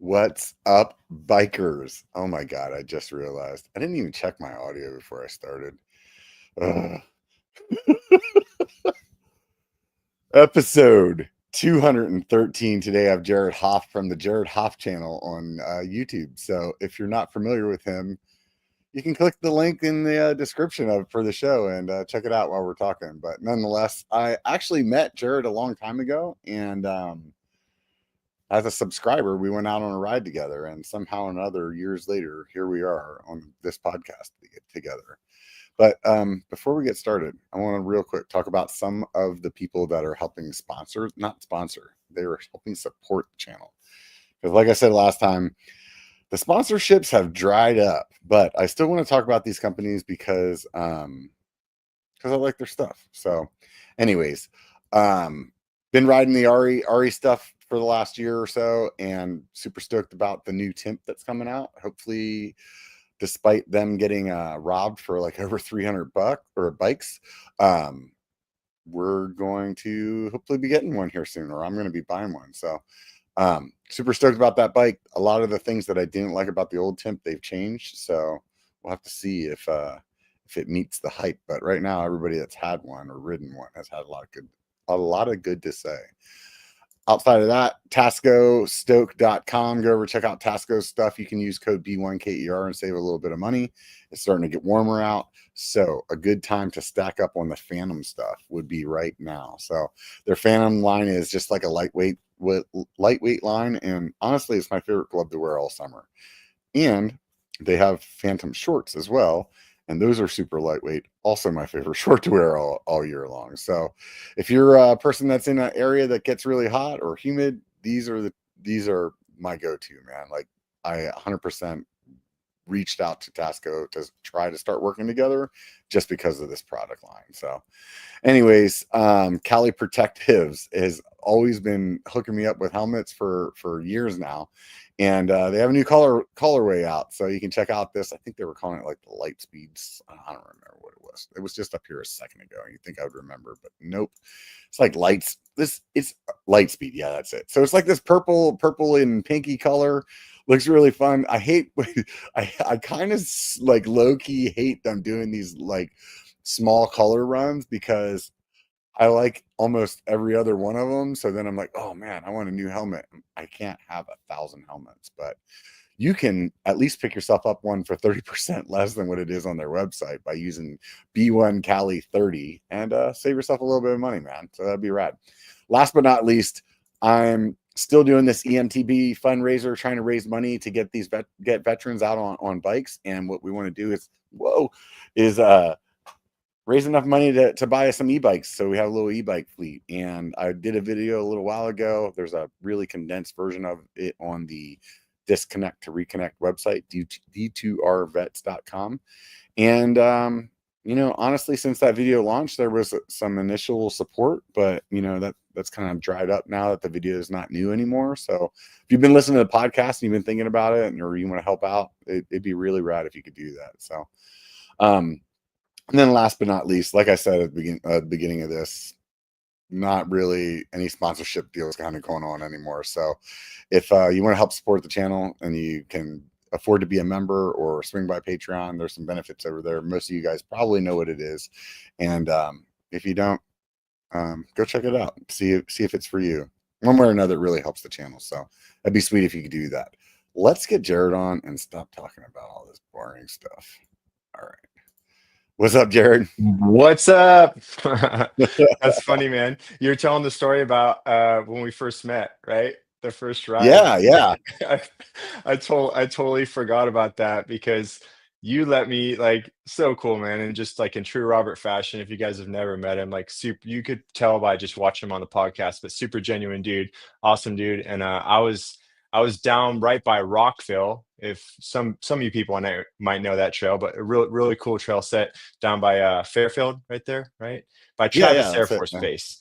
What's up, bikers? Oh my God, I just realized I didn't even check my audio before I started. Ugh. Episode 213 today. I have Jared Hoff from the Jared Hoff channel on YouTube. So if you're not familiar with him, you can click the link in the description for the show and check it out while we're talking. But nonetheless, I actually met Jared a long time ago, and as a subscriber, we went out on a ride together, and somehow or another, years later, here we are on this podcast together. But before we get started, I want to real quick talk about some of the people that are helping not sponsor, they are helping support the channel. Because like I said last time, the sponsorships have dried up, but I still want to talk about these companies because I like their stuff. So anyways, been riding the Ari stuff for the last year or so, and super stoked about the new Timp that's coming out. Hopefully, despite them getting robbed for like over $300 or bikes, we're going to hopefully be getting one here soon, or I'm going to be buying one. So super stoked about that bike. A lot of the things that I didn't like about the old Timp, they've changed. So we'll have to see if it meets the hype. But right now, everybody that's had one or ridden one has had a lot of good to say. Outside of that, TascoStoke.com. Go over, check out Tasco's stuff. You can use code B1KER and save a little bit of money. It's starting to get warmer out, so a good time to stack up on the Phantom stuff would be right now. So their Phantom line is just like a lightweight line, and honestly, it's my favorite glove to wear all summer. And they have Phantom shorts as well, and those are super lightweight. Also my favorite short to wear all year long. So if you're a person that's in an area that gets really hot or humid, these are my go-to, man. Like, I 100% reached out to Tasco to try to start working together just because of this product line. So anyways, Cali Protectives has always been hooking me up with helmets for years now. And they have a new colorway out, so you can check out this. I think they were calling it like the Light Speeds. I don't remember what it was. It was just up here a second ago. You think I would remember, but nope. It's like lights. It's Light Speed. Yeah, that's it. So it's like this purple and pinky color. Looks really fun. I hate. I kind of like low key hate them doing these like small color runs because I like almost every other one of them. So then I'm like, oh man, I want a new helmet. I can't have 1,000 helmets, but you can at least pick yourself up one for 30% less than what it is on their website by using B1 Cali 30 and save yourself a little bit of money, man. So that'd be rad. Last but not least, I'm still doing this EMTB fundraiser, trying to raise money to get get veterans out on bikes. And what we want to do is raise enough money to buy us some e-bikes, so we have a little e-bike fleet. And I did a video a little while ago. There's a really condensed version of it on the Disconnect to Reconnect website, d2rvets.com. And honestly, since that video launched, there was some initial support, but that's kind of dried up now that the video is not new anymore. So if you've been listening to the podcast and you've been thinking about it, or you want to help out, it'd be really rad if you could do that. So and then last but not least, like I said at the beginning of this, not really any sponsorship deals kind of going on anymore. So if you want to help support the channel and you can afford to be a member or swing by Patreon, there's some benefits over there. Most of you guys probably know what it is. And if you don't, go check it out. See if it's for you. One way or another, it really helps the channel. So that'd be sweet if you could do that. Let's get Jared on and stop talking about all this boring stuff. All right. What's up, Jared? What's up? That's funny, man. You're telling the story about when we first met, right? The first ride. Yeah. I totally forgot about that because you let me, like, so cool, man. And just like in true Robert fashion, if you guys have never met him, like, super, you could tell by just watching him on the podcast, but super genuine dude, awesome dude. And I was down right by Rockville. If some of you people I know might know that trail, but a really cool trail set down by Fairfield, right there, right by Yeah, Travis Air that's it, Force man. Base.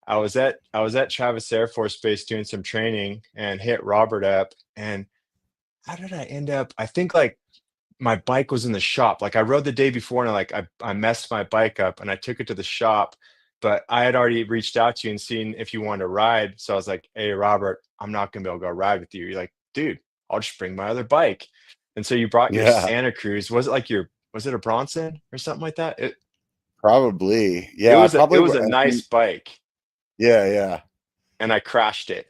I was at Travis Air Force Base doing some training and hit Robert up. And how did I end up? I think like my bike was in the shop. Like I rode the day before and I messed my bike up and I took it to the shop, but I had already reached out to you and seen if you wanted to ride. So I was like, hey, Robert, I'm not gonna be able to go ride with you. You're like, dude, I'll just bring my other bike. And so you brought your Yeah, Santa Cruz. Was it a Bronson or something like that? probably. It Yeah, I was a it probably. was a I nice mean, bike, yeah, yeah. and I crashed it.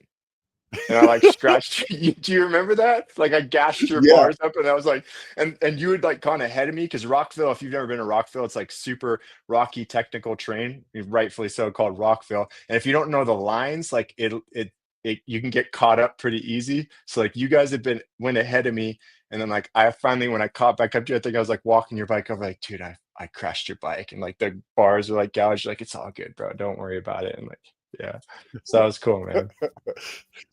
And I like scratched do you remember that? Like I gashed your Yeah, bars up and I was like, and you had like gone ahead of me because Rockville, if you've never been to Rockville, it's like super rocky technical terrain, rightfully so called Rockville. And if you don't know the lines, like it you can get caught up pretty easy. So like you guys had been went ahead of me, and then like I finally when I caught back up to you, I think I was like walking your bike over like, dude, I crashed your bike, and like the bars are like gouged, like it's all good, bro. Don't worry about it. And like, yeah. So that was cool, man.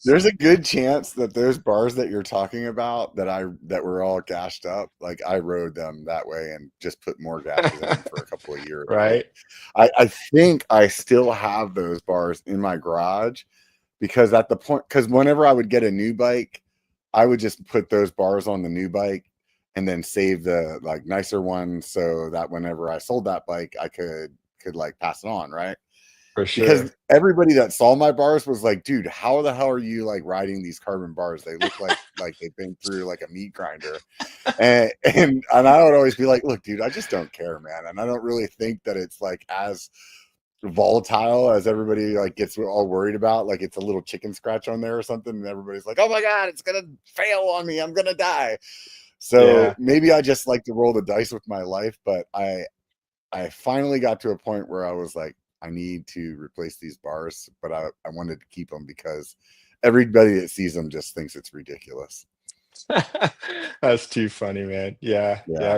there's So a good chance that those bars that you're talking about that were all gashed up, like I rode them that way and just put more gashes in them for a couple of years. right? I think I still have those bars in my garage because at the point, because whenever I would get a new bike, I would just put those bars on the new bike and then save the like nicer ones so that whenever I sold that bike, I could like pass it on, right? For Because sure. everybody that saw my bars was like, dude, how the hell are you like riding these carbon bars? They look like they've been through like a meat grinder. And I would always be like, look, dude, I just don't care, man. And I don't really think that it's like as volatile as everybody like gets all worried about. Like it's a little chicken scratch on there or something, and everybody's like, oh my god, it's gonna fail on me, I'm gonna die. So Yeah. maybe I just like to roll the dice with my life, but I finally got to a point where I was like, I need to replace these bars, but I wanted to keep them because everybody that sees them just thinks it's ridiculous. That's too funny, man. Yeah. Yeah. Yeah. I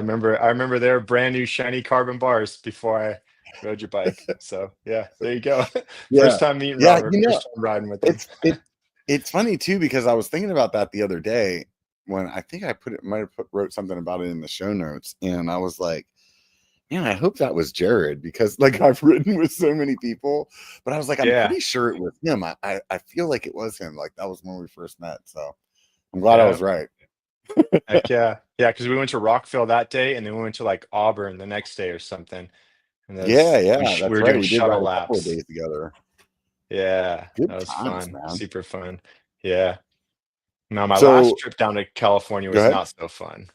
remember they were brand new shiny carbon bars before I rode your bike. So yeah, there you go. Yeah. First time meeting Yeah. Robert, first time riding with him. It's funny too, because I was thinking about that the other day when I think I might have wrote something about it in the show notes. And I was like, man, I hope that was Jared because like I've ridden with so many people, but I was like, I'm Yeah. pretty sure it was him. I feel like it was him. Like that was when we first met. So I'm glad I Yeah. was right. Heck yeah. Yeah. Cause we went to Rockville that day and then we went to like Auburn the next day or something. And Yeah, those yeah, we that's were right. doing We did ride shuttle a couple of laps. days together. Yeah. Good That was times, fun. man. Super fun. Yeah. Now my last So trip down to California go was ahead. not so fun.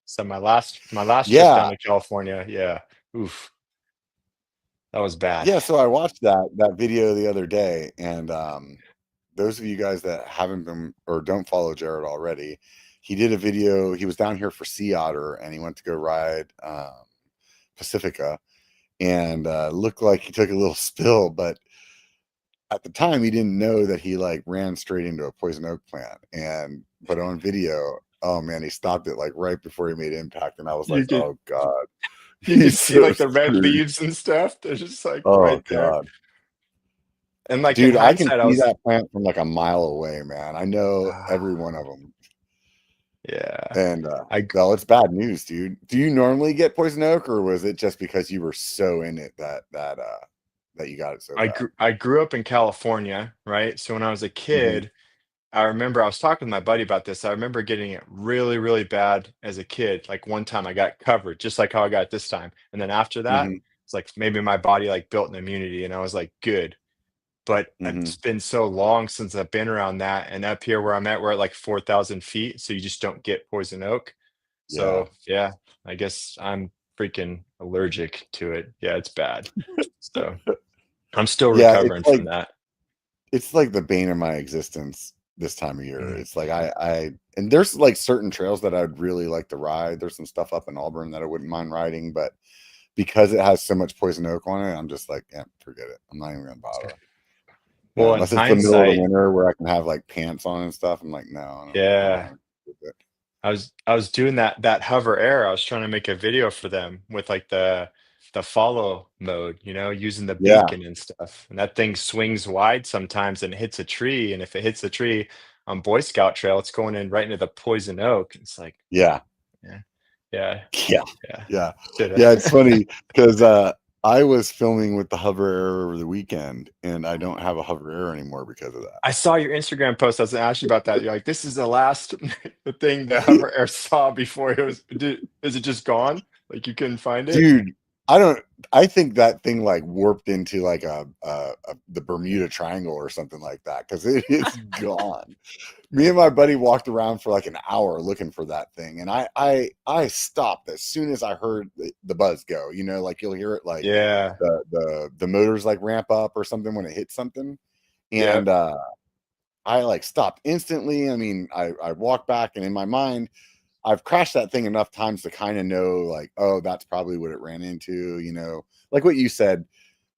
So my last trip down Yeah, to California, yeah. Oof, that was bad. yeah. So I watched that video the other day, and those of you guys that haven't been or don't follow Jared already, he did a video. He was down here for Sea Otter, and he went to go ride Pacifica, and looked like he took a little spill, but at the time he didn't know that he like ran straight into a poison oak plant. And but on video, oh man, he stopped it like right before he made impact, and I was like, You could oh god, you could he's see so like the red screwed. leaves and stuff. They're just like Oh right there. god. And like in Dude, I can hindsight, I see was that plant from like a mile away, man. I know every one of them. yeah. And I well, it's bad news, dude. Do you normally get poison oak, or was it just because you were so in it that you got it so bad? I grew up in California, right? So when I was a Hmm. kid, I remember I was talking with my buddy about this. I remember getting it really, really bad as a kid. Like one time I got covered, just like how I got this time. And then after that, Hmm. it's like maybe my body like built an immunity and I was like, good. But Hmm. it's been so long since I've been around that. And up here where I'm at, we're at like 4,000 feet. So you just don't get poison oak. Yeah. So yeah, I guess I'm freaking allergic to it. Yeah, it's bad. So I'm still Yeah, recovering from that. it's like the bane of my existence this time of year. Mhm. It's like I and there's like certain trails that I'd really like to ride. There's some stuff up in Auburn that I wouldn't mind riding, but because it has so much poison oak on it, I'm just like, yeah, forget it. I'm not even gonna bother. Yeah, Well, in unless it's the middle of the hindsight, winter where I can have like pants on and stuff. I'm like, no, I'm not yeah. gonna do it. I was doing that hover air. I was trying to make a video for them with like the follow mode, using the Yeah, beacon and stuff. And that thing swings wide sometimes and hits a tree. And if it hits a tree on Boy Scout trail, it's going in right into the poison oak. It's like, yeah, yeah, yeah, yeah, yeah. yeah, Shoulda. yeah. It's funny because I was filming with the hover air over the weekend, and I don't have a hover air anymore because of I saw your Instagram post. I was gonna ask you about that. You're like, this is the last the thing the that. hover air saw before it was. Is it just gone? Like you couldn't find it? Dude. I don't. I think that thing like warped into like the Bermuda Triangle or something like that because it is gone. Me and my buddy walked around for like an hour looking for that thing, and I stopped as soon as I heard the buzz go. You know, like you'll hear it like Yeah. the motors like ramp up or something when it hits something, and Yep. I like stopped instantly. I mean, I walked back, and in my mind, I've crashed that thing enough times to kind of know, like, oh, that's probably what it ran into. You know, like what you said,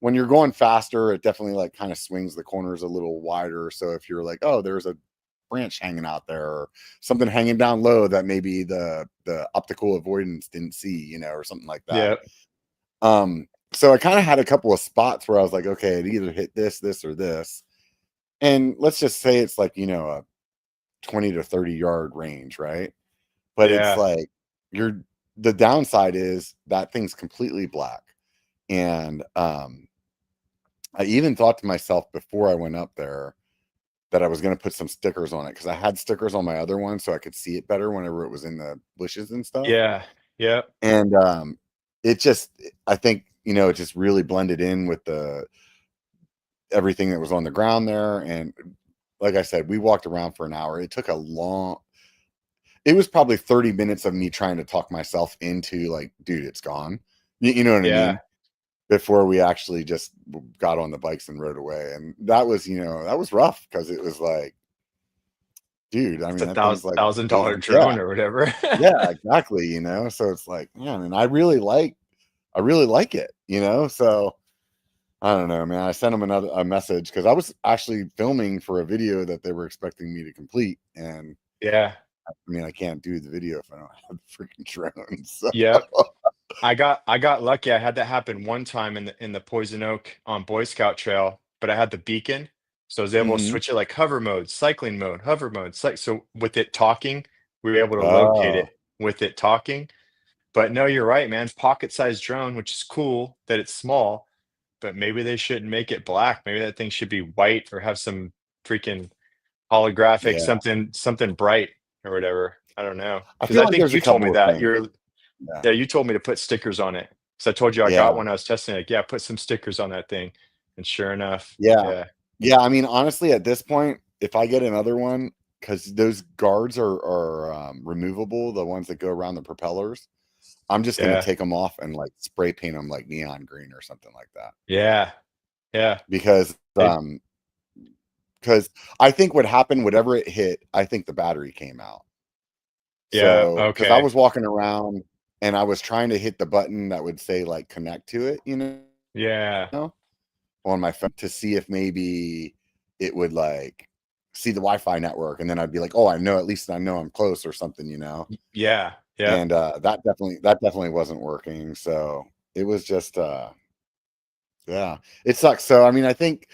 when you're going faster, it definitely like kind of swings the corners a little wider. So if you're like, oh, there's a branch hanging out there or something hanging down low that maybe the optical avoidance didn't see, you know, or something like that. Yep. So I kind of had a couple of spots where I was like, okay, it either hit this or this. And let's just say it's like, you know, a 20 to 30-yard range, right? But it's Yeah. like you're the downside is that thing's completely black. And I even thought to myself before I went up there that I was going to put some stickers on it because I had stickers on my other one so I could see it better whenever it was in the bushes and stuff. Yeah. Yep. And it just, I think, you know, it just really blended in with the everything that was on the ground there. And like I said, we walked around for an hour. It took a long, it was probably 30 minutes of me trying to talk myself into like, dude, it's gone. You know what I Yeah. mean? Before we actually just got on the bikes and rode away. And that was, you know, that was rough because it was like, dude, I It's mean, a that thing's like, $1,000 yeah, drone or whatever. yeah, exactly. You know, so it's like, man, and I really like it, you know, so I don't know, man. I sent them a message because I was actually filming for a video that they were expecting me to complete. And Yeah. I mean, I can't do the video if I don't have the freaking drone. So, Yep. I got lucky. I had that happen one time in the Poison Oak on Boy Scout trail, but I had the beacon, so I was able to mhm. switch it like hover mode, cycling mode, hover mode. So with it talking, we were able to locate Oh, it with it talking. But no, you're right, man. Pocket-sized drone, which is cool that it's small, but maybe they shouldn't make it black. Maybe that thing should be white or have some freaking holographic yeah. something bright or whatever. I don't know I because feel I like think there's a you told me couple of that things. you're Yeah. yeah, you told me to put stickers on it. So I told you I got Yeah. one, I was testing it, yeah, put some stickers on that thing, and sure enough, Yeah. yeah, Yeah. I mean, honestly, at this point, if I get another one, because those guards are removable, the ones that go around the propellers, I'm just gonna yeah, take them off and like spray paint them like neon green or something like that. yeah, yeah, Because it because I think what happened, whatever it hit, I think the battery came out. yeah, So because I okay, was walking around and I was trying to hit the button that would say like connect to it, you yeah, know, on my phone to see if maybe it would like see the Wi-Fi network, and then I'd be like, oh, I know, at least I know I'm close or something, you know. yeah, yep, And that definitely wasn't working. So it was just yeah, it sucks. So I mean, I think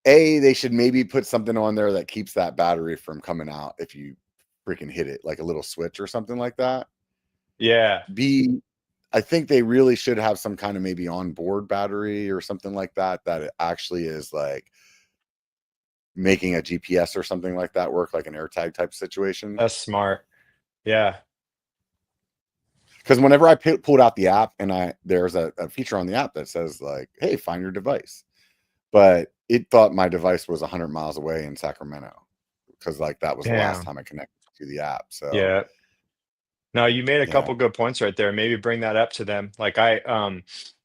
they should maybe put something on there that keeps that battery from coming out if you freaking hit it, like a little switch or something like that. yeah, B, I think they really should have some kind of maybe onboard battery or something like that, that it actually is like making a GPS or something like that work, like an AirTag type situation. that's smart, yeah, Because whenever I pulled out the app and there's a feature on the app that says like, "Hey, find your device," but it thought my device was 100 miles away in Sacramento because like that was the last damn, time I connected to the app. So yeah. No, you made a yeah, couple good points right there. Maybe bring that up to them. Like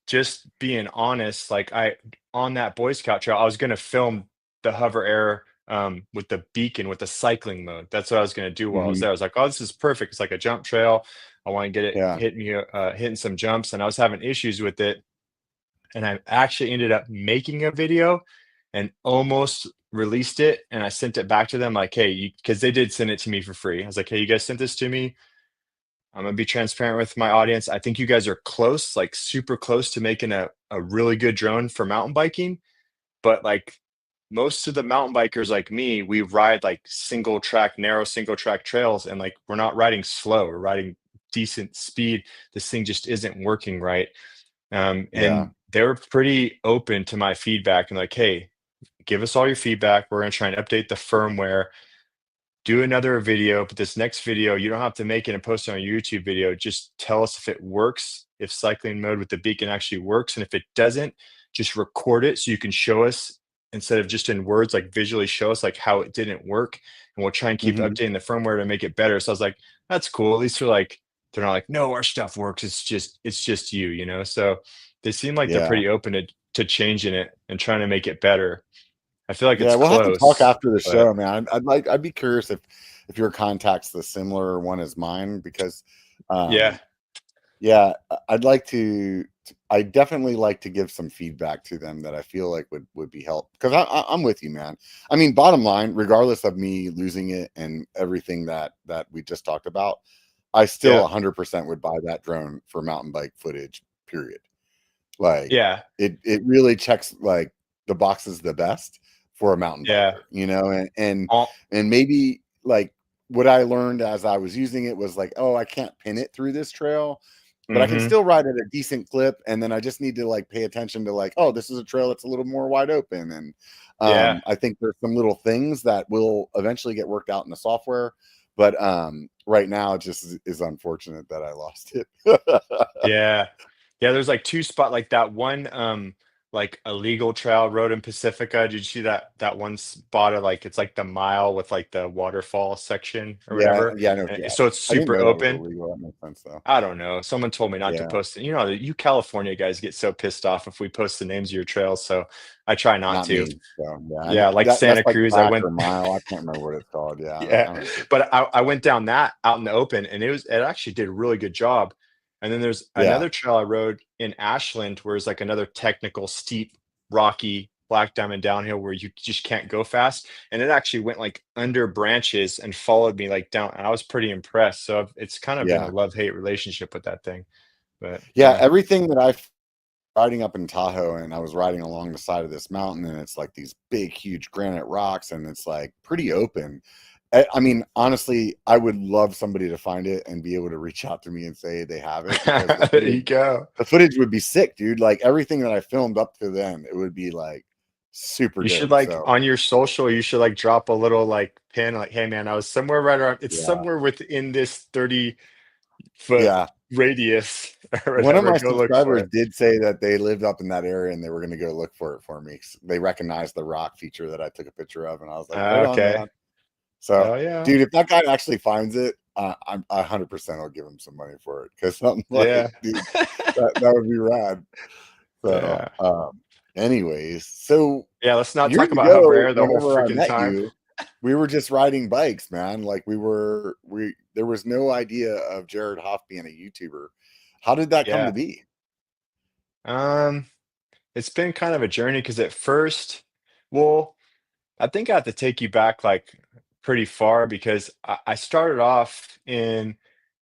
just being honest, like I on that Boy Scout trail, I was gonna film the hover air with the beacon with the cycling mode. That's what I was gonna do while I was hmm, there. I was like, oh, this is perfect. It's like a jump trail. I want to get it yeah, hitting some jumps, and I was having issues with it. And I actually ended up making a video and almost released it. And I sent it back to them like, hey, because they did send it to me for free. I was like, hey, you guys sent this to me. I'm gonna be transparent with my audience. I think you guys are close, like super close to making a really good drone for mountain biking. But like most of the mountain bikers like me, we ride like single track, narrow single track trails, and like we're not riding slow, we're riding decent speed. This thing just isn't working right. yeah, And they were pretty open to my feedback and like, hey, give us all your feedback. We're gonna try and update the firmware do another video, but this next video, you don't have to make it and post it on a YouTube video. Just tell us if it works, if cycling mode with the beacon actually works. And if it doesn't, just record it so you can show us instead of just in words, like visually show us like how it didn't work. And we'll try and keep Hmm. updating the firmware to make it better. So I was like, that's cool. At least they're not like, no, our stuff works. It's just you, you know? So they seem like they're Yeah. pretty open to changing it and trying to make it better. I feel like Yeah, it's we'll have to talk close, after the but show, man. I'd be curious if your contact's the similar one as mine because, yeah, um, yeah, I'd like to. I definitely like to give some feedback to them that I feel like would be help because I'm with you, man. I mean, bottom line, regardless of me losing it and everything that we just talked about, I still yeah, 100% would buy that drone for mountain bike footage. Period. Like yeah, it really checks like the boxes the best for a mountain yeah. biker, you know, All and maybe like what I learned as I was using it was like, oh, I can't pin it through this trail, but I can mhm. still ride at a decent clip, and then I just need to like pay attention to like, oh, this is a trail that's a little more wide open, and Yeah. I think there's some little things that will eventually get worked out in the software, but right now it just is unfortunate that I lost it. Yeah. Yeah, there's, like, 2 spot like, that one, like, illegal trail road in Pacifica, did you see that one spot of, like it's, like, the mile with, like, the waterfall section or Yeah, whatever, yeah, I know. and Yeah, so it's I didn't super know that was open. illegal. That makes sense though. I don't know, someone told me not to Yeah, post it. You know, you California guys get so pissed off if we post the names of your trails, so I try not not to. me. So yeah, I know Yeah, like that's Santa like Cruz, I track went or mile. I can't remember what it's called. Yeah, Yeah, I don't care. but I went down that out in the open, and it actually did a really good job. And then there's Yeah, another trail I rode in Ashland where it's like another technical, steep, rocky black diamond downhill where you just can't go fast. And it actually went like under branches and followed me like down. And I was pretty impressed. So it's kind of been a yeah, love-hate relationship with that thing. But yeah. yeah. Everything that I riding up in Tahoe, and I was riding along the side of this mountain, and it's like these big, huge granite rocks, and it's like pretty open. I mean, honestly, I would love somebody to find it and be able to reach out to me and say they have it because There you go. the footage would be sick, dude. Like everything that I filmed up to then, it would be like super You should dope. like So on your social, you should like drop a little like pin like, hey man, I was somewhere right around it's yeah, somewhere within this 30-foot yeah. radius or One of whatever. my Go look for subscribers it. did say that they lived up in that area and they were going to go look for it for me. They recognized the rock feature that I took a picture of, and I was like, right on, Okay. man. So, Hell yeah. dude, if that guy actually finds it, I'm 100% I'll give him some money for it because I'm like, Yeah. dude, that would be rad. So, Yeah. anyways, so Yeah, let's not years talk about hover ago, air the whole whenever I freaking met time. you, we were just riding bikes, man. Like we there was no idea of Jared Hoff being a YouTuber. How did that come to Yeah. be? Um, it's been kind of a journey because at first, well, I think I have to take you back like pretty far because I started off in,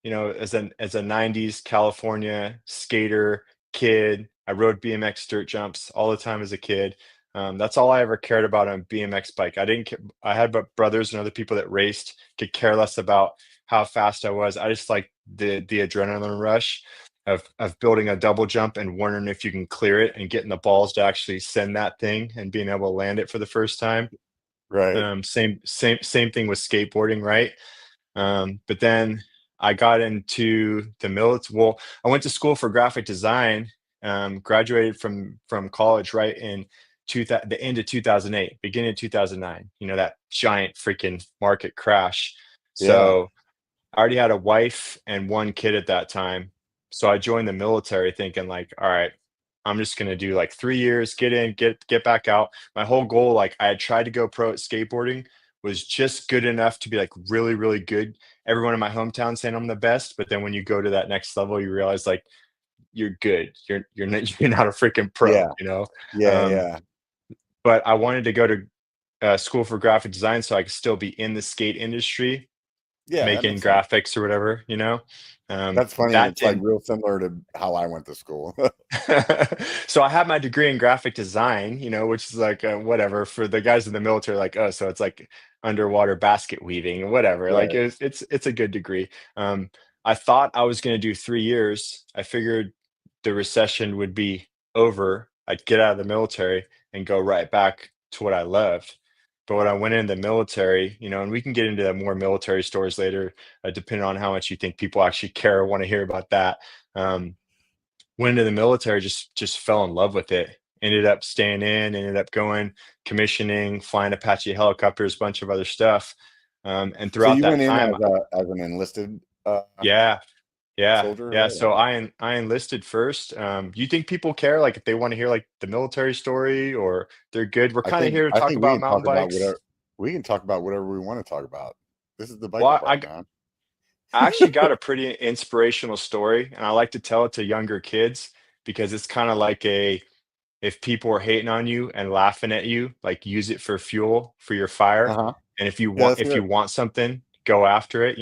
as a 90s California skater kid. I rode BMX dirt jumps all the time as a kid. That's all I ever cared about on a BMX bike. I didn't. I had but brothers and other people that raced. Could care less about how fast I was. I just like the adrenaline rush of building a double jump and wondering if you can clear it and getting the balls to actually send that thing and being able to land it for the first time. Right. Same thing with skateboarding, right? But then I got into the military. Well, I went to school for graphic design. Graduated from college right in the end of 2008, beginning of 2009. You know that giant freaking market crash. Yeah. So I already had a wife and one kid at that time. So I joined the military thinking like, all right, I'm just gonna do like 3 years, get in, get back out. My whole goal, like I had tried to go pro at skateboarding, was just good enough to be like really, really good. Everyone in my hometown saying I'm the best, but then when you go to that next level, you realize like you're good. You're not you're not a freaking pro, Yeah. you know. Yeah. Um, Yeah. but I wanted to go to school for graphic design so I could still be in the skate industry Yeah. That making makes sense. graphics or whatever, you know? That's funny. That It's like didn't real similar to how I went to school. so I have my degree in graphic design, which is like whatever for the guys in the military, like, oh, so it's like underwater basket weaving, whatever. Like Right. it's a good degree. Um, I thought I was going to do 3 years. I figured the recession would be over. I'd get out of the military and go right back to what I loved. But when I went in the military, and we can get into more military stories later, depending on how much you think people actually care or want to hear about that. Um, went into the military, just fell in love with it. Ended up staying in, ended up going commissioning, flying Apache helicopters, bunch of other stuff. And So throughout you that went in time, as an enlisted yeah, yeah, soldier, yeah. right? So I enlisted first. You think people care, like if they want to hear like the military story, or they're good? We're kind of here to I talk think we about can talk mountain about bikes. whatever we want to talk about. This is the biker Well, part, man. I actually got a pretty inspirational story, and I like to tell it to younger kids because it's kind of like a if people are hating on you and laughing at you, like use it for fuel for your fire. Uh-huh. And Yeah, let's if hear you it. want something, go after it.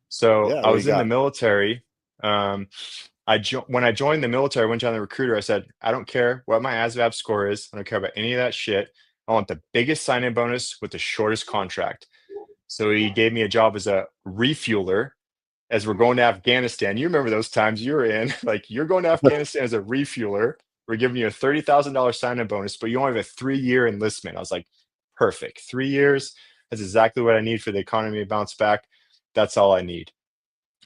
So Yeah, I what do you was in the got? military. Um, when I joined the military, I went down to the recruiter. I said, I don't care what my ASVAB score is. I don't care about any of that shit. I want the biggest sign-in bonus with the shortest contract. So he gave me a job as a refueler as we're going to Afghanistan. You remember those times you were in, like you're going to Afghanistan as a refueler. We're giving you a $30,000 sign-in bonus, but you only have a 3-year enlistment. I was like, perfect. 3 years. That's exactly what I need for the economy to bounce back. That's all I need.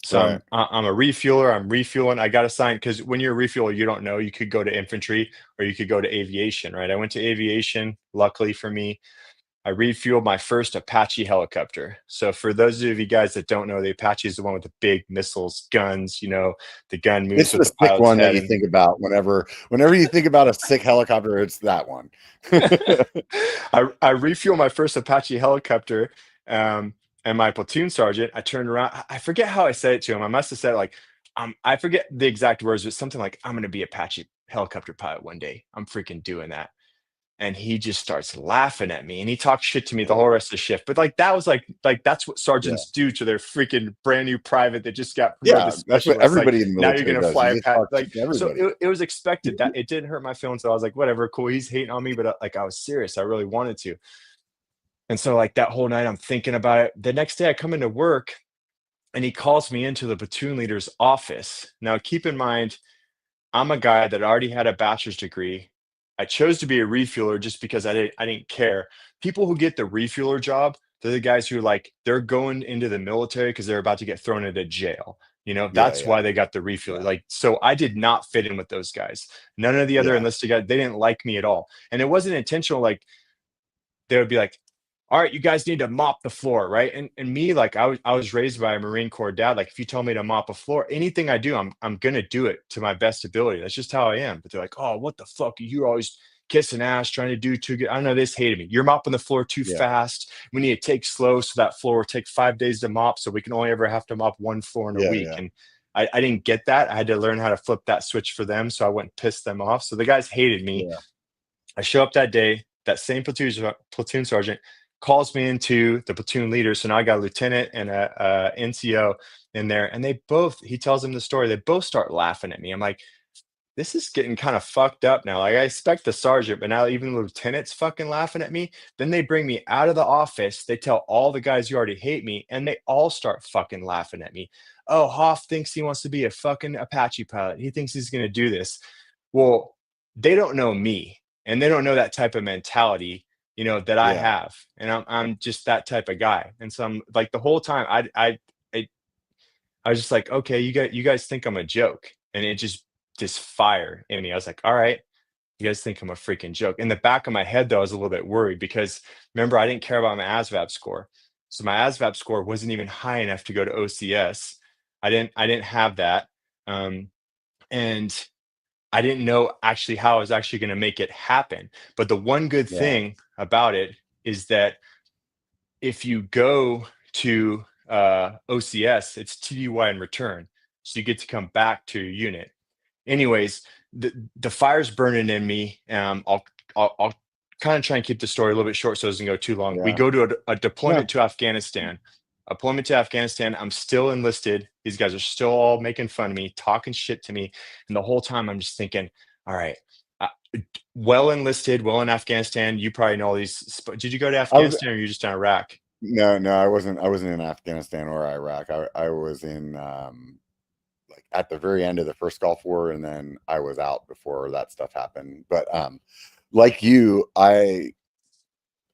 So Right. I'm a refueler. I'm refueling. I got to sign because when you're a refueler, you don't know. You could go to infantry or you could go to aviation, right? I went to aviation. Luckily for me, I refueled my first Apache helicopter. So for those of you guys that don't know, the Apache is the one with the big missiles, guns. The gun moves It's with the the sick pilot's one that head. you And think about whenever you think about a sick helicopter, it's that one. I refueled my first Apache helicopter. And my platoon sergeant, I turned around. I forget how I said it to him. I must have said like, I forget the exact words, but something like, "I'm going to be Apache helicopter pilot one day. I'm freaking doing that." And he just starts laughing at me and he talks shit to me the whole rest of the shift. But like that was like that's what Yeah. sergeants do to their freaking brand new private that just got promoted to Yeah, that's what specialist. Like everybody in the now you're military gonna does. fly You a just pat talk like shit to so everybody. it was expected that it didn't hurt my feelings. So I was like, whatever, cool. He's hating on me, but like I was serious. I really wanted to. And so like that whole night I'm thinking about it. The next day I come into work and he calls me into the platoon leader's office. Now keep in mind I'm a guy that already had a bachelor's degree. I chose to be a refueler just because I didn't care. People who get the refueler job, they're the guys who like they're going into the military because they're about to get thrown into jail. Yeah, That's yeah, why they got the refueler. yeah, Like, so I did not fit in with those guys. None of the other yeah, enlisted guys, they didn't like me at all. And it wasn't intentional. Like they would be like, all right, you guys need to mop the floor, right? And me, like I was raised by a Marine Corps dad. Like if you tell me to mop a floor, anything I do, I'm gonna do it to my best ability. That's just how I am. But they're like, oh, what the fuck? You're always kissing ass, trying to do too good. I don't know, this hated me. You're mopping the floor too yeah, fast. We need to take slow so that floor will take 5 days to mop, so we can only ever have to mop one floor in a yeah, week. yeah, And I didn't get that. I had to learn how to flip that switch for them so I wouldn't piss them off. So the guys hated me. yeah. I show up that day. That same platoon sergeant calls me into the platoon leader. So now I got a lieutenant and a NCO in there, and they both. He tells them the story. They both start laughing at me. I'm like, this is getting kind of fucked up now. Like I expect the sergeant, but now even the lieutenant's fucking laughing at me. Then they bring me out of the office. They tell all the guys you already hate me, and they all start fucking laughing at me. Oh, Hoff thinks he wants to be a fucking Apache pilot. He thinks he's gonna do this. Well, they don't know me, and they don't know that type of mentality, that I Yeah. have, and I'm just that type of guy. And so I'm like the whole time I, I was just like, okay, you guys think I'm a joke, and it just fire in me. I was like, all right, you guys think I'm a freaking joke. In the back of my head, though, I was a little bit worried because remember I didn't care about my ASVAB score, so my ASVAB score wasn't even high enough to go to OCS. I didn't have that, and I didn't know actually how I was actually going to make it happen. But the one good Yeah. thing about it is that if you go to OCS, it's TDY in return. So you get to come back to your unit. Anyways, the fire's burning in me. I'll kind of try and keep the story a little bit short so it doesn't go too long. We Yeah. go to a No. deployment to Afghanistan. Deployment to Afghanistan. I'm still enlisted. These guys are still all making fun of me, talking shit to me. And the whole time I'm just thinking, all right, uh, well enlisted, well in Afghanistan. You probably know all these. Did you go to I was Afghanistan or are you just in Iraq? no, I wasn't in Afghanistan or Iraq. I was in like at the very end of the first Gulf War, and then I was out before that stuff happened. But like you, I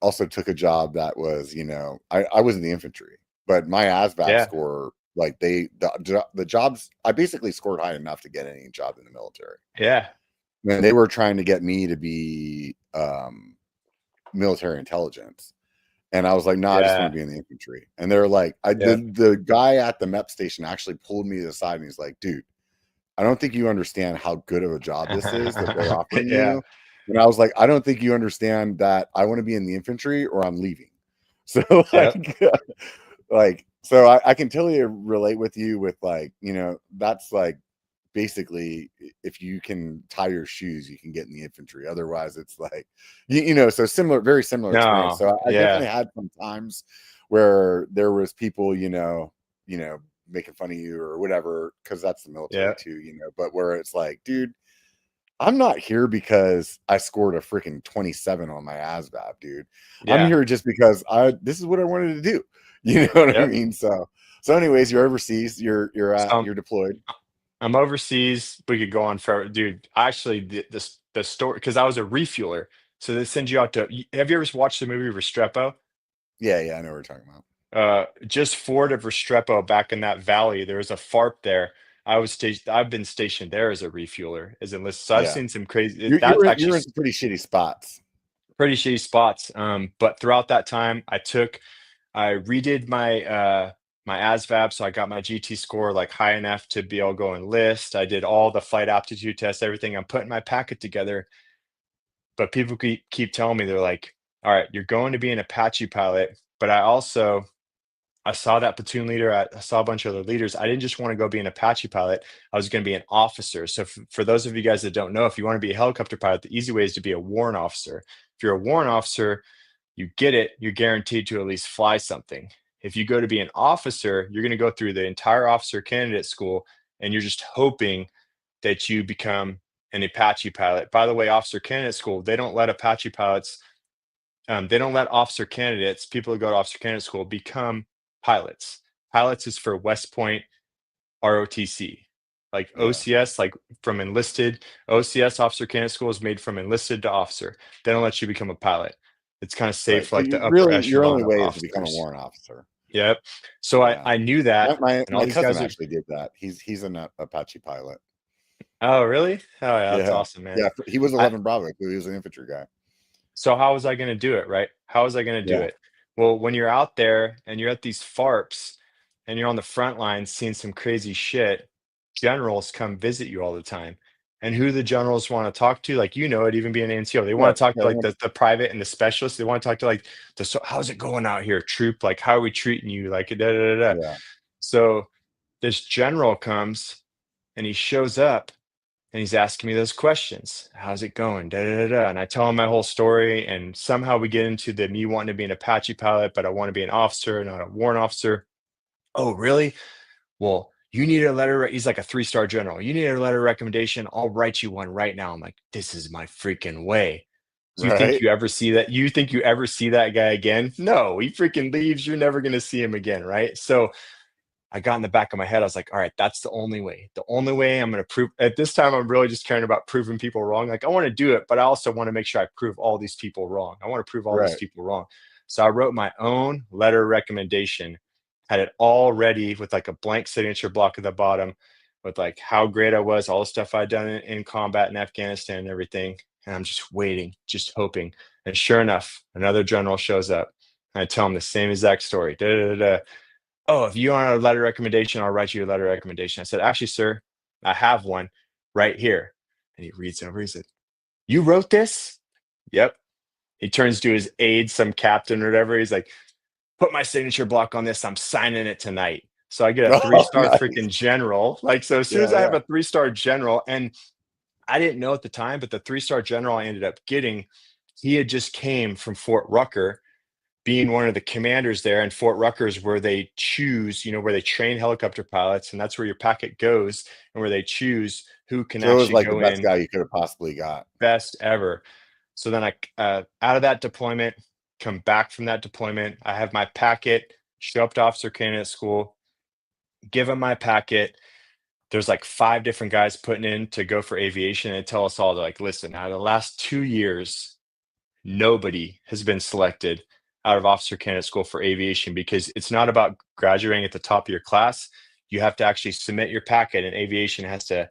also took a job that was, I was in the infantry, but my ASVAB Yeah. score, like the jobs, I basically scored high enough to get any job in the military. Yeah. And they were trying to get me to be military intelligence. And I was like, no, I just want Yeah. to be in the infantry. And they're like, Yeah. the guy at the MEP station actually pulled me to the side and he's like, dude, I don't think you understand how good of a job this is that they're offering Yeah. you. And I was like, I don't think you understand that I want to be in the infantry or I'm leaving. So Yep. so I can totally relate with you with like, that's like basically if you can tie your shoes, you can get in the infantry. Otherwise, it's like, so similar, very similar experience. No. So I definitely Yeah. had some times where there was people, making fun of you or whatever, because that's the military Yeah. too, but where it's like, dude, I'm not here because I scored a freaking 27 on my ASVAB, dude. I'm Yeah. here just because this is what I wanted to do. You know what I Yep. mean? So anyways, you're overseas, So you're deployed. I'm overseas. We could go on forever, dude. Actually, the story, because I was a refueler. So they send you out to. Have you ever watched the movie Restrepo? Yeah, yeah, I know what we're talking about. Just forward of Restrepo, back in that valley, there was a FARP there. I was stationed. I've been stationed there as a refueler, as enlisted. So I've Yeah. seen some crazy. You're That's you're in, actually you're in some pretty shitty spots. pretty shitty spots. But throughout that time, I redid my ASVAB, so I got my GT score like high enough to be able to go enlist. I did all the flight aptitude tests, everything. I'm putting my packet together, but people keep telling me, they're like, "All right, you're going to be an Apache pilot." But I saw that platoon leader. I saw a bunch of other leaders. I didn't just want to go be an Apache pilot. I was going to be an officer. So for those of you guys that don't know, if you want to be a helicopter pilot, the easy way is to be a warrant officer. If you're a warrant officer, you get it, you're guaranteed to at least fly something. If you go to be an officer, you're going to go through the entire officer candidate school, and you're just hoping that you become an Apache pilot. By the way, officer candidate school, they don't let Apache pilots, they don't let officer candidates, people who go to officer candidate school, become pilots. Pilots is for West Point ROTC. Like Yeah. OCS, like from enlisted, OCS officer candidate school is made from enlisted to officer. They don't let you become a pilot. It's kind of safe Right. for So like you the upper really your only echelon of way is to become a officers. warrant officer. Yep. So I Yeah. I knew My that, my, and all my these cousin guys are. actually did that. He's an Apache pilot. Oh, really? Oh, yeah, that's Yeah. awesome, man. Yeah. He was I 11 Bravo. He was an infantry guy. So how was I going to do it, right? How was I going to do Yeah. it? Well, when you're out there and you're at these FARPs and you're on the front lines seeing some crazy shit, generals come visit you all the time. And who the generals want to talk to, like, it, even being an NCO, they want Yep. to talk Yeah. to like the private and the specialists. They want to talk to like so how's it going out here, troop? Like, how are we treating you? Like, da da da da. Yeah. So this general comes and he shows up and he's asking me those questions. How's it going? Da, da, da, da. And I tell him my whole story. And somehow we get into the me wanting to be an Apache pilot, but I want to be an officer, not a warrant officer. Oh, really? Well, you need a letter. He's like a 3-star general. You need a letter of recommendation. I'll write you one right now. I'm like, this is my freaking way. Do you think Right. you ever see that? You think you ever see that guy again? No, he freaking leaves. You're never going to see him again. Right. So I got in the back of my head, I was like, all right, that's the only way. The only way I'm going to prove at this time, I'm really just caring about proving people wrong. Like, I want to do it, but I also want to make sure I prove all these people wrong. I want to prove all these Right. people wrong. So I wrote my own letter of recommendation, had it all ready with like a blank signature block at the bottom with like how great I was, all the stuff I'd done in combat in Afghanistan and everything. And I'm just waiting, just hoping. And sure enough, another general shows up. And I tell him the same exact story. Da, da, da, da. Oh, if you want a letter recommendation, I'll write you a letter recommendation. I said, actually, sir, I have one right here. And he reads over. He said, you wrote this? Yep. He turns to his aide, some captain or whatever. He's like, put my signature block on this. I'm signing it tonight. So I get a Oh, 3-star nice. freaking general. Like, so as soon as Yeah. I have Yeah. a 3-star general, and I didn't know at the time, but the 3-star general I ended up getting, he had just came from Fort Rucker, being one of the commanders there. And Fort Rutgers, where they choose, where they train helicopter pilots, and that's where your packet goes, and where they choose who can So it was actually like the go best in guy you could have possibly got. best ever. So then out of that deployment, come back from that deployment, I have my packet, show up to officer candidate school, give them my packet. There's like 5 different guys putting in to go for aviation, and tell us all to like, listen, out of the last 2 years, nobody has been selected out of officer candidate school for aviation because it's not about graduating at the top of your class. You have to actually submit your packet, and aviation has to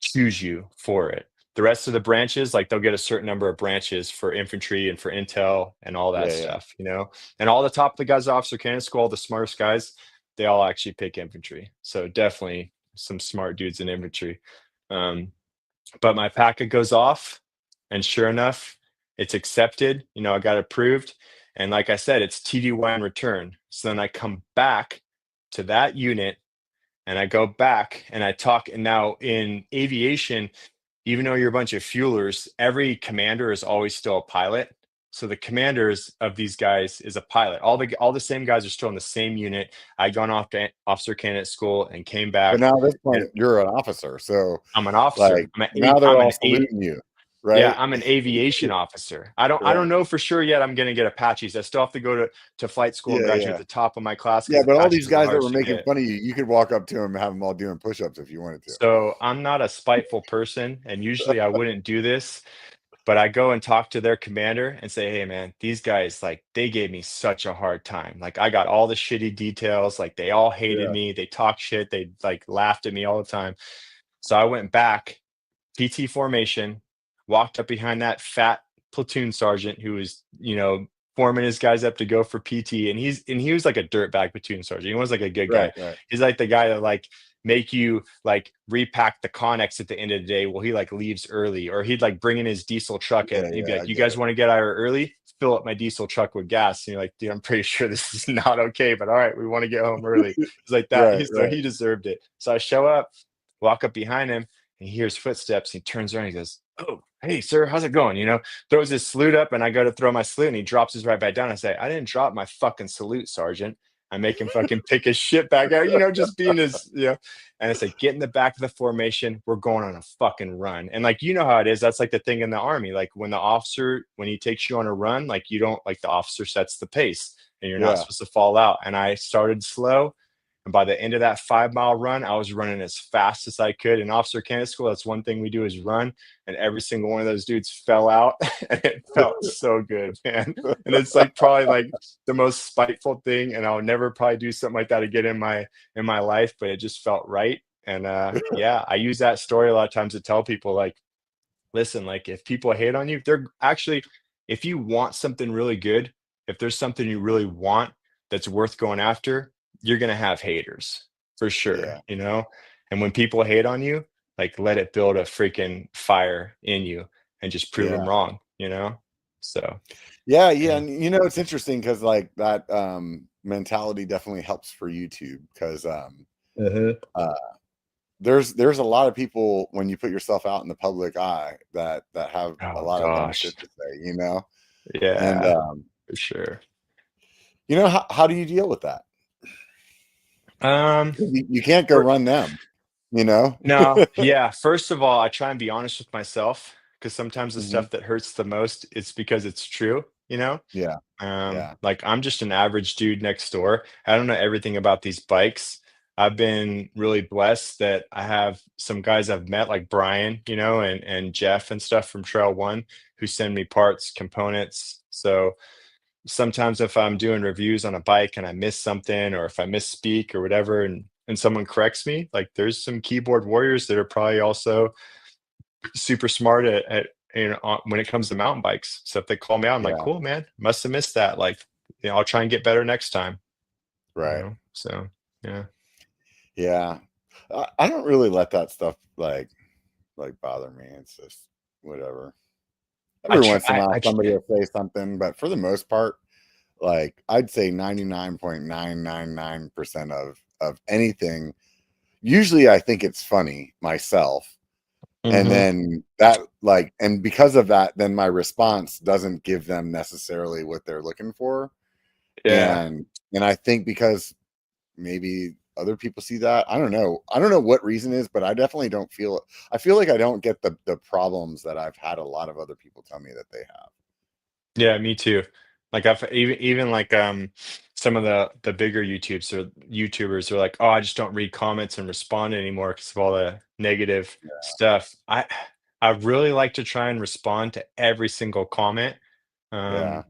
choose you for it. The rest of the branches, like they'll get a certain number of branches for infantry and for intel and all that Yeah, yeah. stuff, you know. And all the top of the guys at officer candidate school, all the smartest guys, they all actually pick infantry. So definitely some smart dudes in infantry. Um, but my packet goes off, and sure enough, it's accepted. You know, I got approved. And like I said, it's TDY in return. So then I come back to that unit and I go back and I talk. And now in aviation, even though you're a bunch of fuelers, every commander is always still a pilot. So the commanders of these guys is a pilot. All the same guys are still in the same unit. I'd gone off to officer candidate school and came But back, now at this and point, you're an officer, so I'm an officer. like now they're I'm all an A, saluting you, yeah, right? I'm an aviation officer. I don't Right. know for sure yet. I'm gonna get Apaches. I still have to go to flight school and Yeah, graduate yeah. at the top of my class Yeah, because but all Apaches these is the guys that hardest were to making get. fun of you, you could walk up to them and have them all doing push-ups if you wanted to. So I'm not a spiteful person, and usually I wouldn't do this, but I go and talk to their commander and say, "Hey, man, these guys, like, they gave me such a hard time. Like, I got all the shitty details. Like, they all hated Yeah. me. They talked shit. They like laughed at me all the time." So I went back, PT formation, walked up behind that fat platoon sergeant who was, you know, forming his guys up to go for PT, and he was like a dirtbag platoon sergeant. He was like a good guy. Right, right. He's like the guy that like make you like repack the Connex at the end of the day. Well, he like leaves early, or he'd like bring in his diesel truck Yeah, and he'd be yeah, I like, "You get guys it. want to get out early? Fill up my diesel truck with gas." And you're like, "Dude, I'm pretty sure this is not okay, but all right, we want to get home early." It's like that. Right, He's so right. he deserved it. So I show up, walk up behind him, and he hears footsteps. He turns around. He goes, "Oh, hey, sir, how's it going?" You know, throws his salute up, and I go to throw my salute, and he drops his right back down. I say, "I didn't drop my fucking salute, Sergeant." I make him fucking pick his shit back out, you know, just being his, you know. And I say, "Get in the back of the formation. We're going on a fucking run." And like, you know how it is. That's like the thing in the army. Like when the officer, when he takes you on a run, like you don't, like the officer sets the pace and you're not Yeah. supposed to fall out. And I started slow, and by the end of that 5 mile run, I was running as fast as I could. In officer candidate school, that's one thing we do is run. And every single one of those dudes fell out. And it felt so good, man. And it's like probably like the most spiteful thing. And I'll never probably do something like that again in my life, but it just felt right. And yeah, I use that story a lot of times to tell people like, listen, like if people hate on you, they're actually, if you want something really good, if there's something you really want that's worth going after, you're gonna have haters for sure, Yeah, you know? And when people hate on you, like let it build a freaking fire in you and just prove them yeah. wrong, you know? So Yeah, yeah, yeah. and it's interesting because like that mentality definitely helps for YouTube because Uh-huh. uh there's a lot of people when you put yourself out in the public eye that have a Oh lot of dumb gosh. shit to say. And Yeah, for sure. how do you deal with that? Um, You can't go for run them, you know? No, yeah. First of all, I try and be honest with myself because sometimes the Mhm. stuff that hurts the most, it's because it's true, you know? Yeah, yeah, Like I'm just an average dude next door. I don't know everything about these bikes. I've been really blessed that I have some guys I've met like Brian, you know, and Jeff and stuff from Trail One who send me parts, components. So sometimes if I'm doing reviews on a bike and I miss something or if I misspeak or whatever and someone corrects me, like there's some keyboard warriors that are probably also super smart at you know when it comes to mountain bikes. So if they call me out, I'm like, yeah, cool, man, must have missed that. Like, you know, I'll try and get better next time. You right. know, so yeah. Yeah. I don't really let that stuff like bother me. It's just whatever. I Every try. once in a while, I somebody will say something, but for the most part, like I'd say 99.999% of anything. Usually, I think it's funny myself, and hmm then that and because of that, then my response doesn't give them necessarily what they're looking for, Yeah. and I think because maybe other people see that. I don't know what reason is, but I definitely don't feel it. I feel like I don't get the problems that I've had a lot of other people tell me that they have. Yeah, me too. Like I've even like some of the bigger YouTubers are like, oh, I just don't read comments and respond anymore because of all the negative stuff. I really like to try and respond to every single comment, Yeah.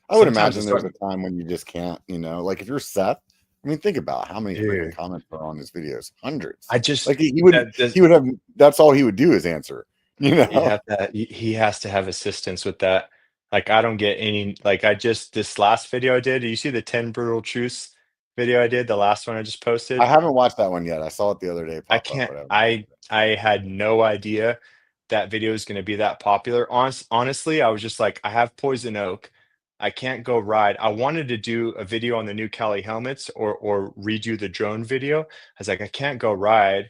I would Sometimes imagine it's there's like, a time when you just can't, like if you're Seth, I mean, think about how many freaking dude, comments are on his videos. Hundreds. I just Like he wouldn't, that this he would have, that's all he would do is answer, you he know? have that he has to have assistance with that. Like I don't get any like I just this last video I did, you see the 10 brutal truths video I did, the last one I just I posted? haven't watched that one yet. I saw it the other day I pop up, can't but I haven't watched I had no idea that video is gonna be that popular. Honestly, I was just like, I have poison oak. I can't go ride. I wanted to do a video on the new Cali helmets or redo the drone video. I was like, I can't go ride,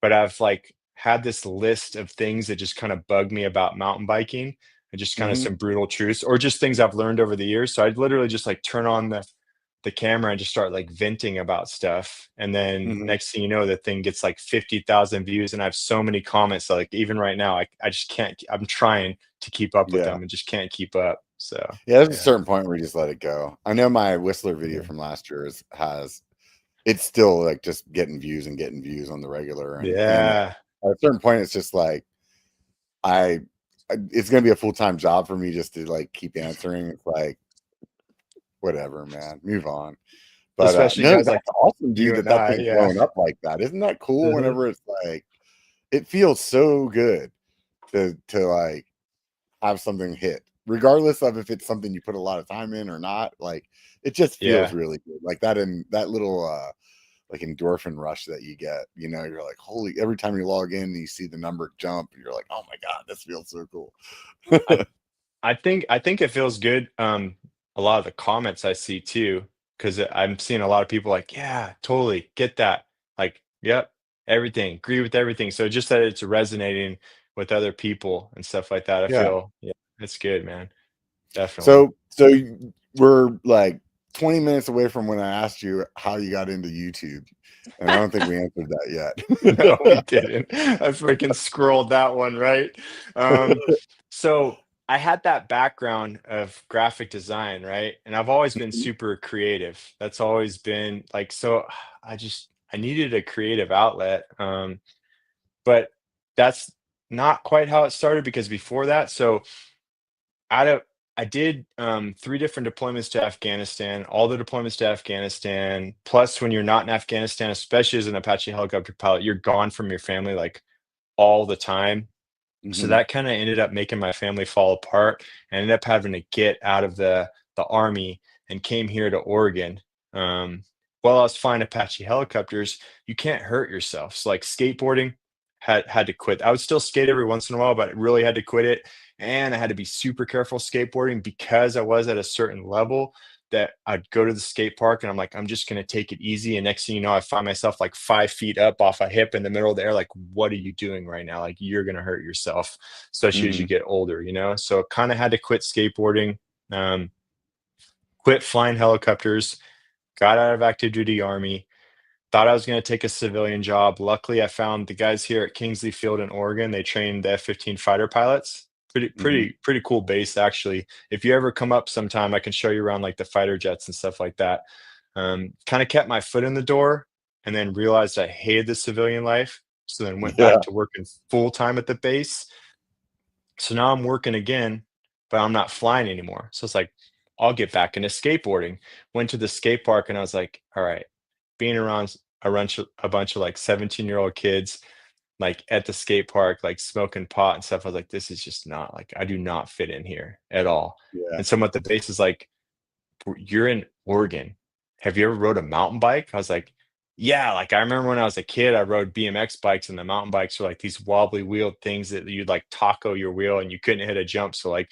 but I've like had this list of things that just kind of bug me about mountain biking and just kind of it. some brutal truths or just things I've learned over the years. So I'd literally just like turn on the camera and just start like venting about stuff. And then Hmm. next thing you know, the thing gets like 50,000 views. And I have so many comments. So like even right now, I just can't, I'm trying to keep up with Yeah. them and just can't keep up. So Yeah. There's a yeah. certain point where you just let it go. I know my Whistler video Yeah. from last year has, it's still like just getting views on the regular. And at Yeah. a certain point, it's just like, I, it's going to be a full-time job for me just to like keep answering. It's like, whatever, man, move on. But Especially no, guys like that's awesome, dude, you that and that I. thing's Yeah. blowing up like that. Isn't that cool? Mhm. Whenever it's like, it feels so good to like have something hit, regardless of if it's something you put a lot of time in or not. Like it just feels Yeah. really good. Like that in that little like endorphin rush that you get. You're like, holy! Every time you log in, and you see the number jump, and you're like, oh my god, this feels so cool. I I think it feels good, a lot of the comments I see too, because 'cause I'm seeing a lot of people like, "Yeah, totally, get that." Like, "Yep, everything, agree with everything." So just that it's resonating with other people and stuff like that, I Yeah. feel yeah, it's good, man. Definitely. So we're like 20 minutes away from when I asked you how you got into YouTube, and I don't think we answered No, we that yet. didn't. I freaking scrolled that one, right? Um, so I had that background of graphic design, right? And I've always been super creative. That's always been like so I needed a creative outlet. But that's not quite how it started because before that, so out of I did 3 different deployments to Afghanistan, all the deployments to Afghanistan. Plus, when you're not in Afghanistan, especially as an Apache helicopter pilot, you're gone from your family like all the time. So Hmm. that kind of ended up making my family fall apart. I ended up having to get out of the army and came here to Oregon. Um, while I was flying Apache helicopters, you can't hurt yourself. So like skateboarding, had to quit. I would still skate every once in a while, but I really had to quit it. And I had to be super careful skateboarding because I was at a certain level that I'd go to the skate park and I'm like, I'm just gonna take it easy. And next thing you know, I find myself like 5 feet up off a hip in the middle of the air. Like, what are you doing right now? Like, you're gonna hurt yourself, especially as you Hmm. get older, you know? So kind of had to quit skateboarding, um, quit flying helicopters, got out of active duty army, thought I was gonna take a civilian job. Luckily, I found the guys here at Kingsley Field in Oregon. They train the F-15 fighter pilots. Pretty, Hmm. pretty, pretty cool base, actually. If you ever come up sometime, I can show you around like the fighter jets and stuff like that. Kind of kept my foot in the door and then realized I hated the civilian life. So then went Yeah. back to working full time at the base. So now I'm working again, but I'm not flying anymore. So it's like, I'll get back into skateboarding. Went to the skate park and I was like, all right, being around a bunch of like 17-year-old kids, like at the skate park, like smoking pot and stuff. I was like, this is just not like, I do not fit in here at all. Yeah. And someone at the base is like, you're in Oregon. Have you ever rode a mountain bike? I was like, yeah, like I remember when I was a kid, I rode BMX bikes and the mountain bikes were like these wobbly wheeled things that you'd like taco your wheel and you couldn't hit a jump. So like,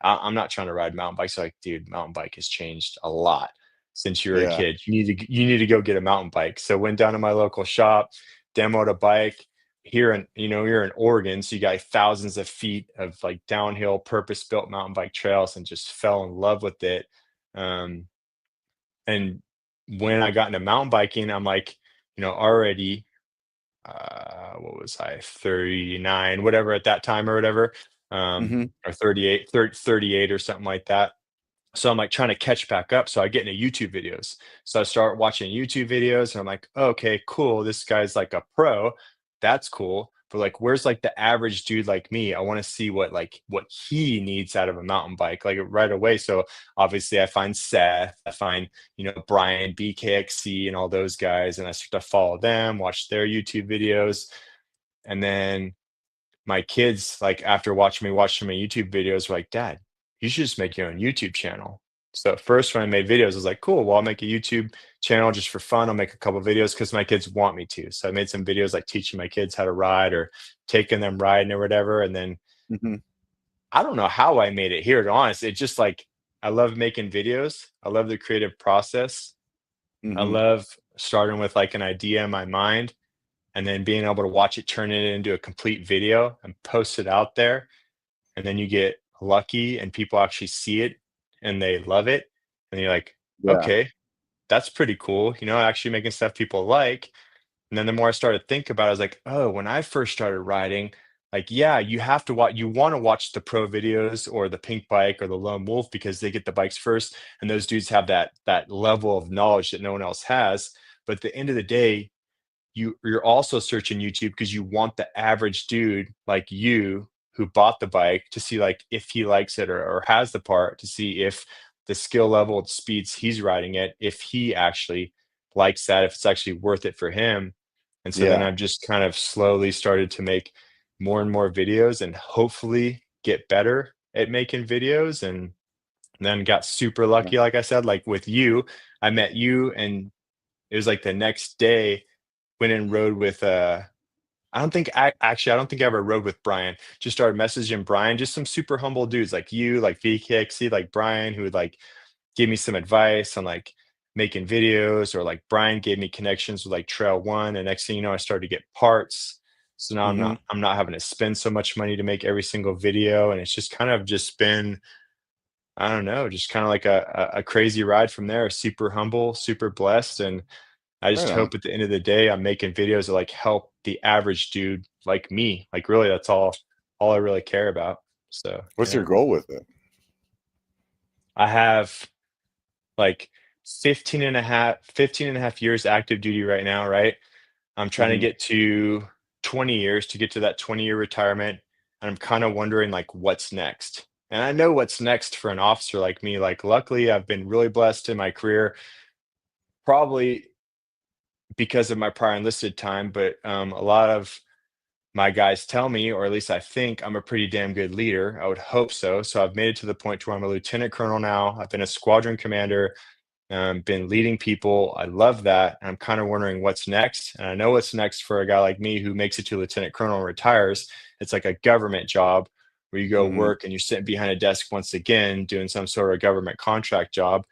I'm not trying to ride mountain bikes. So like, dude, mountain bike has changed a lot since you were a Yeah. kid. You need to go get a mountain bike. So went down to my local shop, demoed a bike here in, you're in Oregon. So you got thousands of feet of like downhill purpose built mountain bike trails and just fell in love with it. Um, and when I got into mountain biking, I'm like, already, what was I, 39, whatever at that time or whatever, Hmm. or 38, 38 or something like that. So I'm like trying to catch back up. So I get into YouTube videos. So I start watching YouTube videos and I'm like, okay, cool. This guy's like a pro. That's cool. but like where's like the average dude like me? I want to see what he needs out of a mountain bike like right away. So obviously I find Seth, I find, Brian BKXC and all those guys, and I start to follow them, watch their YouTube videos. And then my kids, like after watching me watch some of my YouTube videos, were like, Dad, you should just make your own YouTube channel. So at first when I made videos, I was like, cool, well, I'll make a YouTube channel just for fun. I'll make a couple videos because my kids want me to. So I made some videos like teaching my kids how to ride or taking them riding or whatever. And then Hmm. I don't know how I made it here, to honest. It just like I love making videos. I love the creative process. I Hmm. love starting with like an idea in my mind and then being able to watch it turn it into a complete video and post it out there. And then you get lucky and people actually see it and they love it. And you're like, Yeah. okay, that's pretty cool. Actually making stuff people like. And then the more I started to think about it, I was like, oh, when I first started riding, like, yeah, you have to watch, you want to watch the pro videos or the pink bike or the lone wolf because they get the bikes first. And those dudes have that level of knowledge that no one else has. But at the end of the day, you're also searching YouTube because you want the average dude like you who bought the bike to see like if he likes it or has the part to see if the skill level, the speeds he's riding it, if he actually likes that, if it's actually worth it for him. And so then Yeah. I've just kind of slowly started to make more and more videos and hopefully get better at making videos. And then got super Yeah. lucky, like I said, like with you. I met you and it was like the next day went and rode with I don't think I ever rode with Brian. Just started messaging Brian, just some super humble dudes like you, like VKXC, like Brian, who would like give me some advice on like making videos, or like Brian gave me connections with like Trail One. And next thing you know, I started to get parts. So now I'm Hmm. not I'm not having to spend so much money to make every single video. And it's just kind of just been, I don't know, just kind of like a crazy ride from there. Super humble, super blessed. And I just Right on. hope at the end of the day, I'm making videos that like help the average dude like me. Like really, that's all I really care about. So What's your yeah, goal with it? I have like 15 and a half years active duty right now, right? I'm trying to Hmm. get to 20 years to get to that 20-year retirement. And I'm kind of wondering like what's next. And I know what's next for an officer like me. Like luckily I've been really blessed in my career, probably because of my prior enlisted time, but a lot of my guys tell me, or at least I think, I'm a pretty damn good leader. I would hope so. So I've made it to the point to where I'm a lieutenant colonel now. I've been a squadron commander, been leading people. I love that. And I'm kind of wondering what's next. And I know what's next for a guy like me who makes it to lieutenant colonel and retires. It's like a government job where you go Hmm. work and you're sitting behind a desk once again doing some sort of government contract job.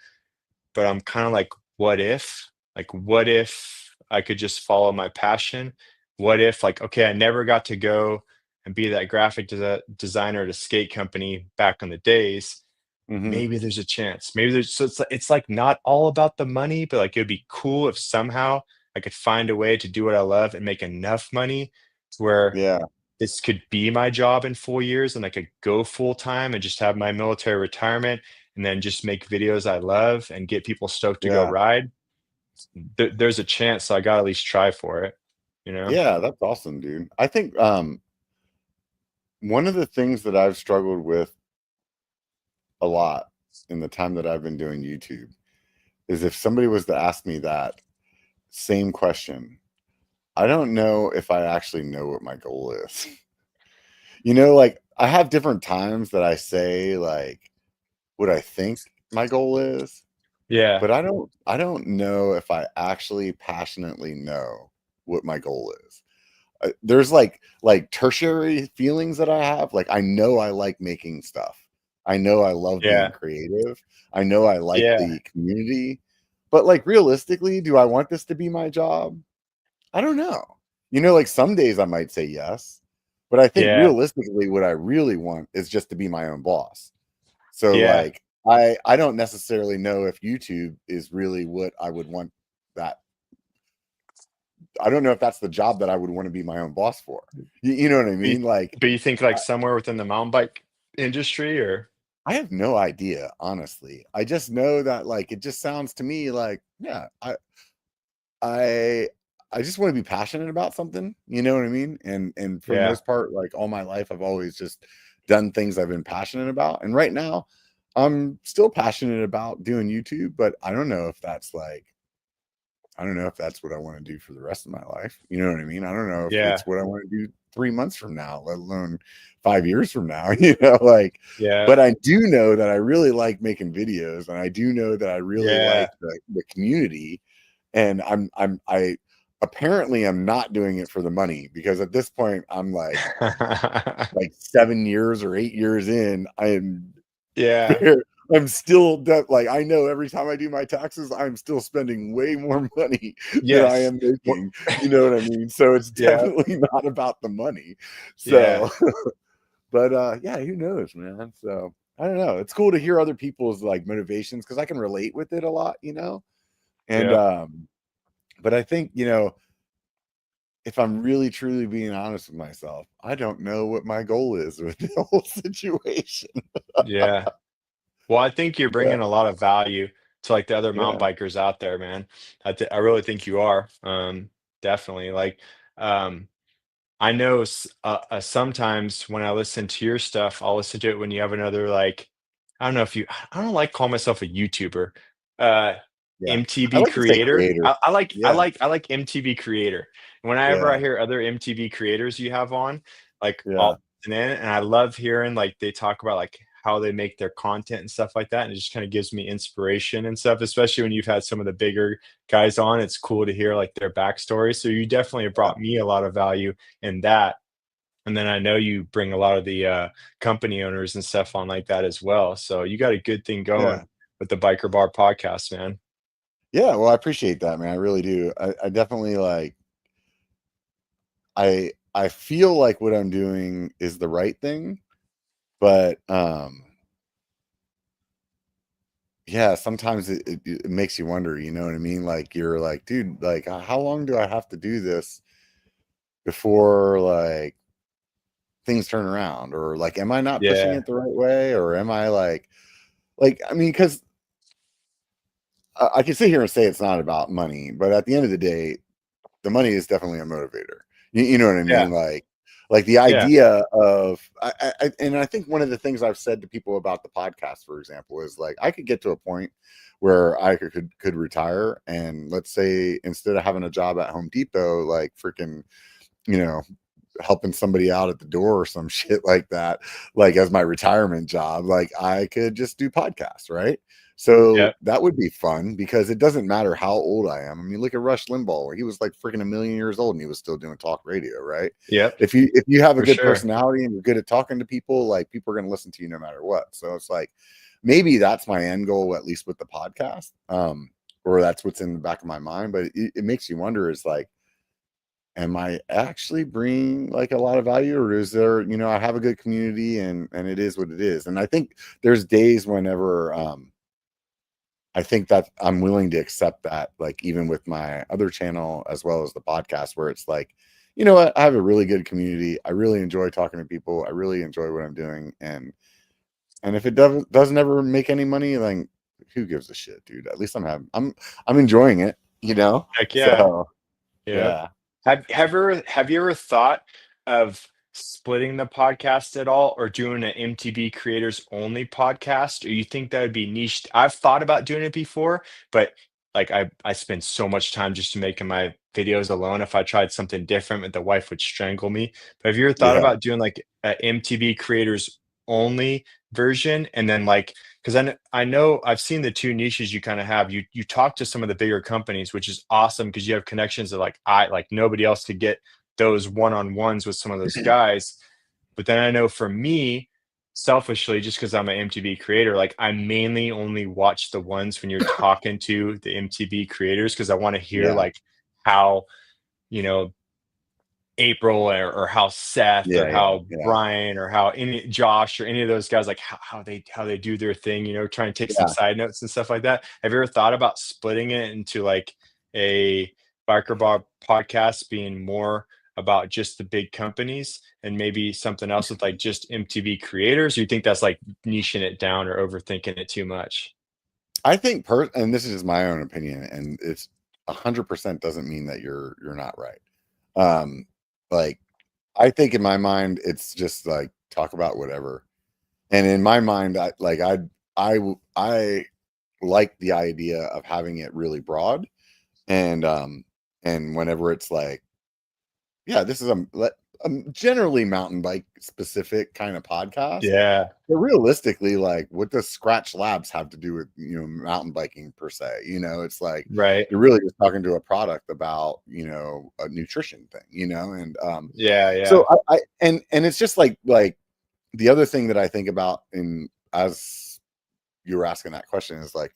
But I'm kind of like, what if? Like, what if I could just follow my passion? What if, like, okay, I never got to go and be that graphic designer at a skate company back in the days. Hmm. Maybe there's a chance. Maybe there's, so it's like not all about the money, but like it would be cool if somehow I could find a way to do what I love and make enough money to where Yeah. this could be my job in 4 years and I could go full time and just have my military retirement and then just make videos I love and get people stoked to go Yeah. ride. There's a chance, so I got to at least try for it, you know? Yeah. That's awesome, dude. I think one of the things that I've struggled with a lot in the time that I've been doing YouTube is if somebody was to ask me that same question, I don't know if I actually know what my goal is. Like I have different times that I say like what I think my goal is, Yeah. but I don't know if I actually passionately know what my goal is. There's like tertiary feelings that I have. Like I know I like making stuff. I know I love being Yeah. creative. I know I like Yeah. the community. But like realistically, do I want this to be my job? I don't know. Like some days I might say yes, but I think Yeah. realistically what I really want is just to be my own boss. So Yeah. like I don't necessarily know if YouTube is really what I would want that. I don't know if that's the job that I would want to be my own boss for. You know what I But you, mean? Like but you think like somewhere within the mountain bike industry or? I have no idea, honestly. I just know that like it just sounds to me like, yeah, I I just want to be passionate about something, you know what I mean? And for the Yeah. most part, like all my life, I've always just done things I've been passionate about. And right now, I'm still passionate about doing YouTube, but I don't know if that's like I don't know if that's what I want to do for the rest of my life. You know what I mean? I don't know if Yeah. it's what I want to do 3 months from now, let alone 5 years from now, you know, like, Yeah. but I do know that I really like making videos and I do know that I really Yeah. like the community. And I apparently I'm not doing it for the money because at this point I'm like 7 years or 8 years in. I am Yeah. I'm still like I know every time I do my taxes, I'm still spending way more money than I Yes. am Well, making. You know what I mean? So it's yeah. definitely not about the money. Yeah. So, but yeah, who knows, man? So I don't know. It's cool to hear other people's like motivations because I can relate with it a lot, you know. And Yeah. but I think if I'm really truly being honest with myself, I don't know what my goal is with the whole situation. Yeah. Well, I think you're Yeah, bringing a lot of value to like the other mountain yeah, bikers out there, man. I really think you are. Definitely. Like, um, I know sometimes when I listen to your stuff, I'll listen to it when you have another like, I don't know if you, I don't like call myself a YouTuber, uh, yeah. I MTV like to say creator. creator. Yeah, I like MTV creator. Whenever I yeah, hear other MTV creators you have on, like yeah, I'll listen in, and I love hearing like they talk about like how they make their content and stuff like that, and it just kind of gives me inspiration and stuff. Especially when you've had some of the bigger guys on, it's cool to hear like their backstory. So you definitely have yeah, brought me a lot of value in that. And then I know you bring a lot of the company owners and stuff on like that as well. So you got a good thing yeah. going with the Biker Bar podcast, man. Yeah, well, I appreciate that, man. I really do. I definitely like I feel like what I'm doing is the right thing, but yeah, sometimes it makes you wonder, you know what I mean? Like you're like, dude, like how long do I have to do this before like things turn around? Or like am I not pushing Yeah. it the right way? Or am I like I mean, because I can sit here and say it's not about money, but at the end of the day, the money is definitely a motivator. You know what I Yeah. mean? Like the Yeah. idea of and I think one of the things I've said to people about the podcast, for example, is like I could get to a point where I could retire and let's say instead of having a job at Home Depot, like freaking, you know, helping somebody out at the door or some shit like that, like as my retirement job, like I could just do podcasts, right? So Yep. that would be fun because it doesn't matter how old I am. I mean, look at Rush Limbaugh, where he was like freaking a million years old and he was still doing talk radio, right? Yep. If you have a For good sure. personality and you're good at talking to people, like people are going to listen to you no matter what. So it's like maybe that's my end goal, at least with the podcast, or that's what's in the back of my mind. But it makes you wonder: is like am I actually bringing like a lot of value, or is there, I have a good community and it is what it is. And I think there's days whenever I think that I'm willing to accept that, like even with my other channel as well as the podcast, where it's like, you know what, I have a really good community. I really enjoy talking to people. I really enjoy what I'm doing. And if it doesn't ever make any money, then who gives a shit, dude? At least I'm enjoying it, you know? Heck yeah. So Yep. yeah. Have you ever thought of splitting the podcast at all or doing an MTV creators only podcast? Or you think that would be niche? I've thought about doing it before, but like I spend so much time just making my videos alone. If I tried something different, the wife would strangle me. But have you ever thought Yeah. about doing like a MTV creators only version and then like because I know I've seen the two niches you kind of have. You talk to some of the bigger companies, which is awesome because you have connections that like nobody else could get those one-on-ones with some of those guys. But then I know for me, selfishly, just because I'm an MTV creator, like I mainly only watch the ones when you're talking to the MTV creators because I want to hear Yeah. like how you know April or how Seth or Yeah, yeah, how yeah, Brian or how any Josh or any of those guys, like how they do their thing, try and take some yeah. side notes and stuff like that. Have you ever thought about splitting it into like a Biker Bar podcast being more about just the big companies and maybe something else with like just MTV creators? Or you think that's like niching it down or overthinking it too much? I think and this is just my own opinion, and it's 100% doesn't mean that you're not right. Um, like I think in my mind, it's just like talk about whatever. And in my mind, I like the idea of having it really broad, and whenever it's like, yeah, this is a generally mountain bike specific kind of podcast. Yeah, But realistically, like, what does Scratch Labs have to do with, mountain biking per se? It's like right. you're really just talking to a product about, a nutrition thing, and Yeah, yeah, so and it's just like the other thing that I think about, in as you were asking that question, is like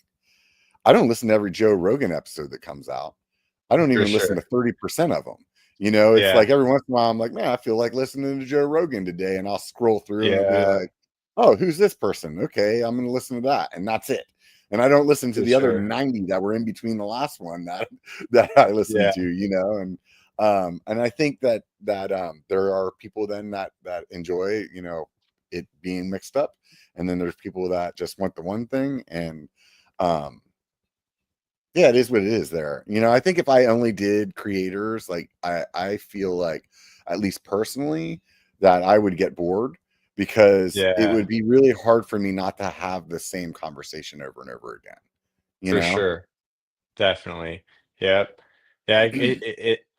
I don't listen to every Joe Rogan episode that comes out. I don't for even listen to sure. 30% of them. It's Yeah, like every once in a while I'm like, man, I feel like listening to Joe Rogan today. And I'll scroll through and it'll be yeah, like, oh, who's this person? Okay, I'm going to listen to that. And that's it. And I don't listen to for the other sure. 90 that were in between the last one that that I listened Yeah, to, and I think that there are people then that enjoy, it being mixed up. And then there's people that just want the one thing. And um yeah, it is what it is there. I think if I only did creators, like I feel like, at least personally, that I would get bored, because it yeah, would be really hard for me not to have the same conversation over and over again, you for know? sure. Definitely. Yep. Yeah,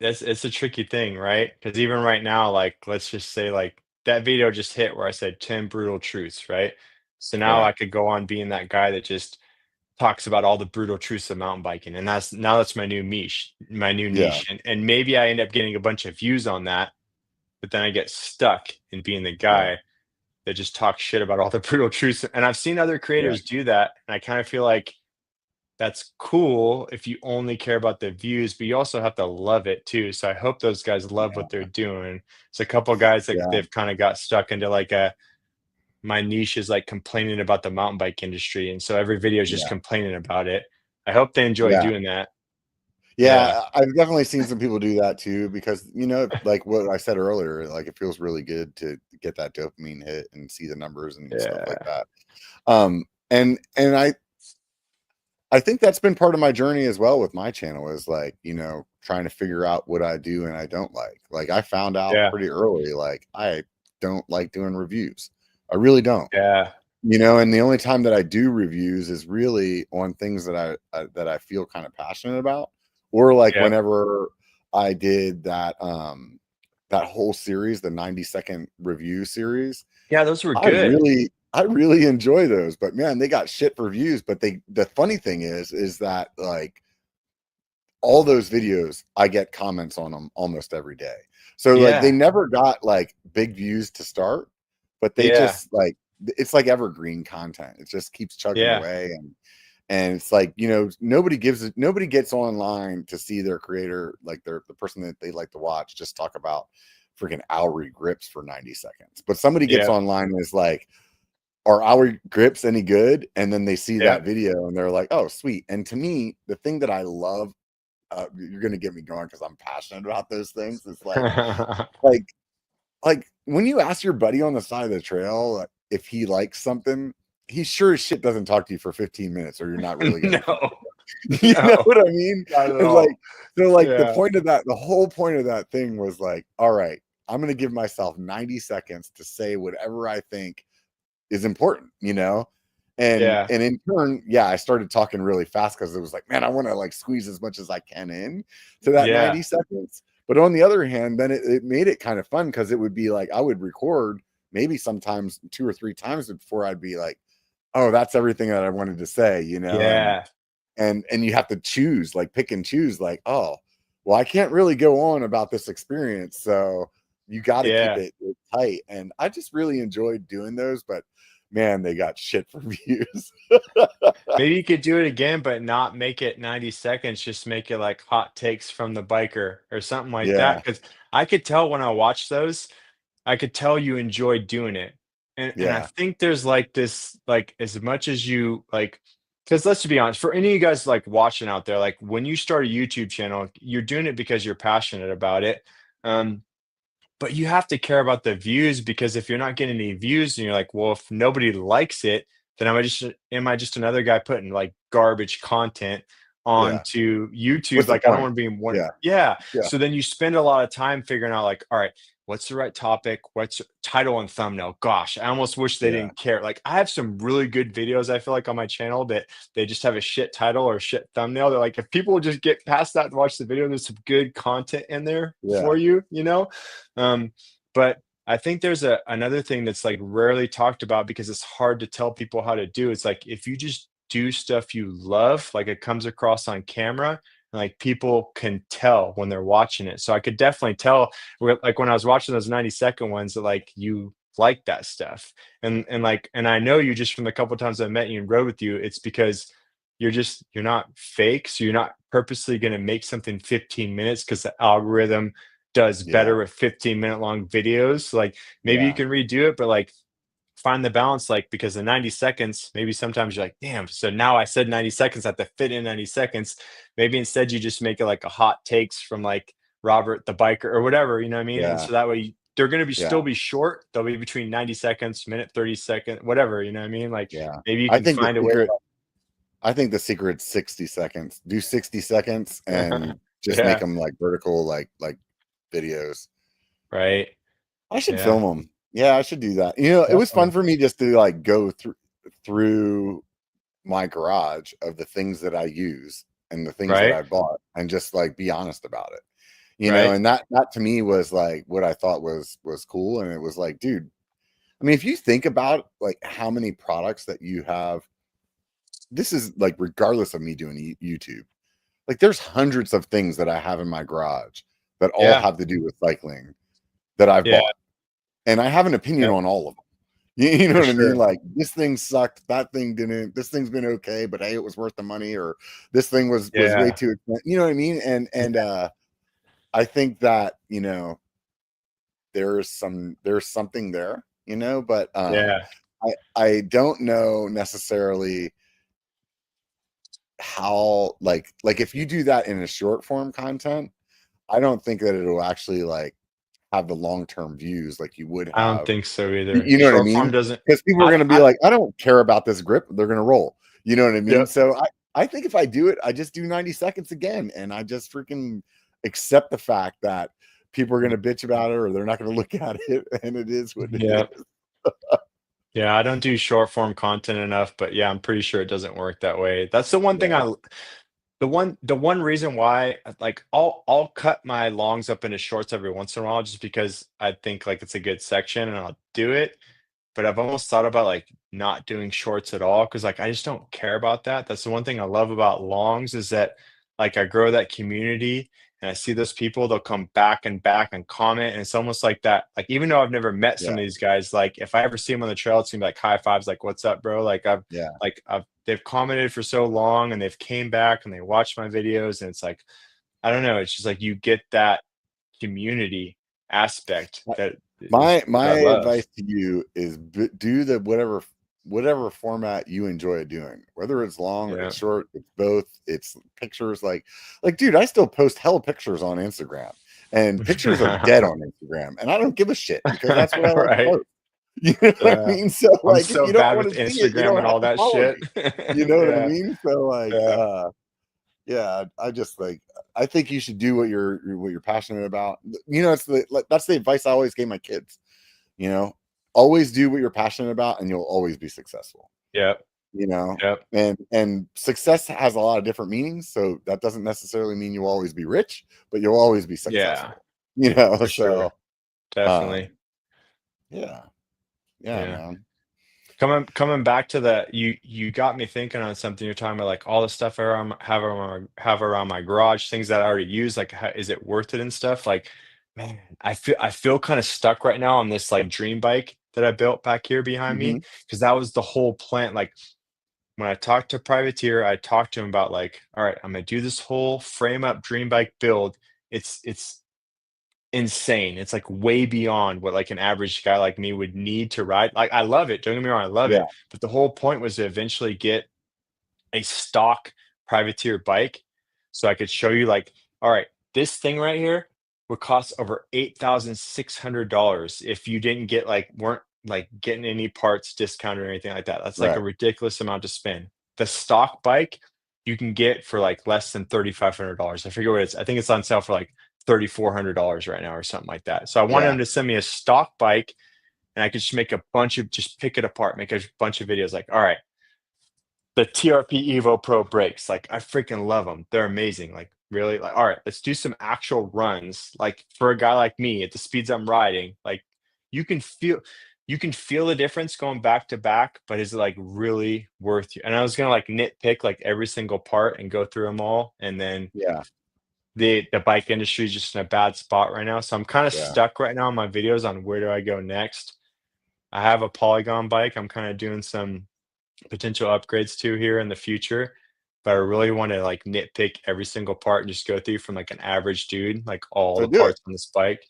that's it's a tricky thing, right? Because even right now, like, let's just say, like, that video just hit where I said 10 brutal truths, right? So now Right. I could go on being that guy that just talks about all the brutal truths of mountain biking, and that's my new Yeah. niche, and maybe I end up getting a bunch of views on that, but then I get stuck in being the Right. guy that just talks shit about all the brutal truths, and I've seen other Right. creators do that, and I kind of feel like that's cool if you only care about the views, but you also have to love it too. So I hope those guys love what they're Yeah. doing. It's a couple guys that Yeah. they've kind of got stuck into like a my niche is like complaining about the mountain bike industry, and so every video is just Yeah. complaining about it. I hope they enjoy Yeah. doing that. Yeah, Yeah, I've definitely seen some people do that too, because like what I said earlier, like it feels really good to get that dopamine hit and see the numbers and stuff like yeah, that. And I think that's been part of my journey as well with my channel, is like, trying to figure out what I do and I don't like. Like I found out yeah, pretty early, like I don't like doing reviews. I really don't. yeah, And the only time that I do reviews is really on things that I feel kind of passionate about, or like yep, whenever I did that whole series, the 90-second review series. yeah. Those were I good. really I really enjoy those, but man, they got shit for views. But the funny thing is that, like, all those videos, I get comments on them almost every day. So like they Yeah, never got like big views to start, but they yeah, just like, it's like evergreen content. It just keeps chugging yeah, away. And it's like, nobody gets online to see their creator, like the person that they like to watch, just talk about freaking Owry grips for 90 seconds. But somebody gets yep, online and is like, are our grips any good? And then they see that yep. video and they're like, oh, sweet. And to me, the thing that I love, you're gonna get me going because I'm passionate about those things. It's like like when you ask your buddy on the side of the trail, like, if he likes something, he sure as shit doesn't talk to you for 15 minutes, or you're not really gonna keep No, it. You know no, what I mean? not at And like, all. so like Yeah, the whole point of that thing was like, all right, I'm gonna give myself 90 seconds to say whatever I think is important, yeah, and in turn, yeah, I started talking really fast because it was like, man, I want to like squeeze as much as I can in to that yeah, 90 seconds. But on the other hand, then it made it kind of fun, because it would be like I would record maybe sometimes two or three times before I'd be like, oh, that's everything that I wanted to say, yeah, and you have to choose, like pick and choose, like, oh, well, I can't really go on about this experience, so you got to keep yeah. it tight. And I just really enjoyed doing those, but man, they got shit for views. Maybe you could do it again, but not make it 90 seconds, just make it like hot takes from the biker or something like Yeah, that. Because I could tell when I watched those, I could tell you enjoyed doing it. And I yeah, think there's like this, like as much as you like, because let's be honest, for any of you guys like watching out there, like when you start a YouTube channel, you're doing it because you're passionate about it. Um, but you have to care about the views, because if you're not getting any views and you're like, well, if nobody likes it, then am I just another guy putting like garbage content Yeah. onto YouTube. What's the Like, I don't point? want to be in one. Yeah. Yeah. Yeah. So then you spend a lot of time figuring out, like, all right, what's the right topic? What's title and thumbnail? Gosh, I almost wish they Yeah. didn't care. Like, I have some really good videos, I feel like, on my channel that they just have a shit title or a shit thumbnail. They're like, if people would just get past that and watch the video, there's some good content in there Yeah. for you, you know? But I think there's another thing that's like rarely talked about because it's hard to tell people how to do. It's like if you just do stuff you love, like it comes across on camera, like people can tell when they're watching it. So I could definitely tell like when I was watching those 90-second ones that like you like that stuff. And like and I know you just from the couple times I met you and rode with you, it's because you're not fake. So you're not purposely gonna make something 15 minutes because the algorithm does Yeah. better with 15-minute long videos. Like maybe you Yeah. can redo it, but like find the balance, like because the 90 seconds, maybe sometimes you're like, damn, so now I said 90 seconds, I have to fit in 90 seconds. Maybe instead you just make it like a hot takes from like Robert the biker or whatever, you know what I mean? And Yeah. so that way they're gonna be Yeah. still be short. They'll be between 90 seconds, minute 30 second, whatever, you know what I mean? Like Yeah. maybe you I can think the find a way. secret I think the secret's 60 seconds. Do 60 seconds and just make Yeah, them like vertical, like videos. right. I should Yeah, film them. Yeah, I should do that. You know, it was fun definitely. for me just to like go through my garage of the things that I use and the things that Right, I bought and just like be honest about it. You know, right. and that to me was like what I thought was cool. And it was like, dude, I mean, if you think about like how many products that you have, this is like regardless of me doing YouTube, like there's hundreds of things that I have in my garage that all Yeah, have to do with cycling that I've yeah, bought. And I have an opinion yeah, on all of them. You know for what I mean? sure. Like this thing sucked, that thing didn't. This thing's been okay, but hey, it was worth the money, or this thing was way Yeah, too expensive. You know what I mean? And I think that there's something there, but yeah. I don't know necessarily how like if you do that in a short form content, I don't think that it'll actually like have the long-term views like you would I don't have. think so either. You know what I Short mean? form doesn't. Because people are I gonna be I like, "I don't care about this grip." They're gonna roll. You know what I mean? Yep. So I think if I do it, I just do 90 seconds again, and I just freaking accept the fact that people are gonna bitch about it or they're not gonna look at it, and it is what it Yep. is. Yeah, I don't do short form content enough, but yeah, I'm pretty sure it doesn't work that way. That's the one thing Yeah. the one reason why like I'll cut my longs up into shorts every once in a while just because I think like it's a good section and I'll do it. But I've almost thought about like not doing shorts at all because like I just don't care about that. That's the one thing I love about longs is that like I grow that community and I see those people, they'll come back and comment. And it's almost like that. Like even though I've never met Yeah. some of these guys, like if I ever see them on the trail, it's gonna be like high fives, like what's up, bro? Yeah. I've they've commented for so long and they've came back and they watch my videos and it's like I don't know, it's just like you get that community aspect that is My what I love. advice to you is do the whatever format you enjoy doing, whether it's long or Yeah. it's short, it's both, it's pictures like dude, I still post hell pictures on Instagram and pictures are dead on Instagram and I don't give a shit because that's what I like to Right. post. You know what I Yeah. mean? So I'm like if so you don't bad want with to see it, you Instagram don't and have all to that follow shit. me. You know what I Yeah, mean? So like yeah, yeah, I just like I think you should do what you're passionate about. It's that's the advice I always gave my kids. You know, always do what you're passionate about, and you'll always be successful. yep, You know, yep, and success has a lot of different meanings. So that doesn't necessarily mean you'll always be rich, but you'll always be yeah, successful. You know, for sure, so definitely, yeah, yeah, yeah. man, Coming back to the you got me thinking on something you're talking about, like all the stuff have around my garage, things that I already use, like is it worth it and stuff? Like, man, I feel kind of stuck right now on this like dream bike that I built back here behind hmm me because that was the whole plan. Like when I talked to Privateer, I talked to him about like, all right, I'm gonna do this whole frame up dream bike build. It's insane. It's like way beyond what like an average guy like me would need to ride. Like I love it. Don't get me wrong, I love yeah, it. But the whole point was to eventually get a stock privateer bike so I could show you like, all right, this thing right here would cost over $8,600 if you didn't get like weren't like getting any parts discounted or anything like that. That's like a right, ridiculous amount to spend. The stock bike you can get for like less than $3,500. I forget what it's. I think it's on sale for like $3,400 right now or something like that. So I wanted Yeah. him to send me a stock bike, and I could just make a bunch of just pick it apart, make a bunch of videos. Like, all right, the TRP Evo Pro brakes, like I freaking love them. They're amazing. Like, really, like, all right, let's do some actual runs. Like for a guy like me at the speeds I'm riding, like you can feel you can feel the difference going back to back, but is it like really worth you? And I was gonna like nitpick like every single part and go through them all, and then Yeah. the bike industry is just in a bad spot right now. So I'm kind of Yeah. stuck right now in my videos on where do I go next. I have a Polygon bike. I'm kind of doing some potential upgrades to here in the future, but I really want to like nitpick every single part and just go through from like an average dude, like all So the do it. parts on this bike.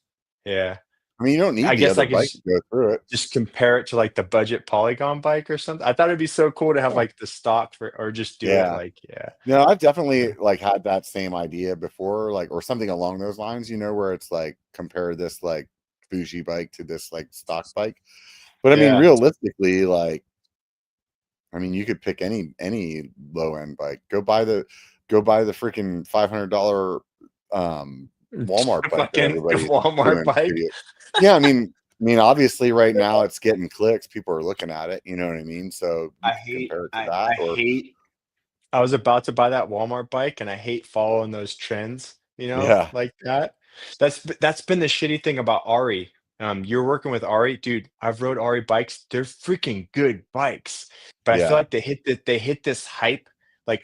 Yeah. I mean, you don't I need the guess other I could bike to go through it. just compare it to like the budget Polygon bike or something. I thought it'd be so cool to have Yeah. like the stock for or just do it Yeah. like yeah. No, I've definitely Yeah. like had that same idea before, like, or something along those lines, where it's like compare this like bougie bike to this like stock bike. But I mean, Yeah. realistically, like, I mean, you could pick any low end bike. Go buy the freaking $500 Walmart bike that Fucking everybody's Walmart doing bike. video. Yeah, I mean, obviously, right now it's getting clicks. People are looking at it. You know what I mean? So you I could hate compare it to I that, or hate I was about to buy that Walmart bike, and I hate following those trends, yeah, like that. That's been the shitty thing about Ari. You're working with Ari, dude. I've rode Ari bikes. They're freaking good bikes, but I feel yeah, like they hit this hype. Like,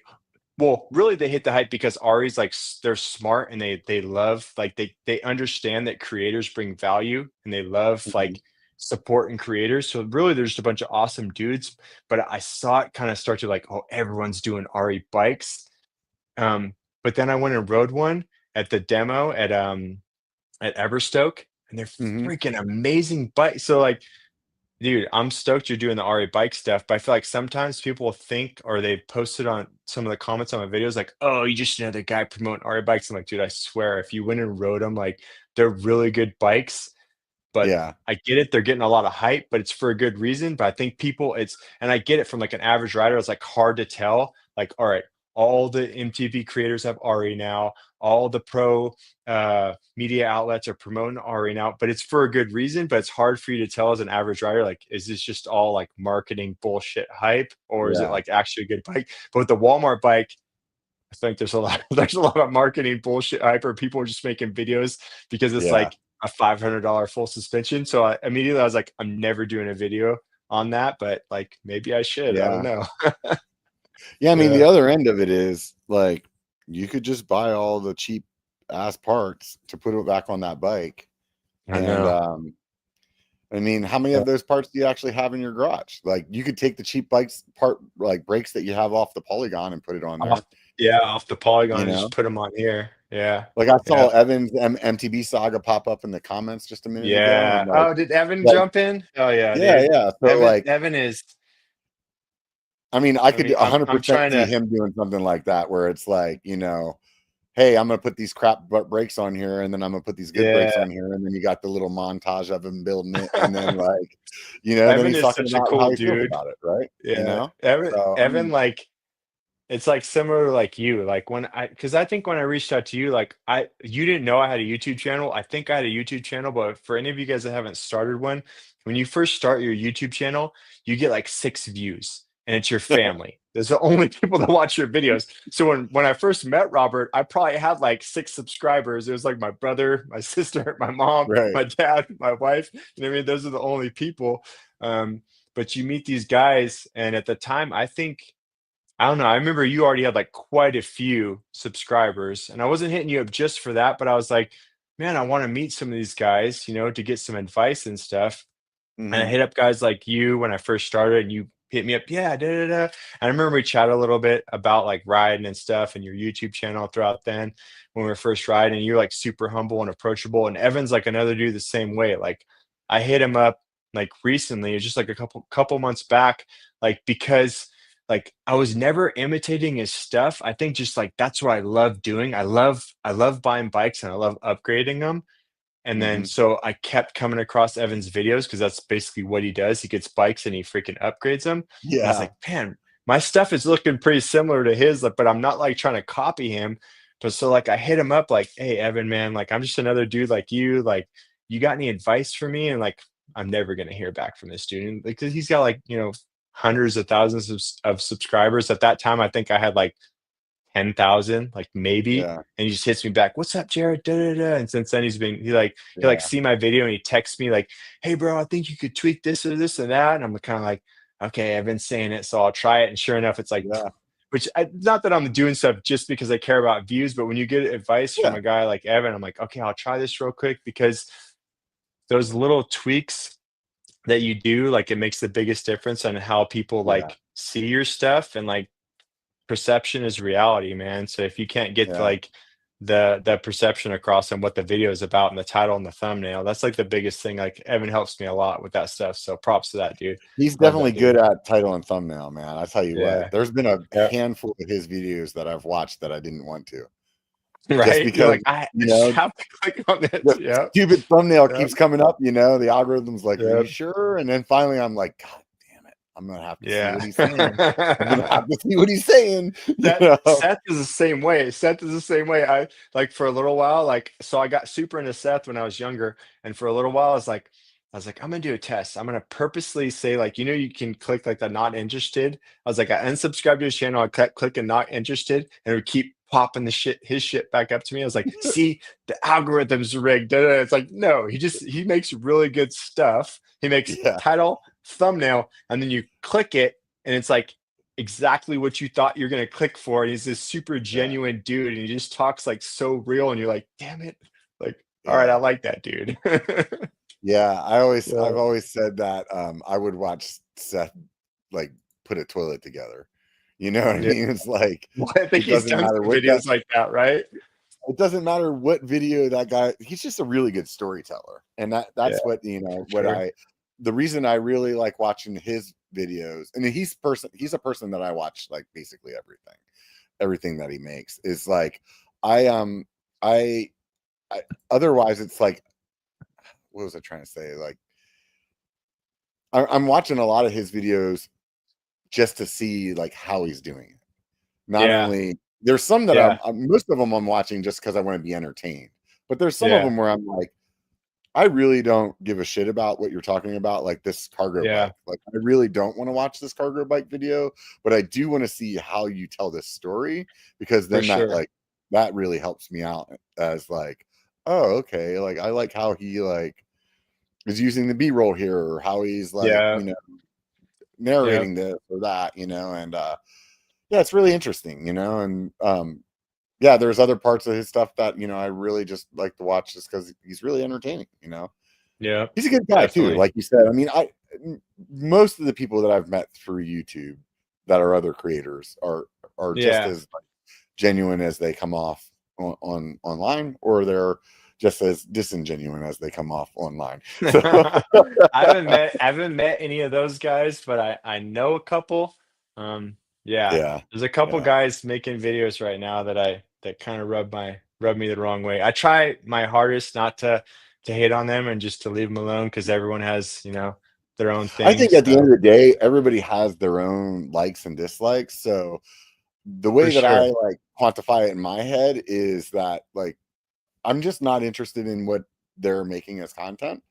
well, really, they hit the hype because Ari's like they're smart and they love like they understand that creators bring value and they love mhm, like supporting creators. So really, there's just a bunch of awesome dudes, but I saw it kind of start to like, oh, everyone's doing RE bikes. Um, but then I went and rode one at the demo at Everstoke, and they're mhm, freaking amazing bikes. So like, dude, I'm stoked you're doing the RE bike stuff, but I feel like sometimes people think or they posted on some of the comments on my videos like, oh, you just another guy promoting RE bikes. I'm like, dude, I swear, if you went and rode them, like they're really good bikes, but yeah, I get it. They're getting a lot of hype, but it's for a good reason. But I think people, and I get it from like an average rider. It's like hard to tell. Like, all right, all the MTV creators have RE now. All the pro media outlets are promoting RE now, but it's for a good reason. But it's hard for you to tell as an average rider. Like, is this just all like marketing bullshit hype, or is it yeah, like actually a good bike? But with the Walmart bike, I think there's a lot there's a lot of marketing bullshit hype or people are just making videos because it's yeah, like a $500 full suspension. So I immediately I was like, I'm never doing a video on that, but like maybe I should. I don't yeah. know. Yeah, I mean, the Yeah, other end of it is like you could just buy all the cheap ass parts to put it back on that bike. I And know. I mean, how many Yeah. of those parts do you actually have in your garage? Like you could take the cheap bikes part like brakes that you have off the Polygon and put it on Off, there, yeah, off the you Polygon and just know? put them on here. Yeah. Like I Yeah. saw Evan's MTB saga pop up in the comments just a minute ago, and I'm Yeah. Oh, did Evan like, jump in? Oh yeah, yeah, dude. yeah. So Evan like, Evan is I mean, I I could mean, I'm 100% trying see to him doing something like that where it's like, hey, I'm gonna put these crap butt brakes on here, and then I'm gonna put these good brakes yeah. on here, and then you got the little montage of him building it, and then like, and then Evan he's is talking such a about how cool he feels dude. about it, right? Yeah. Evan So I Evan mean, like it's like similar to like you. Like when because I think when I reached out to you, like you didn't know I had a YouTube channel. I think I had a YouTube channel, but for any of you guys that haven't started one, when you first start your YouTube channel, you get like 6 views and it's your family. Those are the only people that watch your videos. So when I first met Robert, I probably had like 6 subscribers. It was like my brother, my sister, my mom, right? my dad, my wife. I mean, those are the only people. Um, but you meet these guys, and at the time, I don't know. I remember you already had like quite a few subscribers, and I wasn't hitting you up just for that, but I was like, man, I want to meet some of these guys, to get some advice and stuff. And I Hmm. hit up guys like you when I first started, and you hit me up, yeah, da da da. And I remember we chatted a little bit about like riding and stuff and your YouTube channel throughout then when we were first riding. And you're like super humble and approachable. And Evan's like another dude the same way. Like I hit him up like recently, it was just like a couple months back, like because like I was never imitating his stuff. I think just like that's what I love doing. I love buying bikes and I love upgrading them. And then Hmm. so I kept coming across Evan's videos because that's basically what he does. He gets bikes and he freaking upgrades them. And I was Yeah, like, man, my stuff is looking pretty similar to his, like, but I'm not like trying to copy him. But so like I hit him up like, hey Evan, man, like I'm just another dude like you. Like, you got any advice for me? And like, I'm never gonna hear back from this dude. And because he's got like, hundreds of thousands of subscribers. At that time, I think I had like 10,000, like maybe. Yeah. And he just hits me back, "What's up, Jared?" Da, da, da. And since then, he like Yeah. see my video and he texts me like, "Hey, bro, I think you could tweak this or this and that." And I'm kind of like, "Okay, I've been saying it, so I'll try it." And sure enough, it's like, Yeah. which not that I'm doing stuff just because I care about views, but when you get advice from Yeah. a guy like Evan, I'm like, okay, I'll try this real quick because those little tweaks that you do, like it makes the biggest difference on how people Yeah. like see your stuff and like perception is reality, man. So if you can't get Yeah. like the perception across and what the video is about and the title and the thumbnail, that's like the biggest thing. Like Evan helps me a lot with that stuff. So props to that dude. He's Love definitely that dude. good at title and thumbnail, man. I tell you what, Yeah. there's been a Yeah. handful of his videos that I've watched that I didn't want to, just Right. You're because, like, I you just know, have to click on this. the Yeah. stupid thumbnail Yep. keeps coming up, the algorithm's like, "Are you Yep. sure?" And then finally I'm like, "God damn it. I'm gonna have to see Yeah. what he's saying. I'm gonna have to see what he's saying." You know? Seth is the same way. Seth is the same way. I like for a little while, like so I got super into Seth when I was younger. And for a little while, I was like, I'm gonna do a test. I'm gonna purposely say, like, you can click like the not interested. I was like, I unsubscribed to his channel, I kept clicking not interested, and it would keep popping his shit back up to me. I was like, see, the algorithm's rigged. Da, da, da. It's like, no, he makes really good stuff. He makes Yeah, title, thumbnail, and then you click it, and it's like exactly what you thought you're gonna click for. And he's this super yeah, genuine dude, and he just talks like so real, and you're like, damn it, like, all right, I yeah. like that dude. Yeah, I've Yeah. always said that, I would watch Seth, like, put a toilet together. You know what I Yeah. mean? It's like, Well, I think it he's doesn't done matter some what that videos like that, right? it doesn't matter what video that guy he's just a really good storyteller. And Yeah, that's what, for what sure. I the reason I really like watching his videos, and he's a person that I watch like basically everything that he makes is like I I I otherwise it's like what was I trying to say? Like I'm watching a lot of his videos just to see like how he's doing it. Not Yeah, only there's some that yeah, most of them I'm watching just because I want to be entertained, but there's some of yeah, them where I'm like, I really don't give a shit about what you're talking about, like this cargo yeah, bike. Like, I really don't want to watch this cargo bike video, but I do want to see how you tell this story because for then sure. that really helps me out as like, oh, okay, like I like how he like is using the B-roll here or how he's like, Yeah, yeah, narrating this or that, and yeah, it's really interesting, and yeah, there's other parts of his stuff that, I really just like to watch just because he's really entertaining. yeah, He's a good guy too, definitely. like you said. I mean, most of the people that I've met through YouTube that are other creators are just Yeah. as like, genuine as they come off on online, or they're just as disingenuine as they come off online. So I haven't met any of those guys, but I know a couple. Yeah, yeah, there's a couple yeah, guys making videos right now that kind of rub me the wrong way. I try my hardest not to hate on them and just to leave them alone because everyone has, their own I think things. at the end of the day, everybody has their own likes and dislikes. So the For way that I sure. like quantify it in my head is that like I'm just not interested in what they're making as content.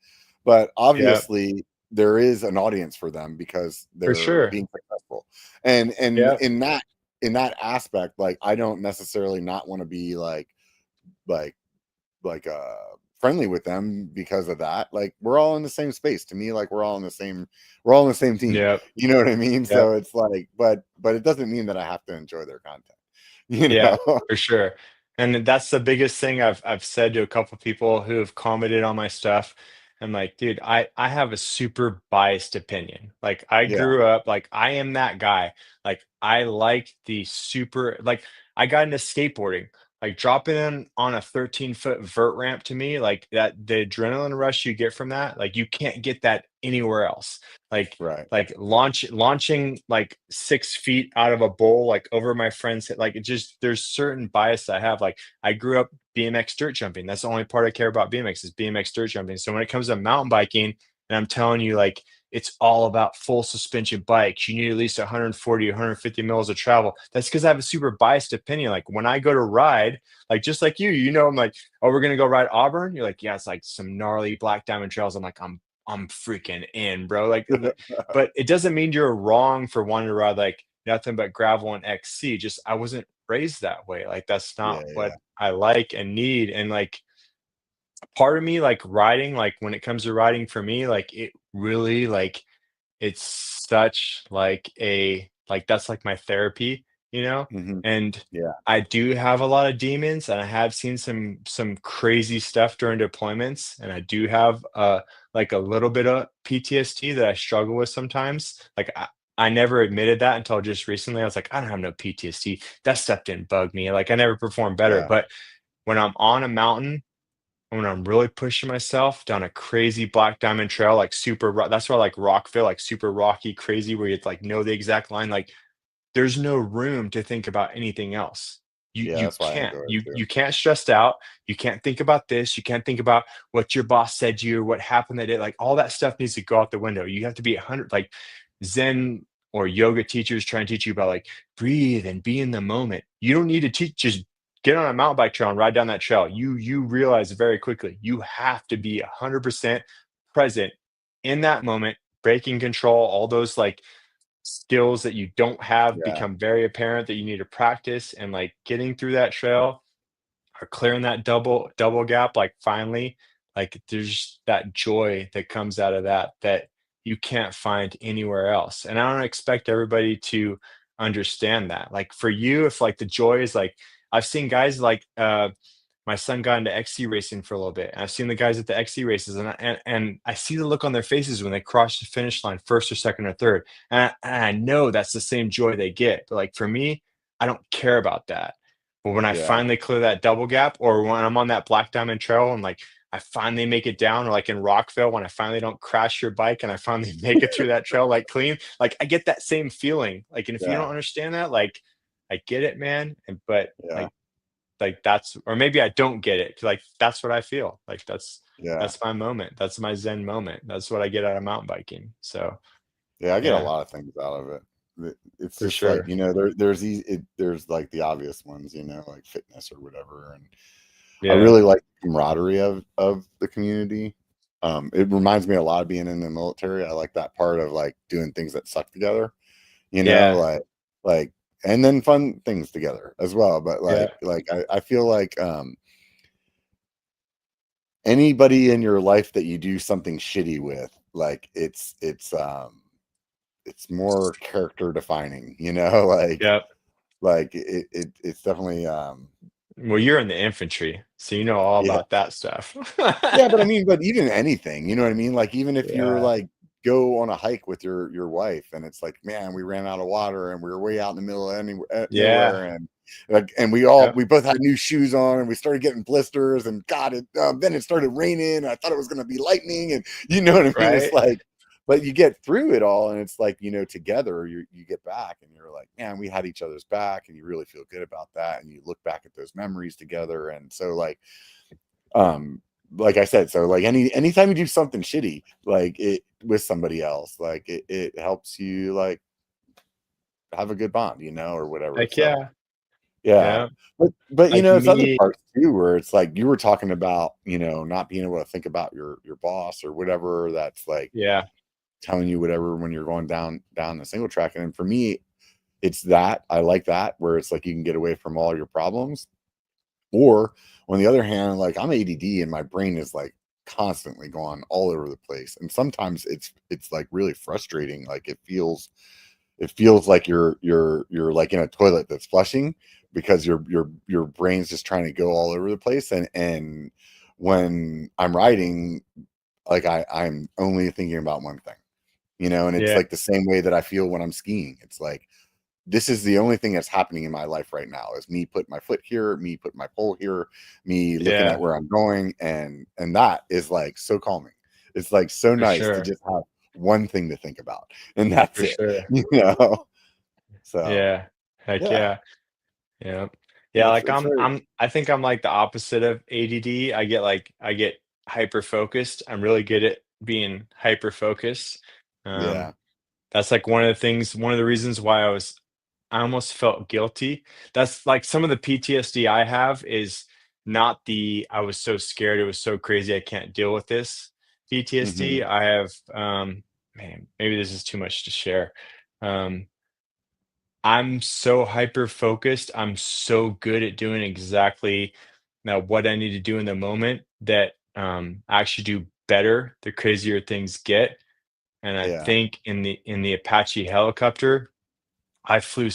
But Yeah, obviously there is an audience for them because for they're sure. being successful. And Yeah, in that aspect, like I don't necessarily not want to be like friendly with them because of that. Like we're all in the same space. To me, like we're all on the same team. yeah, You know what I mean? yeah. So it's like, but it doesn't mean that I have to enjoy their content. You Yeah, know? for sure. And that's the biggest thing I've said to a couple people who have commented on my stuff. I'm like, dude, I have a super biased opinion. Like I Yeah, grew up like I am that guy. Like I like the super like I got into skateboarding. Like dropping in on a 13-foot vert ramp to me, like that the adrenaline rush you get from that, like you can't get that anywhere else. Like right. launching like 6 feet out of a bowl like over my friend's head, like it just there's certain bias I have. Like I grew up BMX dirt jumping. That's the only part I care about BMX is BMX dirt jumping. So when it comes to mountain biking, and I'm telling you, like it's all about full suspension bikes. You need at least 140, 150 mils of travel. That's because I have a super biased opinion. Like when I go to ride, like just like you know, I'm like, oh, we're gonna go ride Auburn. You're like, yeah, it's like some gnarly black diamond trails. I'm like, I'm freaking in, bro. Like, but it doesn't mean you're wrong for wanting to ride like nothing but gravel and XC. Just I wasn't raised that way. Like that's Yeah, not what yeah. I like and need. And like part of me, like riding, like when it comes to riding for me, like it really like it's such like a like that's like my therapy, you know? Mhm. And Yeah. I do have a lot of demons and I have seen some crazy stuff during deployments and I do have like a little bit of PTSD that I struggle with sometimes. Like I never admitted that until just recently. I was like, I don't have no PTSD. That stuff didn't bug me. Like I never performed better. Yeah. But when I'm on a mountain when I'm really pushing myself down a crazy black diamond trail, like that's why I like Rockville, like super rocky, crazy, where you like know the exact line. Like there's no room to think about anything else. You Yeah, you that's why I can't. enjoy it too. You can't stress out. You can't think about this. You can't think about what your boss said to you or what happened that day. Like all that stuff needs to go out the window. You have to be 100 like Zen or yoga teachers trying to teach you about like breathe and be in the moment. You don't need to teach just get on a mountain bike trail and ride down that trail. You realize very quickly you have to be 100% present in that moment, breaking control, all those like skills that you don't have Yeah. become very apparent that you need to practice and like getting through that trail or clearing that double gap like finally like there's that joy that comes out of that that you can't find anywhere else and I don't expect everybody to understand that like for you if like the joy is like I've seen guys like my son got into XC racing for a little bit. And I've seen the guys at the XC races, and I see the look on their faces when they cross the finish line, first or second or third, and I know that's the same joy they get. But like for me, I don't care about that. But when I Yeah. finally clear that double gap, or when I'm on that Black Diamond Trail and like I finally make it down, or like in Rockville when I finally don't crash your bike and I finally make it through that trail like clean, like I get that same feeling. Like, and if you don't Yeah. understand that, like I get it, man. And but Yeah. like that's or maybe I don't get it. Like that's what I feel. Like Yeah. that's my moment. That's my zen moment. That's what I get out of mountain biking. So Yeah, I get a yeah, lot of things out of it. It's for just like, sure. there's like the obvious ones, like fitness or whatever. And I Yeah. really like the camaraderie of the community. It reminds me a lot of being in the military. I like that part of like doing things that suck together, Yeah. like and then fun things together as well. But Yeah. I feel like anybody in your life that you do something shitty with, like it's more character defining, Yep. it's definitely Well, you're in the infantry, so you know all yeah. about that stuff. Yeah, but I mean, but even anything, you know what I mean? Like even if you're Yeah. like go on a hike with your wife and it's like, man, we ran out of water and we were way out in the middle of Yeah. nowhere and like and Yep. we both had new shoes on and we started getting blisters and God it then it started raining and I thought it was going to be lightning and you know what I mean? It's Right. like but you get through it all and it's like, together you get back and you're like, man, we had each other's back and you really feel good about that and you look back at those memories together and so um like I said, so like anytime you do something shitty, like it with somebody else, like it helps you like have a good bond, or whatever. Heck So yeah. yeah. Yeah. But Like it's other me. parts too where it's like you were talking about, not being able to think about your boss or whatever that's like Yeah. telling you whatever when you're going down the single track. And for me, it's that I like that where it's like you can get away from all your problems. Or on the other hand, like I'm ADD and my brain is like constantly going all over the place. And sometimes it's like really frustrating. Like it feels like you're like in a toilet that's flushing because your brain's just trying to go all over the place. And when I'm writing, like I'm only thinking about one thing, and it's Yeah. like the same way that I feel when I'm skiing. It's like this is the only thing that's happening in my life right now is me putting my foot here, me putting my pole here, me looking at Yeah. where I'm going. And that is like so calming. It's like so For nice to sure. just have one thing to think about and that's For it, sure. you know? So Yeah. Heck yeah, yeah. Yeah. Yeah, like it's very, I think I'm like the opposite of ADD. I get hyper focused. I'm really good at being hyper focused. Um, Yeah. that's like one of the things, one of the reasons why I almost felt guilty. That's like some of the PTSD I have is not the I was so scared, it was so crazy, I can't deal with this Hmm. PTSD. I have, man, maybe this is too much to share. Um, I'm so hyper focused. I'm so good at doing exactly now what I need to do in the moment that I actually do better the crazier things get. And I Yeah. think in the Apache helicopter, I flew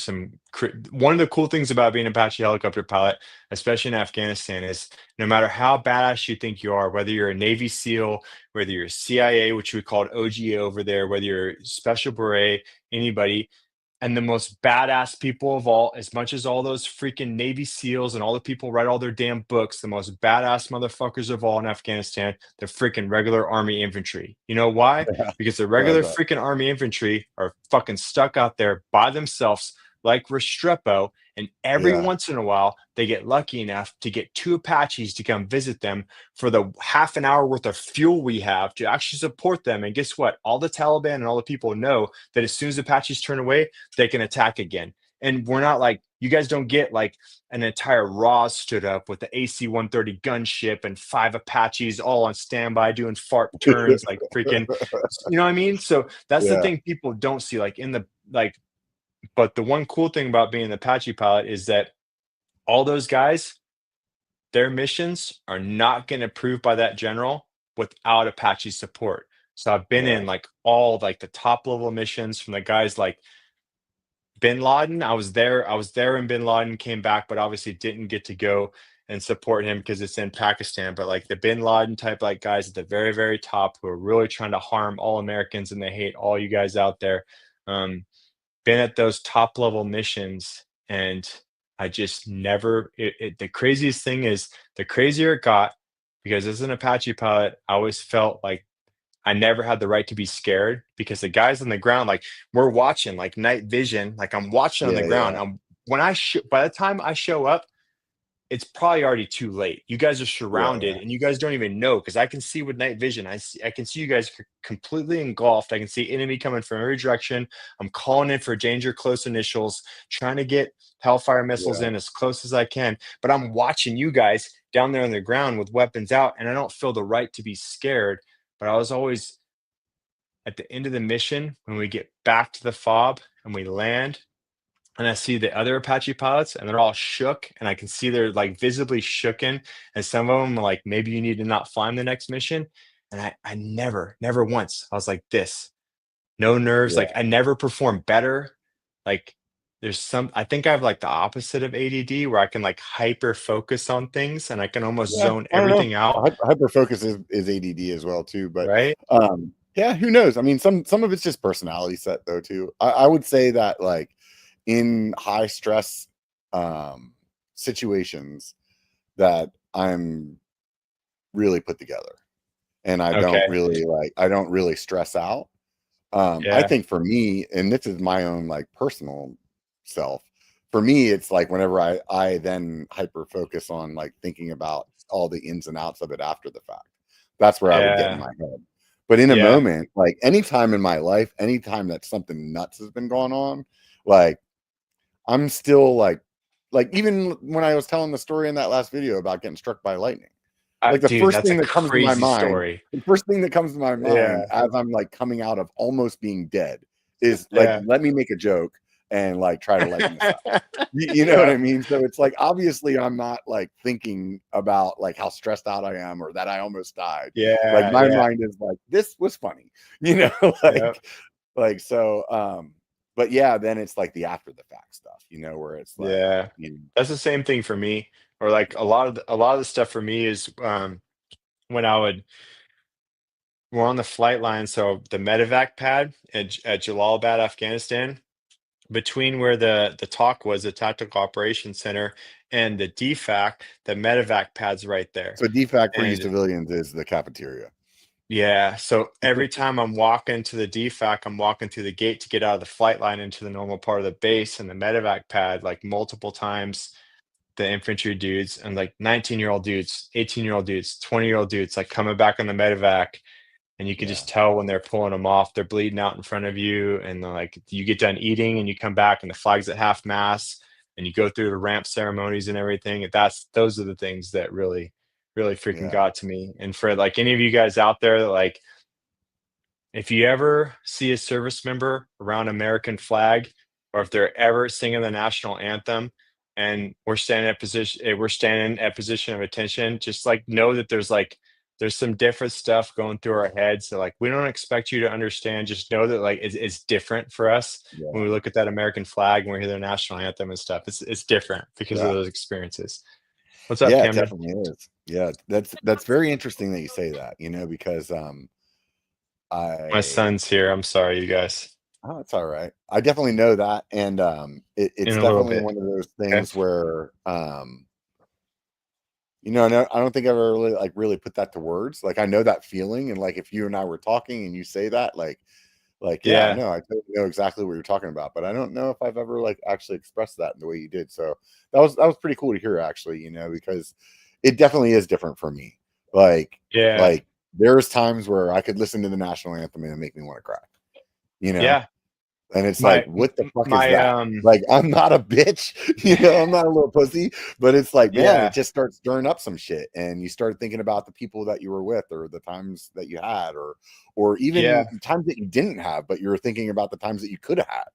one of the cool things about being an Apache helicopter pilot, especially in Afghanistan, is no matter how badass you think you are, whether you're a Navy SEAL, whether you're CIA, which we called OGA over there, whether you're Special Beret, anybody, and the most badass people of all, as much as all those freaking Navy SEALs and all the people write all their damn books, the most badass motherfuckers of all in Afghanistan, the freaking regular Army infantry. You know why? Yeah. Because the Why is regular that? freaking Army infantry are fucking stuck out there by themselves like Restrepo. And every Yeah. once in a while, they get lucky enough to get two Apaches to come visit them for the half an hour worth of fuel we have to actually support them. And guess what? All the Taliban and all the people know that as soon as Apaches turn away, they can attack again. And we're not like, you guys don't get like an entire Raws stood up with the AC 130 gunship and five Apaches all on standby doing fart turns like freaking, you know what I mean? So that's the Yeah. thing people don't see. Like in the, like, but the one cool thing about being an Apache pilot is that all those guys, their missions are not going to prove by that general without Apache support. So I've been Yeah. in like all like the top level missions from the guys like Bin Laden. I was there when Bin Laden came back, but obviously didn't get to go and support him because it's in Pakistan. But like the Bin Laden type like guys at the very, very top who are really trying to harm all Americans and they hate all you guys out there. Been at those top level missions and I just never the craziest thing is the crazier it got because as an Apache pilot, I always felt like I never had the right to be scared because the guys on the ground, like we're watching like night vision, like I'm watching on the Yeah. ground. Yeah. By the time I show up, it's probably already too late. You guys are Yeah. surrounded Yeah. and you guys don't even know because I can see with night vision. I can see you guys completely engulfed. I can see enemy coming from every direction. I'm calling in for danger close initials, trying to get Hellfire missiles Yeah. in as close as I can. But I'm watching you guys down there on the ground with weapons out, and I don't feel the right to be scared. But I was always at the end of the mission when we get back to the fob and we land and I see the other Apache pilots and they're all shook and I can see they're like visibly shooken and some of them are like maybe you need to not fly the next mission and I never once I was like this no nerves Yeah. like I never perform better like there's some I think I have like the opposite of ADD where I can like hyper focus on things and I can almost Yeah. zone I don't know. everything out, Hyper focus is ADD as well too, but right? yeah, who knows? I mean, some of it's just personality set though too. I would say that like in high stress situations that I'm really put together and Okay. I don't really stress out. I Yeah. think for me, and this is my own like personal self, for me, it's like whenever I then hyper focus on like thinking about all the ins and outs of it after the fact. That's where I would get in Yeah. my head. But in a Yeah. moment, like anytime in my life, anytime that something nuts has been going on, like I'm still like even when I was telling the story in that last video about getting struck by lightning, like Dude, that's a crazy story. the first thing that comes to my mind Yeah. as I'm like coming out of almost being dead is like, Yeah. let me make a joke and like try to lighten this up. You know what Yeah. I mean? So it's like obviously I'm not like thinking about like how stressed out I am or that I almost died. Like Yeah, my yeah, mind is like, this was funny, you know, yeah, so but yeah, then it's like the after the fact stuff, you know, where it's like, yeah. you know, That's the same thing for me. Or like a lot of the stuff for me is when we're on the flight line, so the medevac pad at Jalalabad, Afghanistan, between where the talk was, the Tactical Operations Center, and the DFAC, the medevac pad's right there. so DFAC for you And civilians is the cafeteria. yeah, so every time I'm walking to the DFAC, I'm walking through the gate to get out of the flight line into the normal part of the base and the medevac pad, like multiple times, the infantry dudes and like 19-year-old dudes, 18-year-old dudes, 20-year-old dudes, like coming back on the medevac. and you can Yeah. just tell when they're pulling them off. They're bleeding out in front of you, and like you get done eating, and you come back, and the flag's at half mast, and you go through the ramp ceremonies and everything. Those are the things that really freaking Yeah. got to me. And for like any of you guys out there that like if you ever see a service member around American flag, or if they're ever singing the national anthem, and we're standing at position of attention, just like know that there's some different stuff going through our heads. So like we don't expect you to understand. Just know that like it's different for us when Yeah. we look at that American flag and we hear the national anthem and stuff. It's different because of Yeah. those experiences. What's up, Yeah, it Camden? definitely is. Yeah, that's very interesting that you say that, because My I son's here. I'm sorry, you guys. oh, it's all right. I definitely know that, and In it's a little definitely bit. one of those Okay. things where no, I don't think I've ever really put that to words. Like I know that feeling, and like if you and I were talking and you say that, yeah, Yeah. no, I totally know exactly what you're talking about, but I don't know if I've ever like actually expressed that in the way you did. So that was pretty cool to hear actually, because it definitely is different for me. Like Yeah. like there's times where I could listen to the national anthem and it make me want to cry, you know? Yeah. And it's like, My what the fuck is my that? Like, I'm not a bitch, I'm not a little pussy, but it's like, man, it yeah, just starts stirring up some shit. And you start thinking about the people that you were with or the times that you had, or even yeah, times that you didn't have, but you're thinking about the times that you could have had.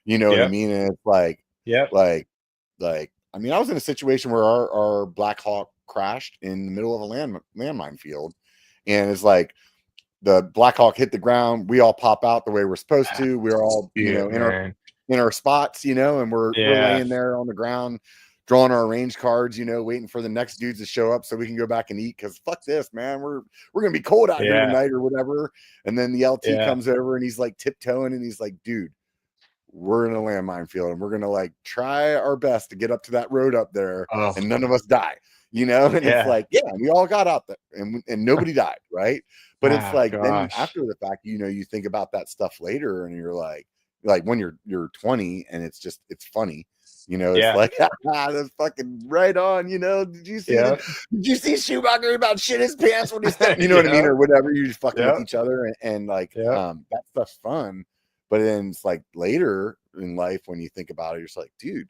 You know what I yep, mean? And it's yep. like, I mean, I was in a situation where our Black Hawk crashed in the middle of a landmine field. And it's like, the Black Hawk hit the ground. We all pop out the way we're supposed Ah, to. We're all, shoot, man. in our spots, and we're Yeah, laying there on the ground, drawing our range cards, waiting for the next dudes to show up so we can go back and eat. Because fuck this, man, we're gonna be cold out here yeah, tonight or whatever. And then the LT yeah. comes over and he's like tiptoeing and he's like, dude, we're in a landmine field and we're gonna like try our best to get up to that road up there Oh, and none of us die, and it's yeah. like, yeah, we all got out there and nobody died, right? But it's Ah, like then gosh. after the fact, you think about that stuff later and you're like when you're 20 and it's funny, it's Yeah, like that's fucking right on, yeah, did you see Schumacher about shit his pants when he stepped, you know what I mean, yeah, or whatever, you're just fucking with yeah, each other and like yeah, that stuff's fun. But then it's like later in life when you think about it, you're just like, dude,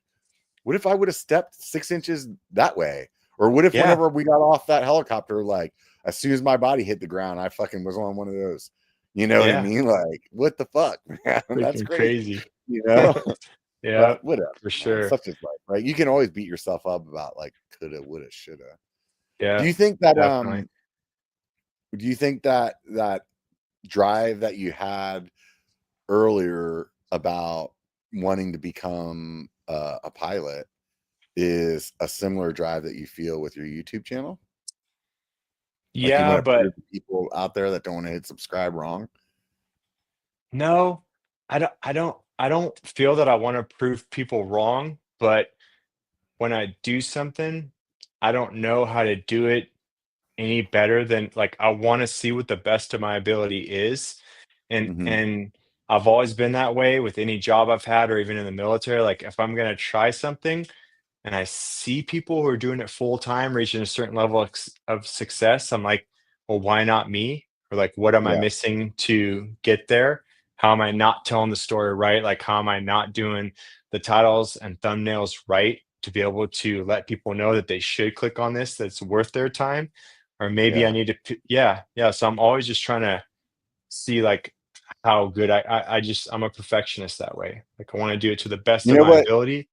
what if I would have stepped 6 inches that way? Or what if yeah, whenever we got off that helicopter, like as soon as my body hit the ground, I fucking was on one of those. You know what I yeah. mean? Like, what the fuck, man? That's Freaking crazy, crazy. you know? Yeah, But whatever, for man. sure. Such is life, right? You can always beat yourself up about like coulda, woulda, shoulda. Do Yeah, you think that definitely. that drive that you had earlier about wanting to become a pilot is a similar drive that you feel with your YouTube channel? Like you Yeah, want to but prove to people out there that don't want to hit subscribe wrong? no, I don't feel that I wanna prove people wrong, but when I do something, I don't know how to do it any better than like I want to see what the best of my ability is. And Hmm. and I've always been that way with any job I've had or even in the military. Like if I'm gonna try something and I see people who are doing it full time, reaching a certain level of success, I'm like, well, why not me? Or like, what am I Yeah, missing to get there? How am I not telling the story right? Like, how am I not doing the titles and thumbnails right to be able to let people know that they should click on this, that's worth their time? Or maybe I yeah. need to, yeah, yeah. So I'm always just trying to see like how good I'm a perfectionist that way. Like I want to do it to the best You of know my what? ability.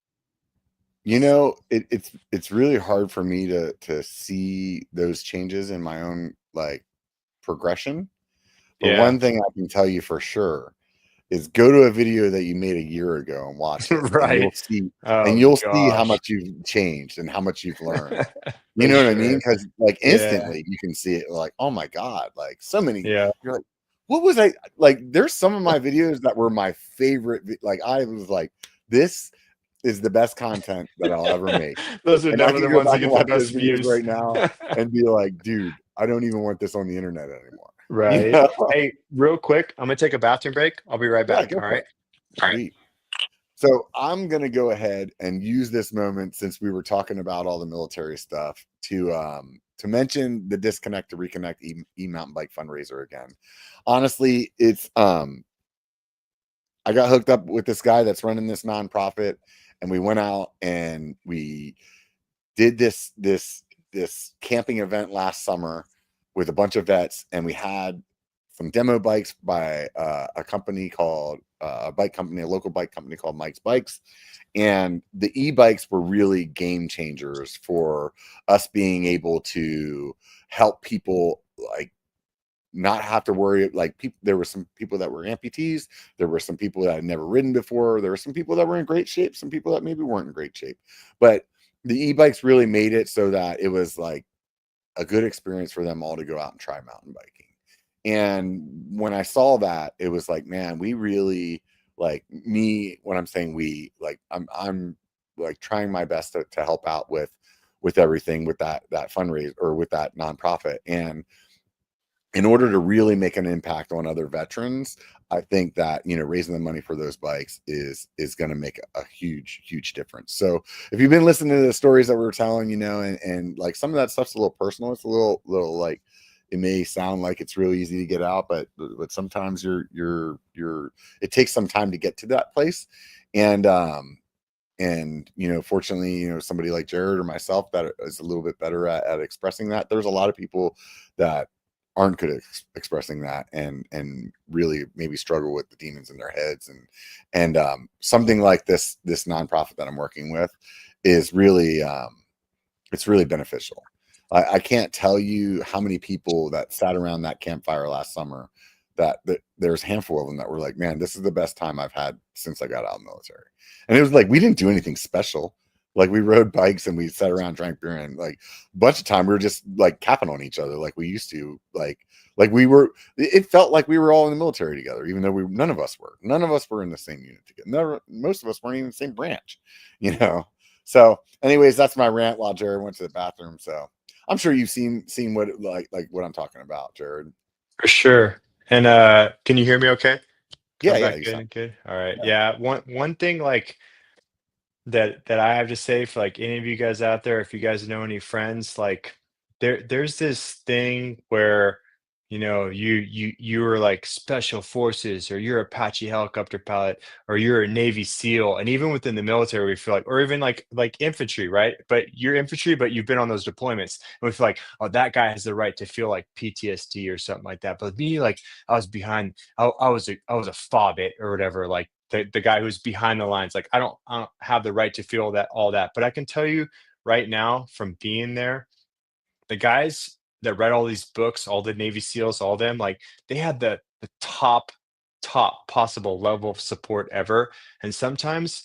It's really hard for me to see those changes in my own like progression. But Yeah. one thing I can tell you for sure is go to a video that you made a year ago and watch it, and Right. Oh you'll see how gosh. much you've changed and how much you've learned. You For know what I mean? sure. Because like Yeah. instantly you can see it like, oh my God, like so many, Yeah. you're like, what was I like? There's some of my videos that were my favorite. Like I was like, this is the best content that I'll ever make. Those are And I never can the go ones that back and get the watch best those videos views. right now and be like, dude, I don't even want this on the internet anymore. You Right. know? Hey, real quick, I'm gonna take a bathroom break. I'll be right Yeah, back. go All for right. it. All right. Sweet. So I'm gonna go ahead and use this moment since we were talking about all the military stuff to mention the Disconnect to Reconnect mountain bike fundraiser again. Honestly, it's I got hooked up with this guy that's running this nonprofit, and we went out and we did this camping event last summer with a bunch of vets, and we had some demo bikes by a company called a bike company, a local bike company called Mike's Bikes. And the e-bikes were really game changers for us being able to help people like not have to worry. Like people, there were some people that were amputees, there were some people that had never ridden before, there were some people that were in great shape, some people that maybe weren't in great shape. But the e-bikes really made it so that it was like a good experience for them all to go out and try mountain biking. And when I saw that, it was like, man, we really like me. When I'm saying we, like, I'm like trying my best to help out with everything with that fundraiser or with that nonprofit. And in order to really make an impact on other veterans, I think that, you know, raising the money for those bikes is going to make a huge difference. So if you've been listening to the stories that we were telling, you know, and like some of that stuff's a little personal, it's a little like, it may sound like it's real easy to get out, but sometimes it takes some time to get to that place. And you know, fortunately, you know, somebody like Jared or myself that is a little bit better at expressing that. There's a lot of people that aren't good at expressing that and really maybe struggle with the demons in their heads. And something like this nonprofit that I'm working with is really it's really beneficial. I can't tell you how many people that sat around that campfire last summer that there's a handful of them that were like, man, this is the best time I've had since I got out of the military. And it was like, we didn't do anything special. Like we rode bikes and we sat around, drank beer, and like a bunch of time we were just like capping on each other like we used to. Like we were, it felt like we were all in the military together, even though none of us were in the same unit together. Most of us weren't even in the same branch, you know? So anyways, that's my rant while Jared went to the bathroom. So I'm sure you've seen what like what I'm talking about, Jared. For sure. And can you hear me okay? Yeah, Come yeah, back you in sound. and good. All right. Yeah. Yeah. One thing like that I have to say for like any of you guys out there, if you guys know any friends, like there's this thing where you were like special forces, or you're Apache helicopter pilot, or you're a Navy SEAL, and even within the military, we feel like, or even like infantry, right? But you're infantry, but you've been on those deployments, and we feel like, oh, that guy has the right to feel like PTSD or something like that. But me, like I was behind, I was a FOB-it or whatever, like the guy who's behind the lines. Like I don't have the right to feel that all that, but I can tell you right now from being there, the guys that read all these books, all the Navy SEALs, all them, like they had the top possible level of support ever. And sometimes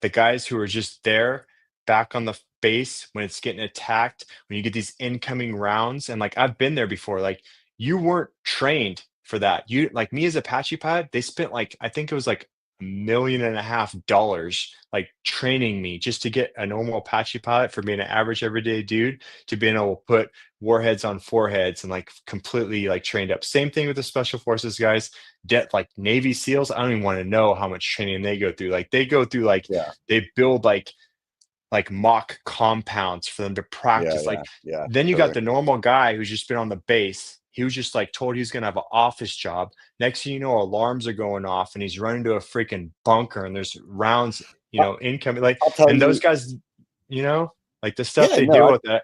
the guys who are just there back on the base when it's getting attacked, when you get these incoming rounds, and like I've been there before, like you weren't trained for that. You like me as Apache pilot, they spent like I think it was like $1.5 million like training me just to get a normal Apache pilot for being an average everyday dude to being able to put warheads on foreheads and like completely like trained up. Same thing with the special forces guys. Like Navy SEALs, I don't even want to know how much training they go through. Like they go through like Yeah, they build like mock compounds for them to yeah, practice. yeah, Like yeah, then you got totally. the normal guy who's just been on the base. He was just like told he's gonna have an office job. Next thing you know, alarms are going off and he's running to a freaking bunker and there's rounds, I- incoming. Like, I'll tell and those you. guys, like the stuff Yeah, they no, deal with that.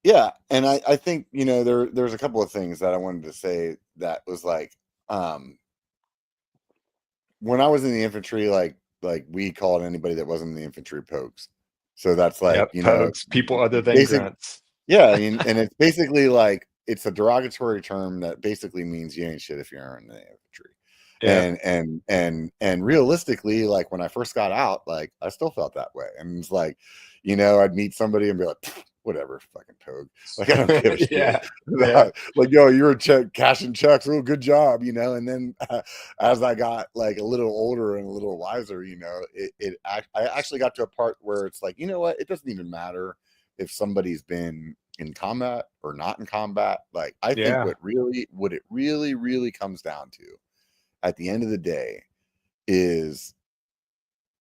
yeah, and I think, you know, there's a couple of things that I wanted to say that was like, um when I was in the infantry, like we called anybody that wasn't in the infantry pokes. So that's like, Yep, you know, pogues, people other than basic. grunts. Yeah, and it's basically like it's a derogatory term that basically means you ain't shit if you're in the infantry. Yep. And realistically, like when I first got out, like I still felt that way. And it's like, you know, I'd meet somebody and be like, whatever, fucking toad. Like I don't give a shit. Yeah. Yeah. Like, yo, you were cashing checks. Oh, good job, you know. And then as I got like a little older and a little wiser, you know, I actually got to a part where it's like, you know what, it doesn't even matter if somebody's been in combat or not in combat. Like I think Yeah. what it really comes down to at the end of the day is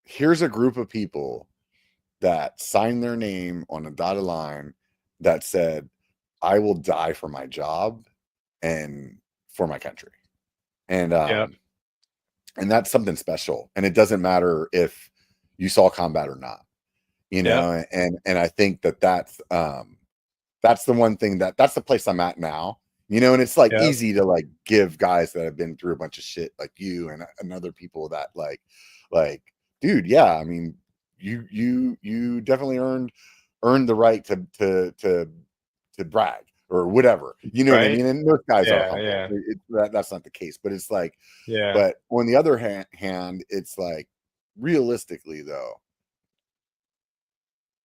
here's a group of people that sign their name on a dotted line that said, I will die for my job and for my country. And Yep. and that's something special. And it doesn't matter if you saw combat or not, you Yep. know. And I think that that's the one thing that's the place I'm at now, you know. And it's like Yep. easy to like give guys that have been through a bunch of shit like you and other people that like, dude, yeah, I mean, you definitely earned the right to brag or whatever, you know what I Right. mean? And those guys are Yeah. humble. Yeah. That's not the case, but it's like, Yeah. but on the other hand, it's like realistically though,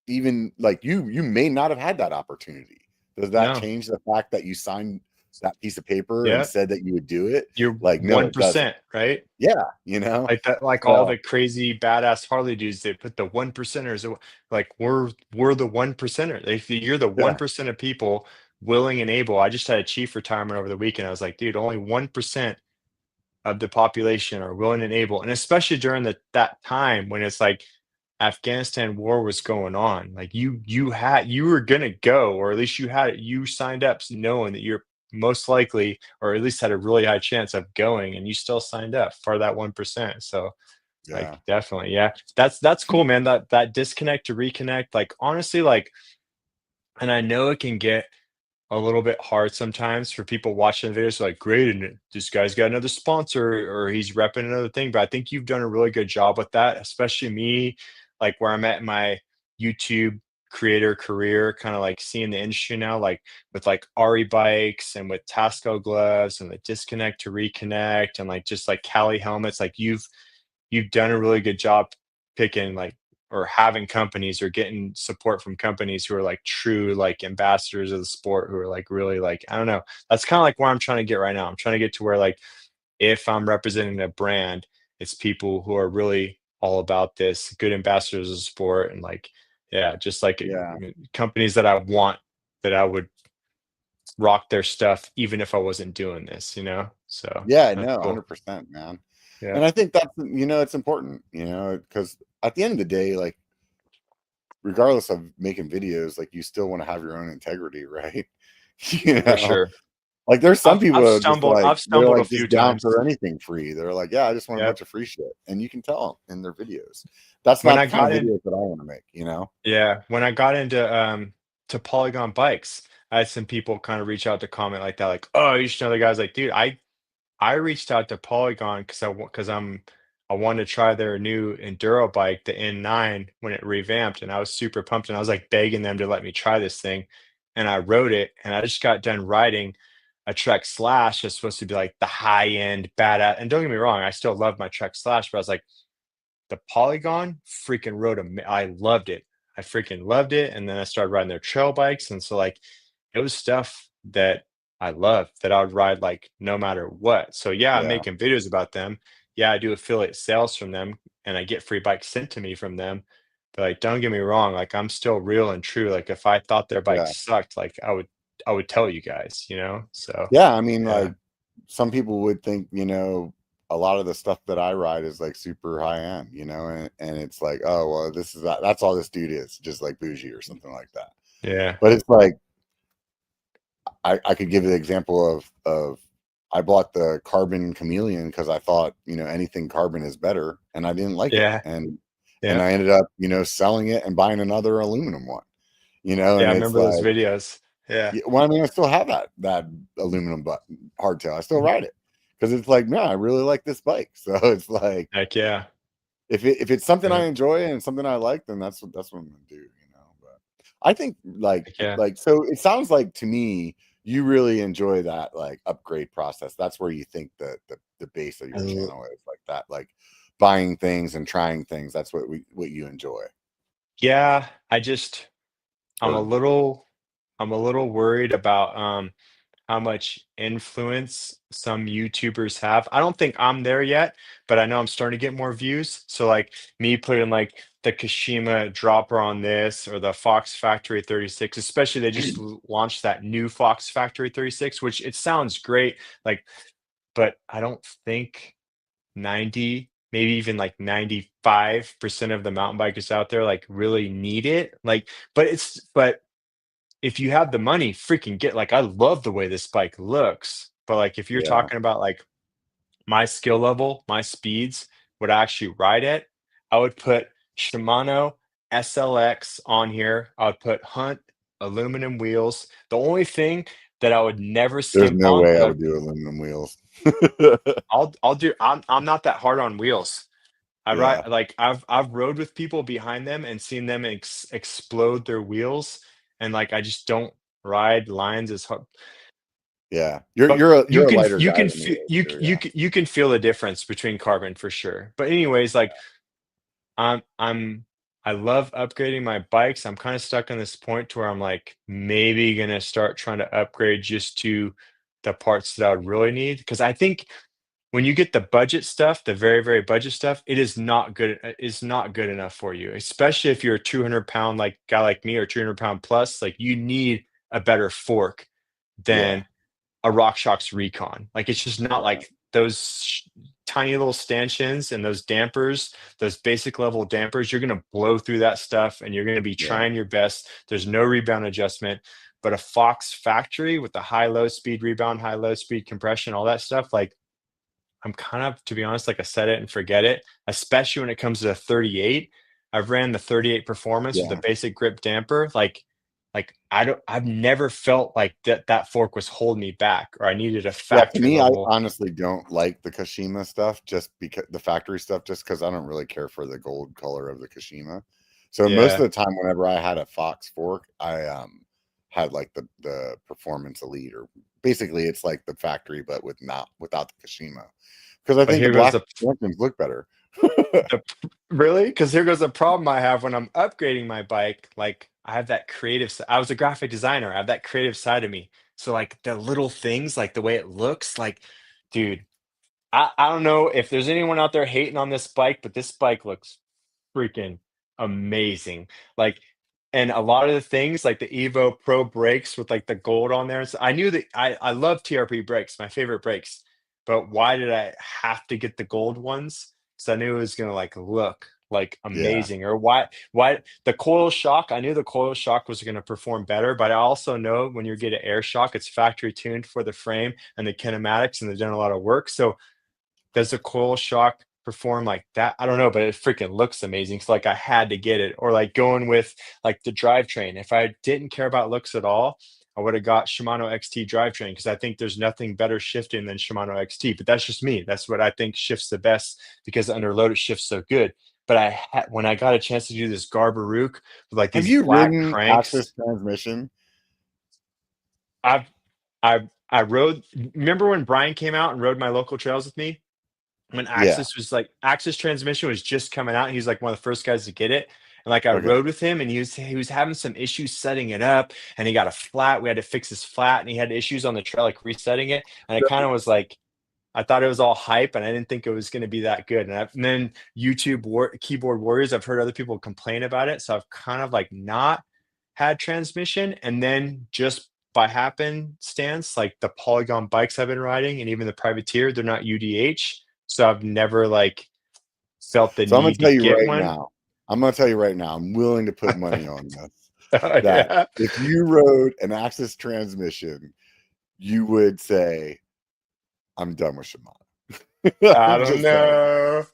even like you may not have had that opportunity. Does that No. change the fact that you signed that piece of paper and Yep. said that you would do it? You're Like, no, it doesn't. 1%, right? Yeah, you know? Like that, like all So the crazy badass Harley dudes, they put the one percenters. Like we're the one percenter. If you're the yeah, 1% of people willing and able, I just had a chief retirement over the weekend. I was like, dude, only 1% of the population are willing and able, and especially during that time when it's like Afghanistan war was going on. Like you were gonna go, or at least you signed up knowing that you're most likely, or at least had a really high chance of going, and you still signed up for that 1%. So like yeah, definitely, yeah. That's cool, man. That disconnect to reconnect. Like honestly, like, and I know it can get a little bit hard sometimes for people watching the videos like, great, and this guy's got another sponsor or he's repping another thing. But I think you've done a really good job with that, especially me, like where I'm at in my YouTube creator career, kind of like seeing the industry now, like with like Ari bikes and with Tasco gloves and the disconnect to reconnect and like just like Cali helmets. Like you've done a really good job picking like or having companies or getting support from companies who are like true like ambassadors of the sport who are like really like I don't know. That's kind of like where I'm trying to get right now. I'm trying to get to where like if I'm representing a brand, it's people who are really all about this, good ambassadors of the sport and like yeah, just like yeah, companies that I want that I would rock their stuff even if I wasn't doing this, you know? So yeah. that's No, cool. 100%, man. Yeah. And I think that's, you know, it's important, you know, because at the end of the day, like, regardless of making videos, like, you still want to have your own integrity, right? You For know, sure. like, there's some people that are just like I've they're stumbled a like few just down times. for anything free. They're like, yeah, I just want a Yep. bunch of free shit, and you can tell in their videos. That's When not I the kind of got in videos that I want to make, you know? Yeah, when I got into, to Polygon bikes, I had some people kinda reach out to comment like that, like, "Oh, you should know the guys." Like, dude, I reached out to Polygon because I wanted to try their new enduro bike, the N9, when it revamped, and I was super pumped, and I was, like, begging them to let me try this thing, and I rode it, and I just got done riding a Trek Slash that's supposed to be, like, the high-end bada and don't get me wrong, I still love my Trek Slash, but I was like, the Polygon freaking rode I loved it. I freaking loved it, and then I started riding their trail bikes, and so, like, it was stuff that I loved that I would ride, like, no matter what. So, yeah, I'm Yeah, making videos about them. Yeah, I do affiliate sales from them, and I get free bikes sent to me from them, but, like, don't get me wrong, like, I'm still real and true, like, if I thought their bike yeah, sucked, like, I would tell you guys, you know? So, yeah. I mean, yeah. like some people would think, you know, a lot of the stuff that I ride is like super high end, you know, and it's like, oh well, that's all this dude is, just like bougie or something like that. Yeah. But it's like I could give you the example of I bought the carbon chameleon because I thought, you know, anything carbon is better, and I didn't like it, Yeah. and Yeah. I ended up, you know, selling it and buying another aluminum one, you know, Yeah, and I it's remember those like, videos. Yeah. well, I mean, I still have that aluminum hardtail. I still ride it because it's like, no, I really like this bike. So it's like, Heck yeah. if it's something I Yeah. enjoy and something I like, then that's what I'm gonna do, you know. But I think Heck yeah. so it sounds like to me you really enjoy that like upgrade process. That's where you think the base of I your l channel is like that, like buying things and trying things. That's what you enjoy. Yeah, I just I'm a Or little I'm a little worried about, how much influence some YouTubers have. I don't think I'm there yet, but I know I'm starting to get more views. So, like, me putting, like, the Kashima dropper on this or the Fox Factory 36, especially they just launched that new Fox Factory 36, which it sounds great, like, but I don't think 90, maybe even like 95% of the mountain bikers out there like really need it. Like, but if you have the money, freaking get like, I love the way this bike looks, but like if you're Yeah. talking about like my skill level, my speeds, what I actually ride at, I would put Shimano SLX on here. I would put Hunt aluminum wheels. The only thing that I would never There's skimp no on, way but I would do aluminum wheels. I'll do. I'm not that hard on wheels. I ride Yeah. like I've rode with people behind them and seen them explode their wheels, and like I just don't ride lines as hard. Yeah. You're But you're a you you're a can lighter you guy can than me, feel that's you true, you yeah. you can feel the difference between carbon for sure. But anyways, like I'm I love upgrading my bikes. I'm kind of stuck on this point to where I'm like maybe gonna start trying to upgrade just to the parts that I would really need. Because I think when you get the budget stuff, the very, very budget stuff, it is not good. Is not good enough for you, especially if you're a 200 pound like guy like me or 200 pound plus. Like you need a better fork Yeah. than a RockShox Recon. Like it's just not Yeah. like those tiny little stanchions and those dampers, those basic level dampers. You're gonna blow through that stuff, and you're gonna be Yeah. trying your best. There's no rebound adjustment, but a Fox factory with the high low speed rebound, high low speed compression, all that stuff. Like I'm kind of, to be honest, like I set it and forget it, especially when it comes to the 38. I've ran the 38 performance with the Yeah. basic grip damper. Like I've never felt like that fork was holding me back or I needed a Yeah, to factory me, I level. honestly don't like the Kashima stuff just because the factory stuff, just because I don't really care for the gold color of the Kashima. So most of Yeah. the time, whenever I had a Fox fork, I had like the Performance Elite, or basically it's like the factory, but without the Kashima, because I But think the here goes black the extensions look better. The really? Because here goes the problem I have when I'm upgrading my bike. Like I have that creative. I was a graphic designer. I have that creative side of me. So like the little things, like the way it looks, like, dude, I don't know if there's anyone out there hating on this bike, but this bike looks freaking amazing. Like, and a lot of the things like the Evo Pro brakes with like the gold on there. So I knew that I love TRP brakes, my favorite brakes. But why did I have to get the gold ones? Because I knew it was gonna like look like Yeah, amazing. Or why the coil shock? I knew the coil shock was gonna perform better, but I also know when you get an air shock, it's factory tuned for the frame and the kinematics, and they've done a lot of work. So does a coil shock perform like that? I don't know, but it freaking looks amazing. So like I had to get it. Or like going with like the drivetrain. If I didn't care about looks at all, I would have got Shimano XT drivetrain because I think there's nothing better shifting than Shimano XT. But that's just me. That's what I think shifts the best because under load it shifts so good. But when I got a chance to do this Garbarook with like have these you black ridden Axis cranks, transmission? I've I rode. Remember when Brian came out and rode my local trails with me? When Yeah. Axis transmission was just coming out. He was like one of the first guys to get it. And like I Okay. rode with him and he was having some issues setting it up and he got a flat. We had to fix his flat and he had issues on the trail, like resetting it. And I kind of was like, I thought it was all hype and I didn't think it was going to be that good. And then keyboard warriors, I've heard other people complain about it. So I've kind of like not had transmission. And then just by happenstance, like the Polygon bikes I've been riding and even the privateer, they're not UDH. So I've never like felt the So I'm gonna need to tell you get right one. now. I'm gonna tell you right now. I'm willing to put money on this. Oh, That yeah. if you rode an Axis transmission, you would say, "I'm done with Shimano." I I'm don't just telling you. know.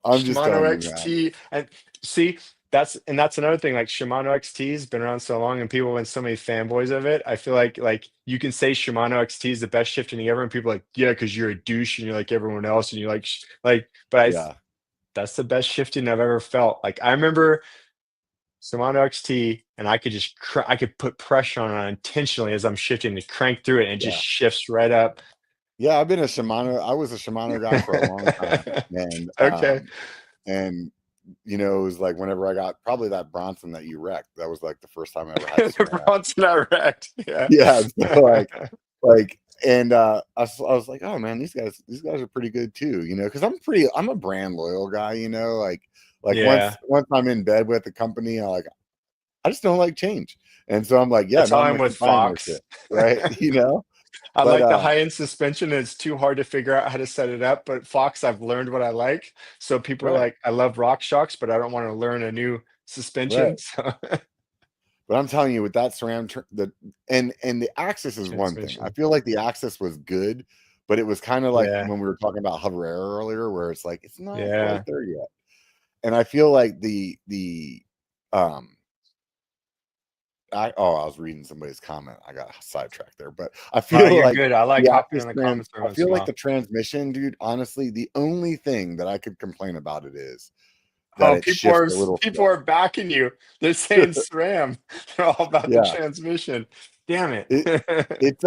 I'm just Shimano telling you, man. XT. And see, that's another thing. Like Shimano XT has been around so long, and people have been so many fanboys of it. I feel like you can say Shimano XT is the best shifting ever, and people are like, yeah, because you're a douche and you're like everyone else, and you like. But Yeah, that's the best shifting I've ever felt. Like I remember Shimano XT, and I could just I could put pressure on it intentionally as I'm shifting to crank through it, and it just yeah, shifts right up. yeah. I've been a Shimano. I was a Shimano guy for a long time, and Okay. and it was like whenever I got probably that Bronson that you wrecked. That was like the first time I ever had to switch out. Bronson not wrecked. Yeah. Yeah, so like, and I was like, oh man, these guys are pretty good too, because I'm a brand loyal guy, like Yeah. once I'm in bed with the company, I just don't like change, and so I'm like, yeah, That's no, how I'm I'm gonna with keep buying their Fox. shit, right? I But like the high-end suspension, and it's too hard to figure out how to set it up. But Fox, I've learned what I like. So people are right, like, I love Rock Shocks, but I don't want to learn a new suspension. right. So But I'm telling you, with that SRAM, the and the Axis is one thing. I transmission. feel like the Axis was good, but it was kind of like Yeah, when we were talking about Hover Air earlier, where it's like it's not quite yeah. there yet. And I feel like the um I was reading somebody's comment. I got sidetracked there, but I Oh, feel you're like good. I like the hopping Axis in the trans. comments every I once in feel a like while. the transmission, dude. Honestly, the only thing that I could complain about it is that Oh, it shifts a little people slow. are backing you. They're saying SRAM. They're all about the Yeah, transmission. Damn it. it it's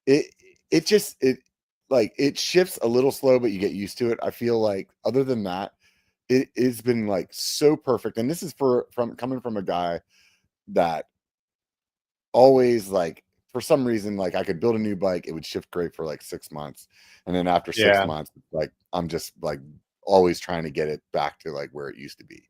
it it just it like it shifts a little slow, but you get used to it. I feel like other than that, it's been like so perfect. And this is from coming from a guy that always like for some reason like I could build a new bike, it would shift great for like 6 months, and then after six Yeah. months, like I'm just like always trying to get it back to like where it used to be,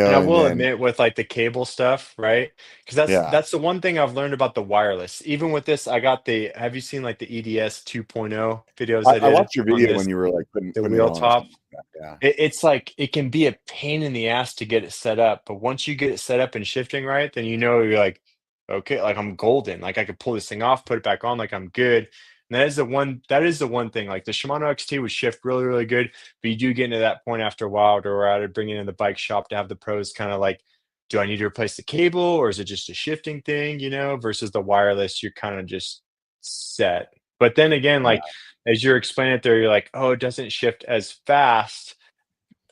And I and will then admit with like the cable stuff, right? Because yeah, that's the one thing I've learned about the wireless. Even with this, I got the have you seen like the EDS 2.0 videos I I did watched your on video when this you were like putting the putting it wheel on or top? something like that. Yeah. It's like it can be a pain in the ass to get it set up, but once you get it set up and shifting right, then you know you're like, okay, like I'm golden. Like I could pull this thing off, put it back on, like I'm good. And that is the one thing. Like the Shimano XT would shift really, really good, but you do get into that point after a while to where I'd bring it in the bike shop to have the pros kind of like, do I need to replace the cable or is it just a shifting thing, versus the wireless, you're kind of just set. But then again, Yeah. like as you're explaining it there, you're like, oh, it doesn't shift as fast.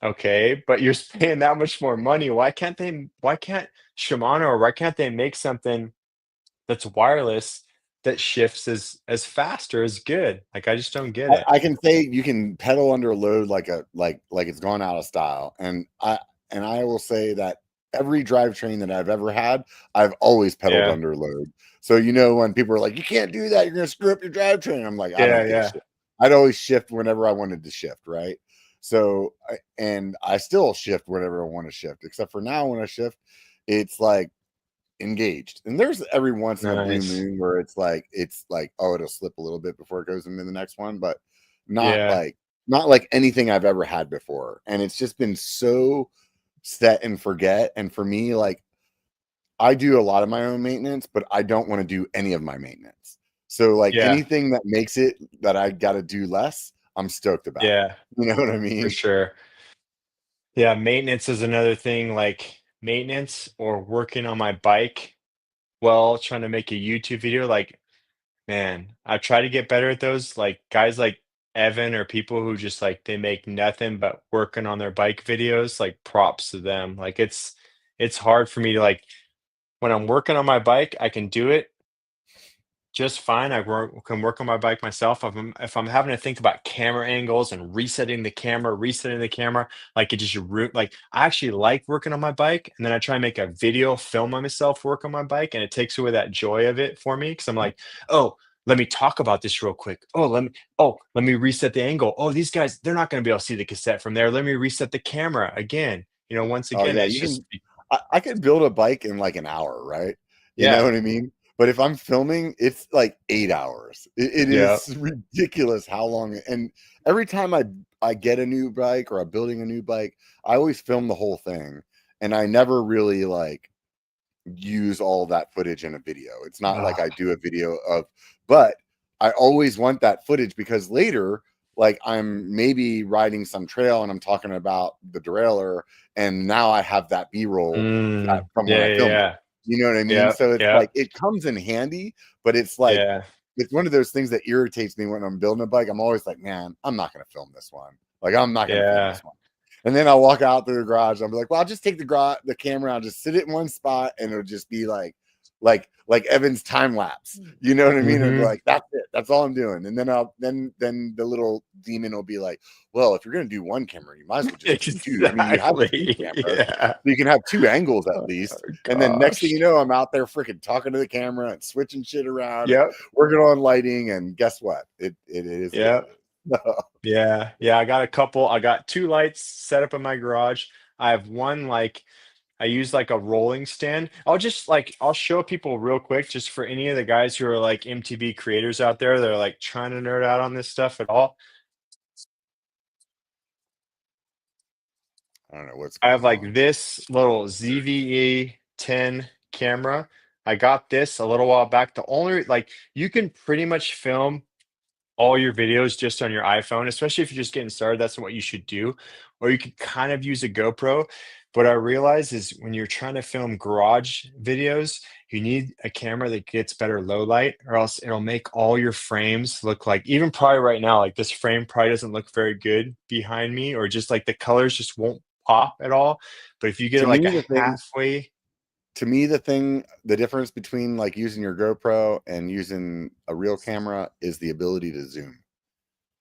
Okay, but you're spending that much more money. Why can't Shimano or why can't they make something that's wireless that shifts as fast or as good? Like, I just don't get it. I can say you can pedal under load like a like it's gone out of style, and I will say that every drivetrain that I've ever had, I've always pedaled Yeah. under load. So when people are like, "You can't do that, you're gonna screw up your drivetrain," I'm like, "I Yeah, don't give a yeah. shit." I'd always shift whenever I wanted to shift, right? So, and I still shift whenever I want to shift, except for now when I shift, it's like engaged. And there's every once in a blue Nice. moon where it's like, oh, it'll slip a little bit before it goes into the next one, but not Yeah. like not like anything I've ever had before. And it's just been so set and forget. And for me, like I do a lot of my own maintenance, but I don't want to do any of my maintenance. So like Yeah. anything that makes it that I gotta do less, I'm stoked about. Yeah, You know what I for mean? sure. Yeah, maintenance is another thing, like maintenance or working on my bike while trying to make a YouTube video, like man, I try to get better at those, like, guys like Evan or people who just, like, they make nothing but working on their bike videos, like, props to them, like, it's hard for me to, like when I'm working on my bike, I can do it just fine. Can work on my bike myself. If I'm having to think about camera angles and resetting the camera, like it just like I actually like working on my bike, and then I try and make a video film on myself work on my bike, and it takes away that joy of it for me because I'm like, oh, let me talk about this real quick. Oh, let me reset the angle. Oh, these guys, they're not going to be able to see the cassette from there. Let me reset the camera again. Once Oh again, yeah, it's you just can. I could build a bike in like an hour, right? You know yeah, what I mean? But if I'm filming, it's like 8 hours. It yeah. is ridiculous how long. And every time I get a new bike or I'm building a new bike, I always film the whole thing, and I never really like use all that footage in a video. It's not like I Ah, do a video of, but I always want that footage because later, like I'm maybe riding some trail and I'm talking about the derailleur, and now I have that B-roll that from when yeah, I yeah, filmed it. yeah. You know what I mean? Yep, So it's like yep, it comes in handy, but it's like yeah, it's one of those things that irritates me when I'm building a bike. I'm always like, man, I'm not going to film this one. Like I'm not going to film yeah, this one. And then I'll walk out through the garage. I'll be like, well, I'll just take the camera. I'll just sit it in one spot, and it'll just be like Evan's time lapse. You know what I mean? It'll be mhm. like, that's it. That's all I'm doing. And then then the little demon will be like, well, if you're gonna do one camera, you might as well just do two. I mean, you have two Exactly, cameras, yeah. so you can have two angles at Oh least. And then next thing gosh. you know, I'm out there freaking talking to the camera and switching shit around and Yep, working on lighting. And guess what? It is what it yep, is. yeah, yeah, I got 2 lights set up in my garage. I have 1, like I use, like, a rolling stand. I'll show people real quick just for any of the guys who are, like, MTB creators out there that are, like, trying to nerd out on this stuff at all. I don't know what's I have, going like, on. this little ZVE 10 camera. I got this a little while back. The only like you can pretty much film all your videos just on your iPhone, especially if you're just getting started, that's what you should do. Or you could kind of use a GoPro. But I realize is when you're trying to film garage videos, you need a camera that gets better low light, or else it'll make all your frames look like, even probably right now, like this frame probably doesn't look very good behind me, or just like the colors just won't pop at all. But if you get To it like me, a halfway, the difference between like using your GoPro and using a real camera is the ability to zoom.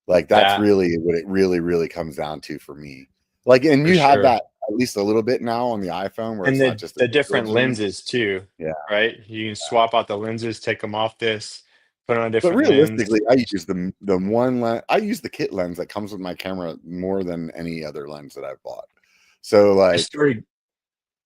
Like that's that really what it really comes down to for me. Like, and for you have sure. that at least a little bit now on the iPhone where And it's not just a the visual different zoom. lenses too, Yeah. right? You can swap out the lenses, take them off this, put on a But different lens. realistically, I use the one lens. I use the kit lens that comes with my camera more than any other lens that I've bought. So I like, started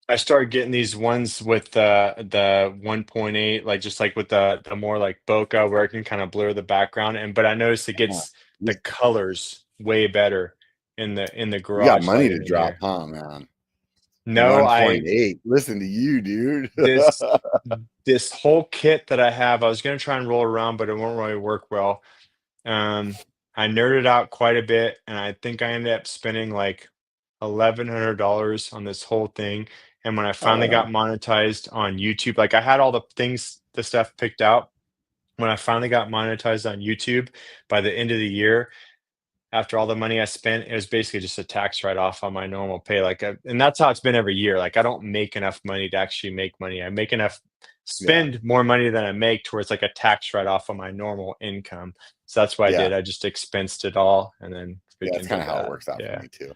I started getting these ones with the 1.8, like just like with the more like bokeh where it can kind of blur the background. And but I noticed it uh, gets the colors way better in the you got garage money to lighting in drop, here. huh, man? No, I 1.8. Listen to you, dude. this this whole kit that I have, I was gonna try and roll around, but it won't really work well. Um, I nerded out quite a bit, and I think I ended up spending like $1,100 on this whole thing. And when I Oh, finally right got on. monetized on YouTube, like I had all the things, the stuff picked out. When I finally got monetized on YouTube by the end of the year, after all the money I spent, it was basically just a tax write-off on my normal pay. And that's how it's been every year. Like I don't make enough money to actually make money. I make enough, Yeah, spend more money than I make to where it's like a tax write-off on my normal income. So that's what I yeah, did. I just expensed it all and then yeah. That's freaking kind did of how it that. works out for Yeah. me too.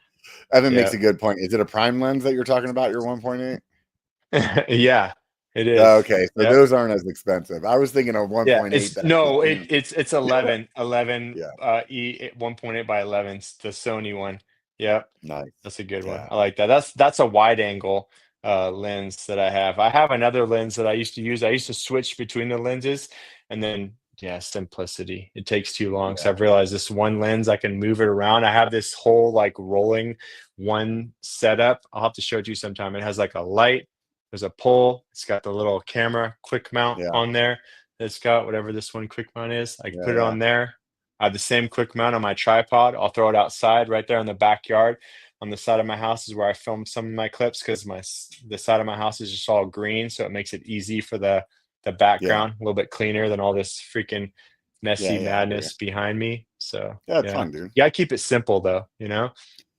Evan makes Yeah. a good point. Is it a prime lens that you're talking about? Your 1.8? Yeah, it is. Okay, so Yep. those aren't as expensive. I was thinking of Yeah, 1.8 it's that could, no, it's 11 yeah, 1.8 by 11, the Sony one. Yep. nice. That's a good one. Yeah, I like that. That's a wide angle lens that I have. I have another lens that I used to use. I used to switch between the lenses and then yeah, simplicity. It takes too long. So yeah, I've realized this one lens I can move it around. I have this whole like rolling one setup. I'll have to show it to you sometime. It has like a light, there's a pole, it's got the little camera quick mount yeah, on there. It's got whatever this one quick mount is. I can yeah, put it yeah, on there. I have the same quick mount on my tripod. I'll throw it outside right there in the backyard on the side of my house is where I film some of my clips because the side of my house is just all green, so it makes it easy for the yeah, background, a little bit cleaner than all this freaking yeah, messy yeah. I hear you. madness behind me. So Yeah, it's yeah, fun, dude. you gotta keep it simple though, you know?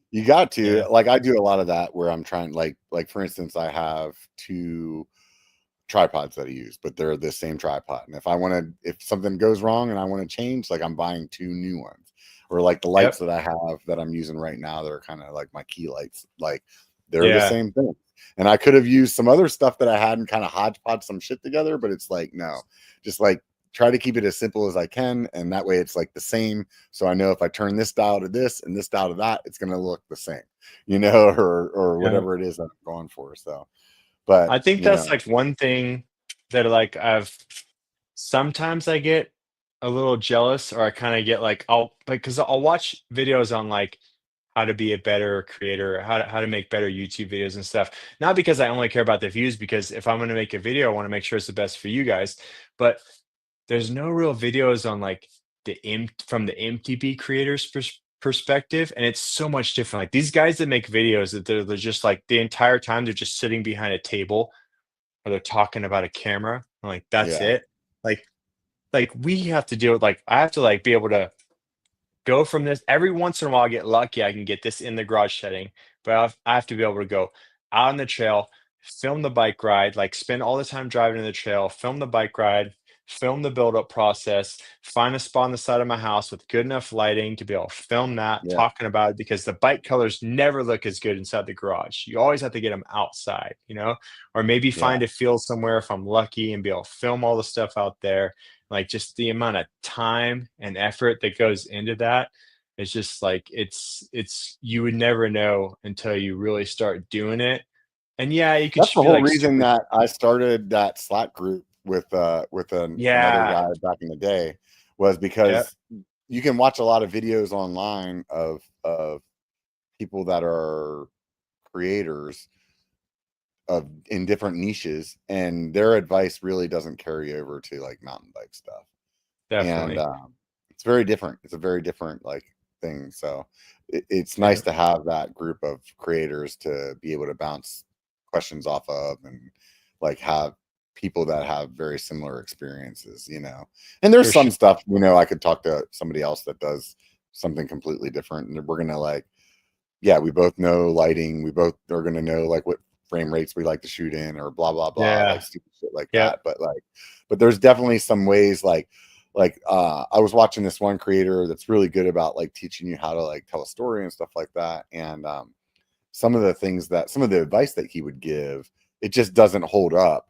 You got to Yeah. like I do a lot of that where I'm trying like for instance, I have two tripods that I use, but they're the same tripod. And if something goes wrong and I want to change, like I'm buying two new ones. Or like the lights Yep. that I have that I'm using right now, they're kind of like my key lights. Like they're the Yeah. same thing. And I could have used some other stuff that I had and kind of hodgepodge some shit together, but it's like no, just like try to keep it as simple as I can, and that way it's like the same. So I know if I turn this dial to this and this dial to that, it's gonna look the same, or Yeah. whatever it is that I'm going for. So, but I think that's like one thing that like I've sometimes I get a little jealous or I kind of get like I'll like because I'll watch videos on like how to be a better creator, how to make better YouTube videos and stuff. Not because I only care about the views, because if I'm going to make a video, I want to make sure it's the best for you guys. But there's no real videos on like from the MTB creators perspective, and it's so much different. Like these guys that make videos that they're just like the entire time they're just sitting behind a table or they're talking about a camera. I'm like that's yeah, it. Like we have to deal with like I have to like be able to go from this every once in a while. I get lucky, I can get this in the garage setting, but I have to be able to go out on the trail, film the bike ride, like spend all the time driving in the trail, film the bike ride, film the build up process, find a spot on the side of my house with good enough lighting to be able to film that, yeah, talking about it, because the bike colors never look as good inside the garage. You always have to get them outside, or maybe yeah. find a field somewhere if I'm lucky and be able to film all the stuff out there. Like just the amount of time and effort that goes into that is just like it's you would never know until you really start doing it. And yeah, you could That's just the be whole like reason super. that I started that Slack group with another Yeah. guy back in the day, was Yeah. because you can watch a lot of videos online of people that are creators in different niches, and their advice really doesn't carry over to like mountain bike stuff. And Definitely. it's very different. It's a very different like thing. So it's Yeah, nice to have that group of creators to be able to bounce questions off of, and like have people that have very similar experiences, you know. And there's for some sure. stuff, you know, I could talk to somebody else that does something completely different, and we're gonna like, yeah, we both know lighting. We both are going to know like what frame rates we like to shoot in, or blah blah blah, like Yeah. stupid shit like that. Yep. But there's definitely some ways I was watching this one creator that's really good about like teaching you how to like tell a story and stuff like that. And some of the advice that he would give, it just doesn't hold up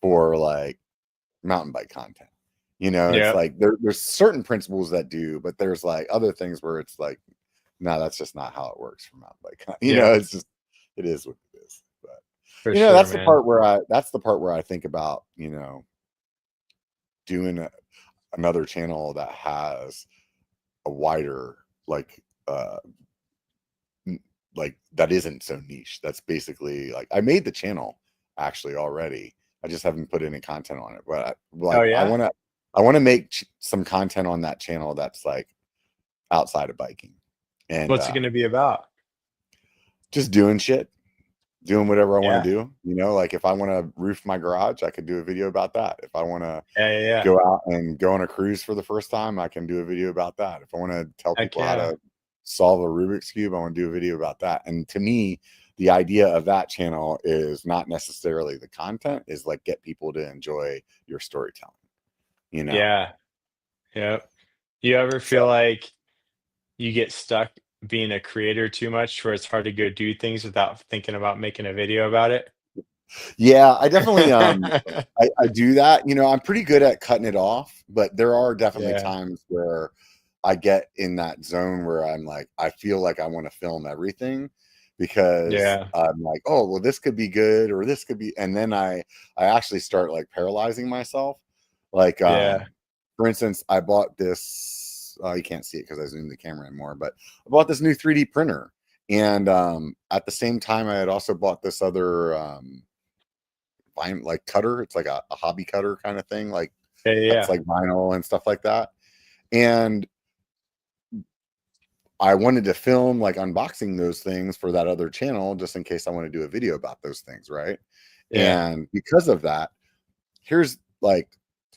for like mountain bike content. You know, it's Yep. like there's certain principles that do, but there's like other things where it's like, no, that's just not how it works for mountain bike. You know, Yep. it's just, it is what it is. But For you know, sure, man. that's the part where I think about, you know, doing another channel that has a wider like like that isn't so niche. That's basically like, I made the channel actually already. I just haven't put any content on it. But Oh like yeah? I want to make some content on that channel that's like outside of biking, and What's it gonna be about? just doing shit, doing whatever I want to Yeah. do. You know, like if I want to roof my garage, I could do a video about that. If I want to Yeah, yeah, yeah. go out and go on a cruise for the first time, I can do a video about that. If I want to tell Heck people how yeah. to solve a Rubik's Cube, I want to do a video about that. And to me, the idea of that channel is not necessarily the content, is like get people to enjoy your storytelling, you know? Yeah. Yep. You ever feel So like you get stuck being a creator too much where it's hard to go do things without thinking about making a video about it? yeah, I definitely I do that. You know, I'm pretty good at cutting it off, but there are definitely Yeah. times where I get in that zone where I'm like, I feel like I want to film everything, because Yeah. I'm like, oh, well, this could be good, or this could be, and then I actually start like paralyzing myself. Like, Yeah. for instance, I bought this. You can't see it because I zoomed the camera in more, but I bought this new 3D printer, and at the same time, I had also bought this other like cutter. It's like a hobby cutter kind of thing, like Yeah, yeah, cuts yeah. like vinyl and stuff like that. And I wanted to film like unboxing those things for that other channel, just in case I want to do a video about those things, right? Yeah. And because of that, here's like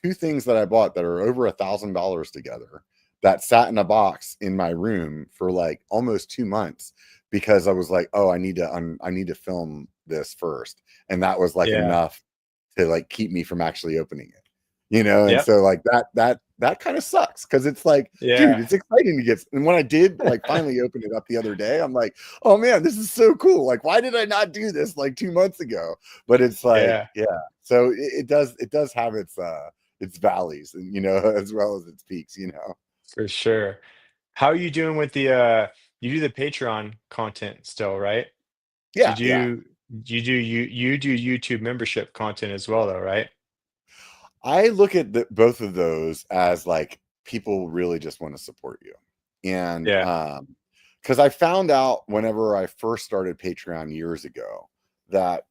two things that I bought that are over $1,000 together, that sat in a box in my room for like almost 2 months, because I was like, oh, I need to film this first, and that was like Yeah. enough to like keep me from actually opening it, you know. And Yep. so like that kind of sucks, because it's like, dude, Yeah. it's exciting to get. And when I did like finally open it up the other day, I'm like, oh man, this is so cool. Like, why did I not do this like 2 months ago? But it's like, Yeah. yeah. So it does have its valleys, and you know, as well as its peaks, you know. For sure. How are you doing with the you do the Patreon content still, right? Yeah, Did yeah. you do YouTube membership content as well though, right? I look at both of those as like people really just want to support you. And Yeah. because I found out whenever I first started Patreon years ago, that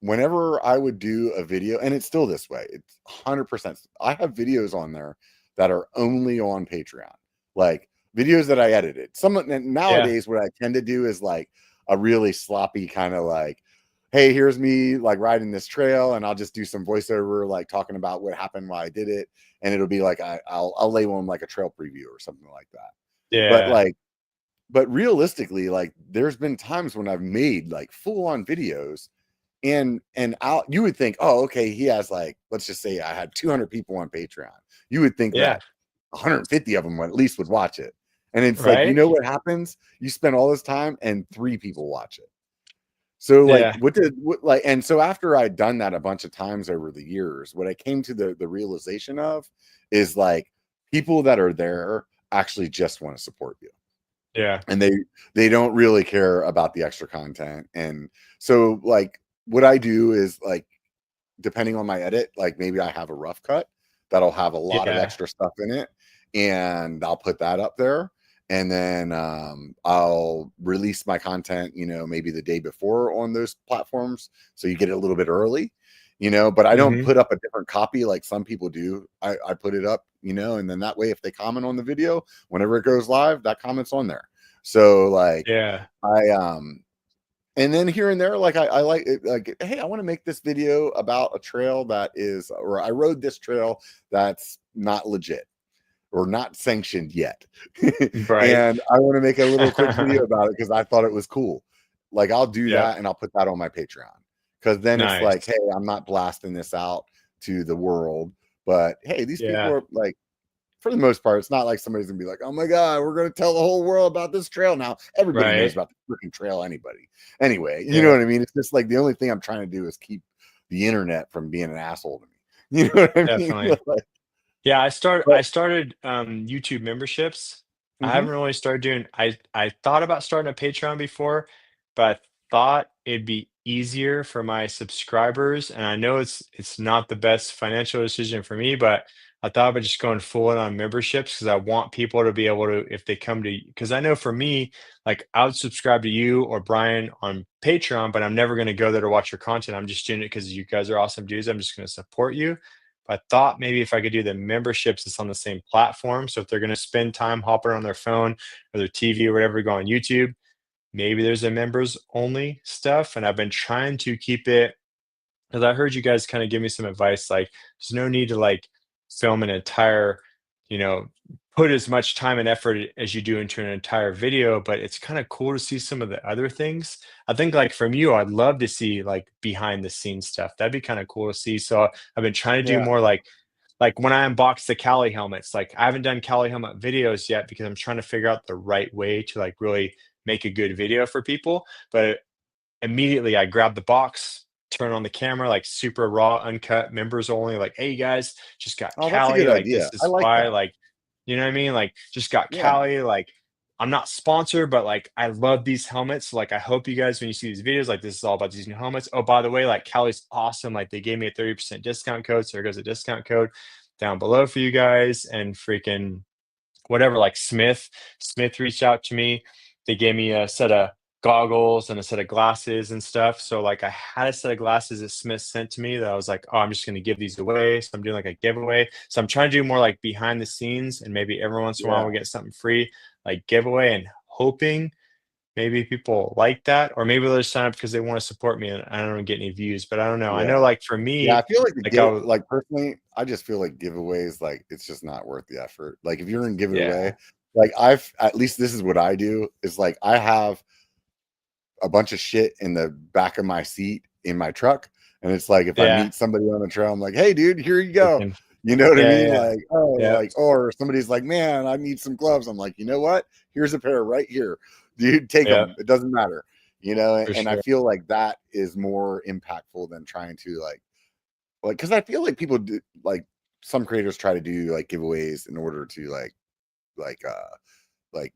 whenever I would do a video, and it's still this way, it's 100%. I have videos on there that are only on Patreon, like videos that I edited. Yeah. Nowadays, what I tend to do is like a really sloppy kind of like, hey, here's me like riding this trail, and I'll just do some voiceover, like talking about what happened while I did it, and it'll be like I'll label them like a trail preview or something like that. But Yeah. like, but realistically, like there's been times when I've made like full on videos, and out you would think, oh, okay, he has like, let's just say I had 200 people on Patreon. You would think Yeah. that 150 of them at least would watch it. And it's like, you Right? know what happens? You spend all this time and 3 people watch it. So like Yeah. and so after I'd done that a bunch of times over the years, what I came to the realization of is like, people that are there actually just want to support you, Yeah. and they don't really care about the extra content. And so like what I do is like, depending on my edit, like maybe I have a rough cut that'll have a lot of Yeah. extra stuff in it, and I'll put that up there. and then I'll release my content, maybe the day before on those platforms, so you get it a little bit early, but I don't Hmm. put up a different copy like some people do. I put it up, and then that way if they comment on the video, whenever it goes live, that comment's on there. So like Yeah. I and then here and there, like I like it, like, hey, I want to make this video about a trail that is, or I rode this trail that's not legit or not sanctioned yet. Right. And I want to make a little quick video about it because I thought it was cool. Like I'll do Yep. that and I'll put that on my Patreon. Because then it's like, Nice. hey, I'm not blasting this out to the world. But hey, these people Yeah. are like, for the most part, it's not like somebody's gonna be like, oh my God, we're gonna tell the whole world about this trail now. Everybody knows Right. about the freaking trail, anybody. Anyway, you know Yeah. what I mean? It's just like the only thing I'm trying to do is keep the internet from being an asshole to me. You know what I mean? Definitely. Like, Yeah, I but started YouTube memberships. I mhm, haven't really started doing I thought about starting a Patreon before, but I thought it'd be easier for my subscribers. And I know it's not the best financial decision for me, but I thought about just going full in on memberships because I want people to be able to, if they come to, because I know for me, like I would subscribe to you or Brian on Patreon, but I'm never going to go there to watch your content. I'm just doing it because you guys are awesome dudes. I'm just going to support you. I thought maybe if I could do the memberships, it's on the same platform. So if they're going to spend time hopping on their phone or their TV or whatever, go on YouTube, maybe there's a members only stuff. And I've been trying to keep it, because I heard you guys kind of give me some advice. Like, there's no need to like film an entire, you know, put as much time and effort as you do into an entire video, but it's kind of cool to see some of the other things. I think like from you, I'd love to see like behind the scenes stuff. That'd be kind of cool to see. So I've been trying to do yeah. more like when I unbox the Cali helmets, like I haven't done Cali helmet videos yet because I'm trying to figure out the right way to like really make a good video for people. But immediately I grab the box, turn on the camera, like super raw, uncut, members only, like, hey guys, just got Oh, that's a Cali, good like idea. this I is like why, that. like, you know what I mean? Like, just got Yeah. Cali, like I'm not sponsored, but like I love these helmets. So, like I hope you guys when you see these videos, like this is all about these new helmets. Oh, by the way, like Cali's awesome. Like they gave me a 30% discount code. So there goes a discount code down below for you guys. And freaking whatever, like Smith reached out to me. They gave me a set of goggles and a set of glasses and stuff. So like I had a set of glasses that Smith sent to me that I was like, oh, I'm just gonna give these away. So I'm doing like a giveaway. So I'm trying to do more like behind the scenes and maybe every once in a while Yeah. we get something free, like giveaway and hoping maybe people like that, or maybe they'll just sign up because they want to support me and I don't get any views. But I don't know. I know Yeah. like for Yeah. I me, feel like the like I give was, like personally, I just feel like giveaways, like it's just not worth the effort. Like if you're gonna give it away, yeah, like I've at least this is what I do is like I have a bunch of shit in the back of my seat in my truck. And it's like if I yeah, meet somebody on the trail, I'm like, hey dude, here you go. freaking, You know what I yeah, mean? yeah, Like, oh, yeah, like, or somebody's like, man, I need some gloves. I'm like, you know what? Here's a pair right here. Dude, take yeah, them. It doesn't matter. for And I sure. feel like that is more impactful than trying to like because I feel like people do like some creators try to do like giveaways in order to like like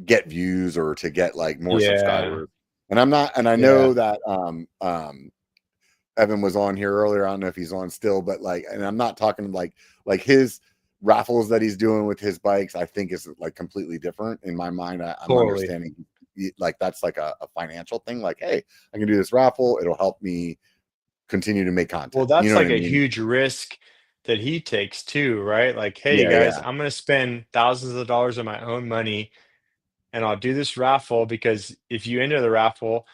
get views or to get like more Yeah, subscribers. And I'm not, and I yeah, know that Evan was on here earlier. I don't know if he's on still, but like, and I'm not talking like his raffles that he's doing with his bikes, I think is like completely different in my mind. I'm totally. understanding like that's like a financial thing. Like, hey, I can do this raffle. It'll help me continue to make Well, content. You that's know what like I a mean? huge risk that he takes too, right? Like, hey Yeah, guys, yeah, I'm gonna spend thousands of dollars of my own money and I'll do this raffle because if you enter the raffle,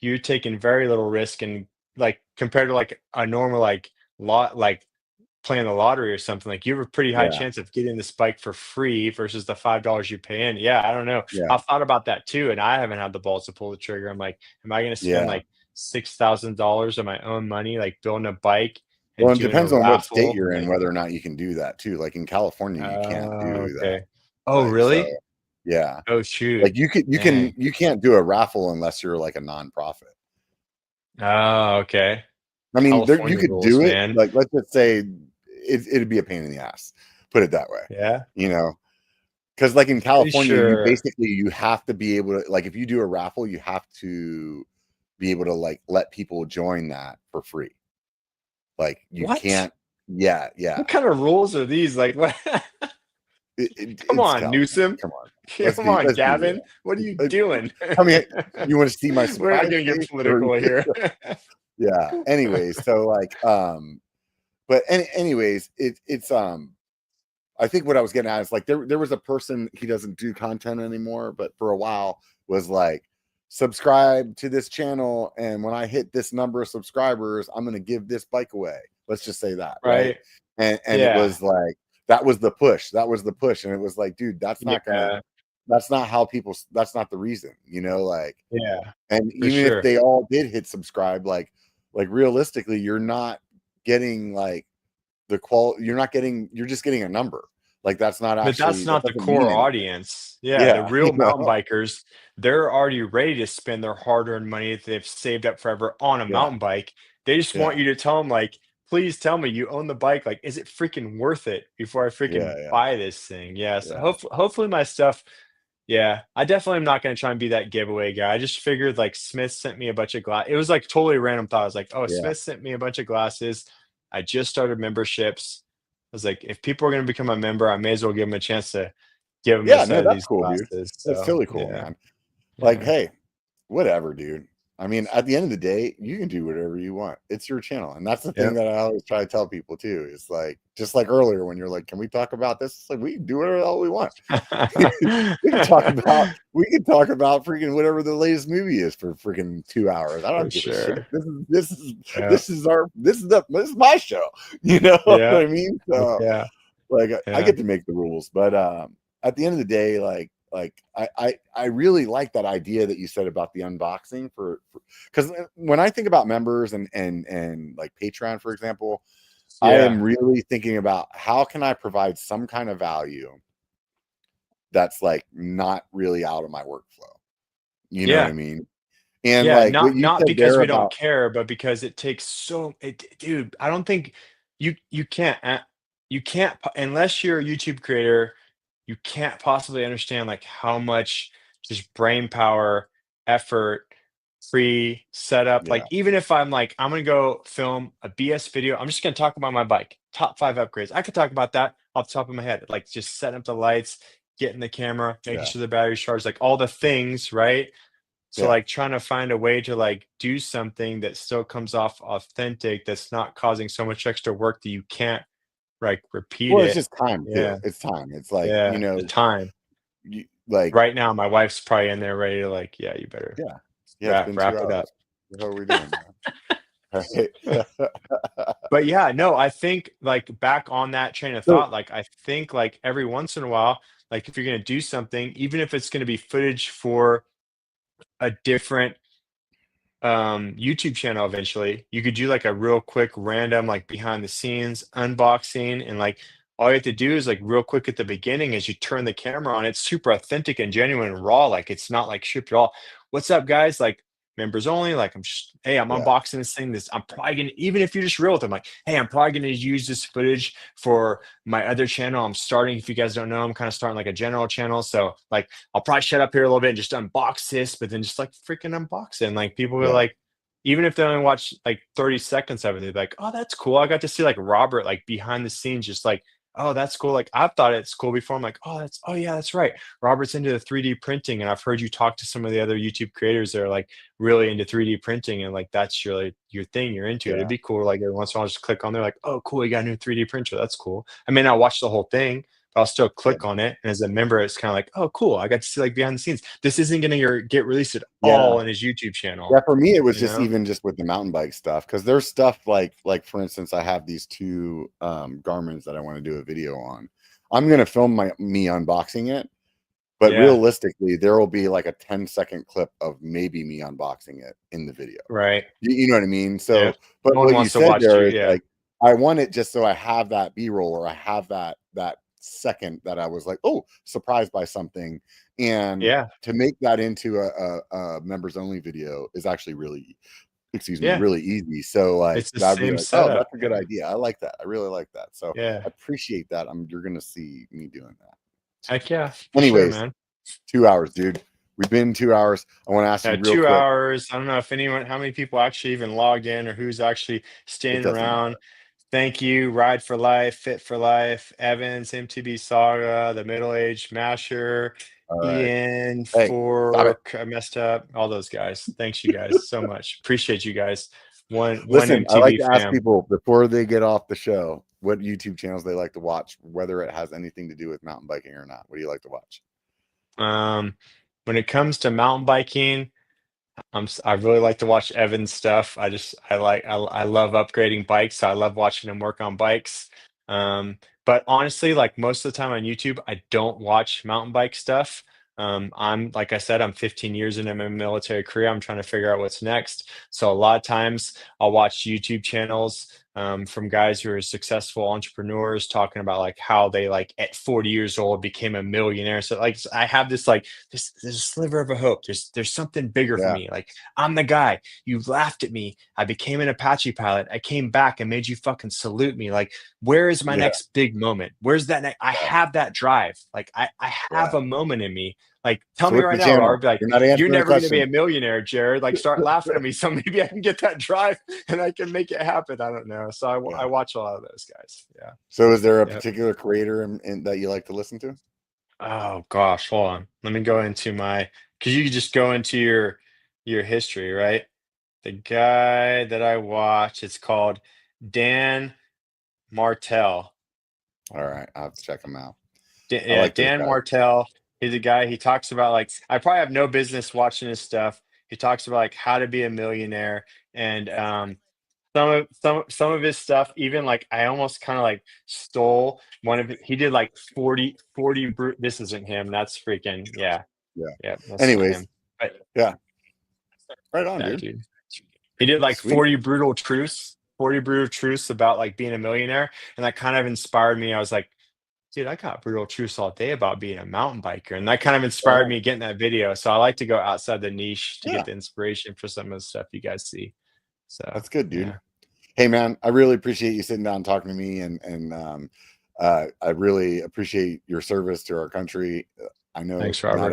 you're taking very little risk and like compared to like a normal like playing the lottery or something, like you have a pretty high yeah, chance of getting this bike for free versus the $5 you pay in. Yeah, I don't know. yeah, I've thought about that too, and I haven't had the balls to pull the trigger. I'm like, am I gonna spend yeah. like $6,000 of my own money, like building a bike Well, and it doing a depends on what state raffle? you're in, Like, whether or not you can do that too. Like in California, you can't do that. okay. Oh, Like, so really? yeah. Oh, shoot. Like Dang. you can't do a raffle unless you're like a nonprofit. Oh, okay. I mean, there you California could rules, do it. man. Like, let's just say it'd be a pain in the ass. Put it that way. Yeah. You know, because like in Pretty California, sure. you have to be able to like if you do a raffle, you have to be able to like let people join that for free. Like you What? can't. Yeah, yeah. What kind of rules are these? Like, what? Come It's on, California. Newsom. Come on. Come on, let's be Gavin. real. What are you Uh, doing? I mean, you want to see my We're not surprise gonna get face, or political here. yeah. Anyways, so like, but anyways, it's I think what I was getting at is like there was a person, he doesn't do content anymore, but for a while was like, subscribe to this channel, and when I hit this number of subscribers, I'm gonna give this bike away. Let's just say that, right? Right? And it Yeah. was like that was the push. That was the push. And it was like, dude, Yeah. that's not how people, that's not the reason, like, Yeah. and For even if sure. they all did hit subscribe, like realistically, you're not getting like the quality, you're just getting a number. Like that's not But actually, that's that not the doesn't mean core anything. audience. Yeah, the Yeah, real mountain bikers, they're already ready to spend their hard-earned money that they've saved up forever on a yeah, mountain bike. They just want yeah, you to tell them, like, "Please tell me you own the bike. Like, is it freaking worth it before I yeah, freaking yeah, buy this thing?" Yeah, so yeah, hopefully my stuff. Yeah, I definitely am not gonna try and be that giveaway guy. I just figured, like, Smith sent me a bunch of glass. It was, like, totally random thought. I was like, "Oh, yeah, Smith sent me a bunch of glasses. I just started memberships." I was like, "If people are gonna become a member, I may as well give them a chance to give him a yeah. set No, of that's these cool, dude. glasses." That's So, totally cool, yeah, man. Like, yeah, hey, whatever, dude. I mean, at the end of the day, you can do whatever you want. It's your channel. And that's the thing yep. that I always try to tell people too. Is like, just like earlier when you're like, can we talk about this? It's like, we can do whatever the hell we want. We can talk about freaking whatever the latest movie is for freaking 2 hours. I For don't give a shit. sure. Yeah, This is my show. You know what yeah, I mean? heck So yeah, like I yeah, get to make the rules, but at the end of the day, like I really like that idea that you said about the unboxing for because when I think about members and like Patreon, for example, I yeah, am really thinking about how can I provide some kind of value that's like not really out of my workflow. You know what I yeah. mean? And Yeah, like what not you not said because there we don't about, care, but because it takes so dude, I don't think you can't you can't unless you're a YouTube creator, you can't possibly understand like how much just brain power, effort, free setup. yeah, Like even if I'm like, I'm gonna go film a BS video, I'm just gonna talk about my bike, top 5 upgrades. I could talk about that off the top of my head, like just setting up the lights, getting the camera, making yeah, sure the battery's charged, like all the things, right? So, yeah. like, trying to find a way to, like, do something that still comes off authentic, that's not causing so much extra work that you can't, like, repeat Well, it's it. just time too. Yeah, It's time. It's like, yeah, the time. like, Right now, my wife's probably in there ready to, like, "Yeah, you better yeah, yeah, it's been two wrap it up." hours. What the hell are we doing, man? Right? But, yeah, no, I think, like, back on that train of So thought, like, I think, like, every once in a while, like, if you're gonna do something, even if it's gonna be footage for a different YouTube channel eventually, you could do like a real quick random like behind the scenes unboxing and like all you have to do is like real quick at the beginning as you turn the camera on, it's super authentic and genuine and raw. Like it's not like shipped at all. What's up, guys? Like members only. Like I'm just, hey, I'm yeah, unboxing this thing. This I'm probably gonna even if you're just real with them, like, hey, I'm probably gonna use this footage for my other channel. I'm starting, if you guys don't know, I'm kind of starting like a general channel. So like I'll probably shut up here a little bit and just unbox this, but then just like freaking unbox it. And like people will yeah, like, even if they only watch like 30 seconds of it, they're like, oh, that's cool. I got to see like Robert like behind the scenes, just like, oh, that's cool. Like I've thought it's cool before. I'm like, oh yeah, that's right. Robert's into the 3D printing. And I've heard you talk to some of the other YouTube creators that are like really into 3D printing and like that's your thing, you're into it. It'd yeah, be cool. Like every once in a while, just click on there, like, oh, cool, you got a new 3D printer. That's cool. I may not watch the whole thing, but I'll still yeah, click on it. And as a member, it's kind of like, oh, cool. I got to see like behind the scenes. This isn't going to get released at yeah. all in his YouTube channel, Yeah, for me, it was you just know? even just with the mountain bike stuff because there's stuff like for instance, I have these two Garmin's that I want to do a video on. I'm gonna film me unboxing it, but Yeah. realistically, there will be like a 10-second clip of maybe me unboxing it in the video. Right. You know what I mean? Yeah. So, but No one what you wants to said watch you. there is Yeah. like, I want it just so I have that B-roll or I have that second that I was like, oh, surprised by something. And Yeah. to make that into a members only video is actually really, excuse me, Yeah. really easy. So like It's the that'd be same like, oh, setup. that's a good idea. I like that. I really like that. So Yeah. I appreciate that. You're gonna see me doing that. Heck yeah. For sure, Anyways, man. 2 hours, dude. We've been 2 hours. I want to ask you real 2 quick. hours. I don't know if anyone, how many people actually even logged in or who's actually It staying doesn't around. matter. Thank you, Ride for Life, Fit for Life, Evans, MTB Saga, the Middle Aged Masher, All right. Ian, Hey, stop it. Fork, I messed up. All those guys. Thanks, you guys, so much. Appreciate you guys. One Listen, I like MTV to ask fam. people before they get off the show what YouTube channels they like to watch, whether it has anything to do with mountain biking or not. What do you like to watch? Um, when it comes to mountain biking, I really like to watch Evan's stuff. I love upgrading bikes, so I love watching him work on bikes. But honestly, like most of the time on YouTube, I don't watch mountain bike stuff. I'm like I said, I'm 15 years into my military career. I'm trying to figure out what's next. So a lot of times I'll watch YouTube channels from guys who are successful entrepreneurs talking about like how they like at 40 years old became a millionaire. So like I have this like there's a sliver of a hope. There's something bigger for Yeah, me. Like I'm the guy. You laughed at me. I became an Apache pilot. I came back and made you fucking salute me. Like, where is my yeah, next big moment? Where's that next? I yeah, have that drive. Like I have yeah. a moment in me. Like, tell So me what's right the now, channel? Rob, like, You're not you're answering the never gonna be question. a millionaire, Jared. Like, start laughing at me so maybe I can get that drive and I can make it happen. I don't know. So I Yeah. watch a lot of those guys. Yeah. So is there a Yeah. particular creator that you like to listen to? Oh gosh, hold on. Let me go into my because you could just go into your history, right? The guy that I watch, it's called Dan Martell. All right, I'll have to check them out. I Yeah, like those Dan guys. Martell. He's a guy. He talks about like I probably have no business watching his stuff. He talks about like how to be a millionaire and some of his stuff. Even like I almost kind of like stole one of it. He did like 40. This isn't him. That's freaking yeah. Yeah. Yeah, that's not Anyways, him. But yeah, right on, yeah, dude. dude. He did like Sweet. 40 brutal truths about like being a millionaire. And that kind of inspired me. I was like, dude, I got brutal truths all day about being a mountain biker. And that kind of Right inspired on. me getting that video. So I like to go outside the niche to get Yeah, the inspiration for some of the stuff you guys see. So that's good, dude. yeah. Hey, man, I really appreciate you sitting down and talking to me, and I really appreciate your service to our country. I know Thanks, Robert. not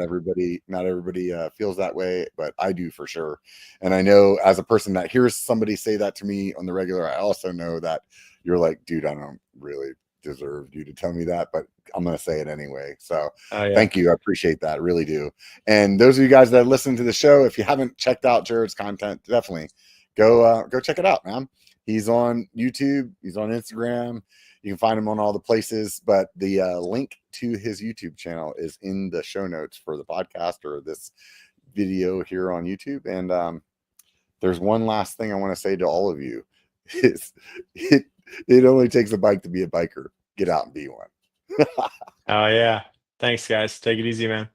everybody feels that way, but I do for sure. And I know as a person that hears somebody say that to me on the regular, I also know that you're like, dude, I don't really deserve you to tell me that, but I'm going to say it anyway. So Oh yeah. thank you. I appreciate that. Really do. And those of you guys that listen to the show, if you haven't checked out Jared's content, definitely go check it out, man. He's on YouTube. He's on Instagram. You can find him on all the places. But the link to his YouTube channel is in the show notes for the podcast or this video here on YouTube. And there's one last thing I want to say to all of you: is it only takes a bike to be a biker. Get out and be one. Oh yeah. Thanks, guys. Take it easy, man.